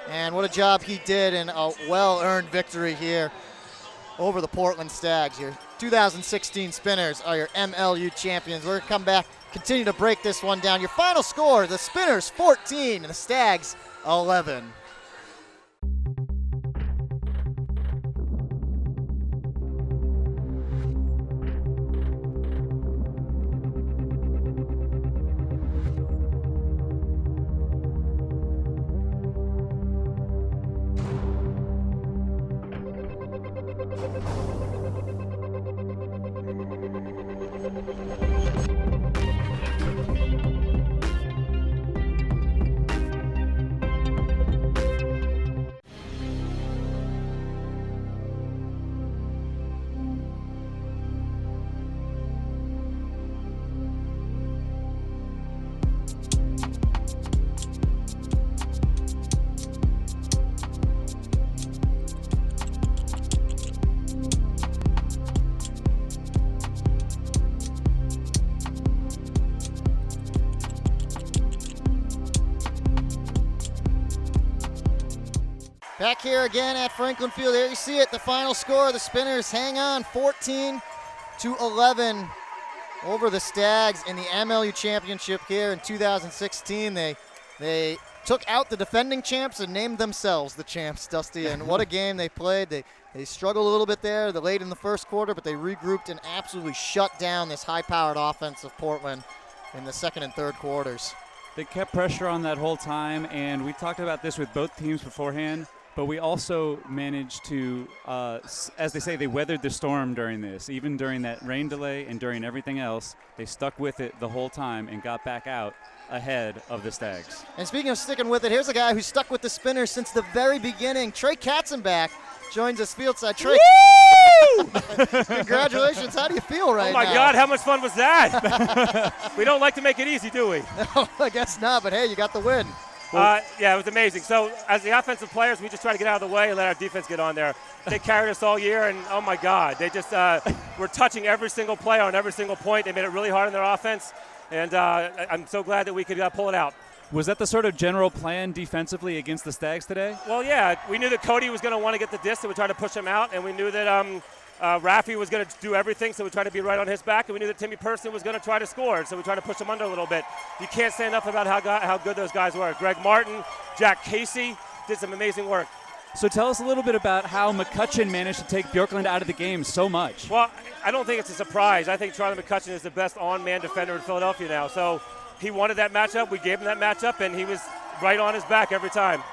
And what a job he did in a well-earned victory here over the Portland Stags. Your 2016 Spinners are your MLU champions. We're going to come back, continue to break this one down. Your final score, the Spinners 14 and the Stags 11. Back here again at Franklin Field. There you see it, the final score. The Spinners hang on 14-11 over the Stags in the MLU Championship here in 2016. They took out the defending champs and named themselves the champs, Dusty, and what a game they played. They struggled a little bit there late in the first quarter, but they regrouped and absolutely shut down this high-powered offense of Portland in the second and third quarters. They kept pressure on that whole time, and we talked about this with both teams beforehand. But we also managed to, as they say, they weathered the storm during this. Even during that rain delay and during everything else, they stuck with it the whole time and got back out ahead of the Stags. And speaking of sticking with it, here's a guy who's stuck with the Spinners since the very beginning. Trey Katzenbach joins us fieldside. Trey, congratulations. How do you feel right now? Oh, my God, how much fun was that? We don't like to make it easy, do we? No, I guess not, but hey, you got the win. Yeah, it was amazing. So as the offensive players, we just try to get out of the way and let our defense get on there. They carried us all year, and oh my God, they just were touching every single play on every single point. They made it really hard on their offense, and I'm so glad that we could pull it out. Was that the sort of general plan defensively against the Stags today? Well, yeah, we knew that Cody was going to want to get the disc, and we tried to push him out, and we knew that Rafi was going to do everything, so we tried to be right on his back, and we knew that Timmy Person was going to try to score, so we tried to push him under a little bit. You can't say enough about how good those guys were. Greg Martin, Jack Casey did some amazing work. So tell us a little bit about how McCutcheon managed to take Bjorklund out of the game so much. Well, I don't think it's a surprise. I think Charlie McCutcheon is the best on-man defender in Philadelphia now, so he wanted that matchup. We gave him that matchup, and he was right on his back every time.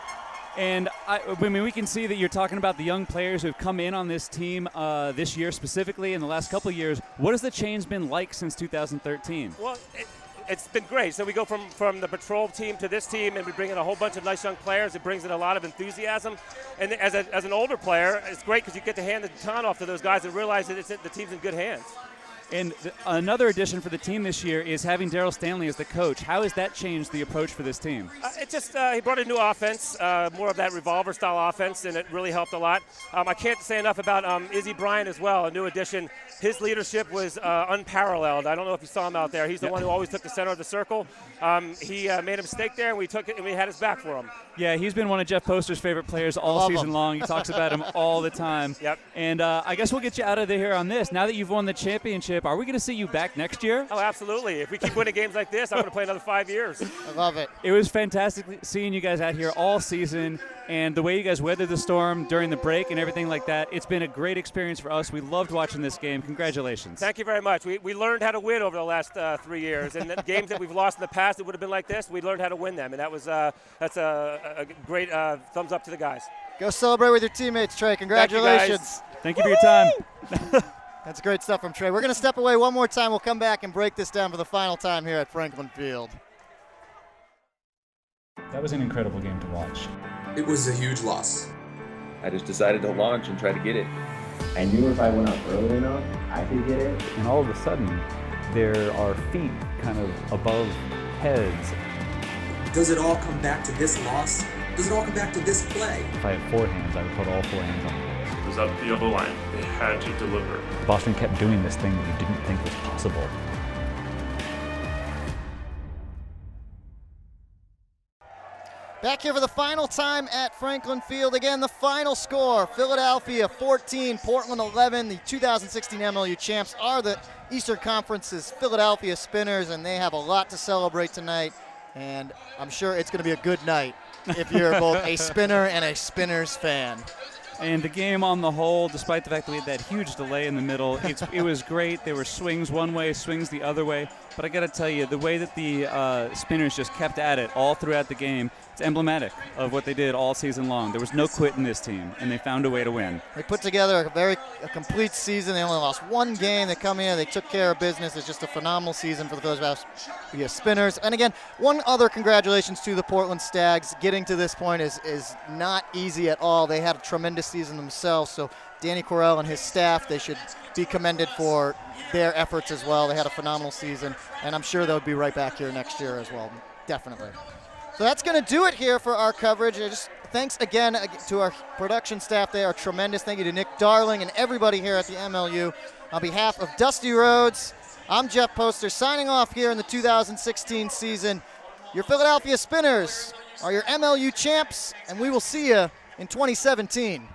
And I mean, we can see that you're talking about the young players who have come in on this team this year specifically in the last couple of years. What has the change been like since 2013? Well, it's been great. So we go from the patrol team to this team, and we bring in a whole bunch of nice young players. It brings in a lot of enthusiasm. And as an older player, it's great because you get to hand the baton off to those guys and realize that the team's in good hands. And another addition for the team this year is having Daryl Stanley as the coach. How has that changed the approach for this team? It just he brought a new offense, more of that revolver-style offense, and it really helped a lot. I can't say enough about Izzy Bryant as well, a new addition. His leadership was unparalleled. I don't know if you saw him out there. He's the one who always took the center of the circle. He made a mistake there, and we took it, and we had his back for him. Yeah, he's been one of Jeff Poster's favorite players all season long. He talks about him all the time. Yep. And I guess we'll get you out of here on this. Now that you've won the championship, are we going to see you back next year? Oh, absolutely. If we keep winning games like this, I'm going to play another 5 years. I love it. It was fantastic seeing you guys out here all season, and the way you guys weathered the storm during the break and everything like that. It's been a great experience for us. We loved watching this game. Congratulations. Thank you very much. We learned how to win over the last 3 years, and the games that we've lost in the past that would have been like this, we learned how to win them, and that's a great thumbs up to the guys. Go celebrate with your teammates, Trey. Congratulations. Thank you for your time. That's great stuff from Trey. We're going to step away one more time. We'll come back and break this down for the final time here at Franklin Field. That was an incredible game to watch. It was a huge loss. I just decided to launch and try to get it. I knew if I went up early enough, I could get it. And all of a sudden, there are feet kind of above heads. Does it all come back to this loss? Does it all come back to this play? If I had 4 hands, I would put all 4 hands on the ball. It was up the other line. They had to deliver. Boston kept doing this thing that you didn't think was possible. Back here for the final time at Franklin Field. Again, the final score, Philadelphia 14, Portland 11. The 2016 MLU champs are the Eastern Conference's Philadelphia Spinners, and they have a lot to celebrate tonight. And I'm sure it's going to be a good night if you're both a Spinner and a Spinners fan. And the game on the whole, despite the fact that we had that huge delay in the middle, it was great. There were swings one way, swings the other way. But I got to tell you, the way that the Spinners just kept at it all throughout the game, it's emblematic of what they did all season long. There was no quit in this team, and they found a way to win. They put together a complete season. They only lost one game. They come in, they took care of business. It's just a phenomenal season for the Philadelphia Spinners. And again, one other congratulations to the Portland Stags. Getting to this point is not easy at all. They had a tremendous season themselves, so Danny Correll and his staff, they should be commended for their efforts as well. They had a phenomenal season, and I'm sure they'll be right back here next year as well, definitely. So that's going to do it here for our coverage. Thanks again to our production staff. They are tremendous. Thank you to Nick Darling and everybody here at the MLU. On behalf of Dusty Rhodes, I'm Jeff Poster signing off here in the 2016 season. Your Philadelphia Spinners are your MLU champs, and we will see you in 2017.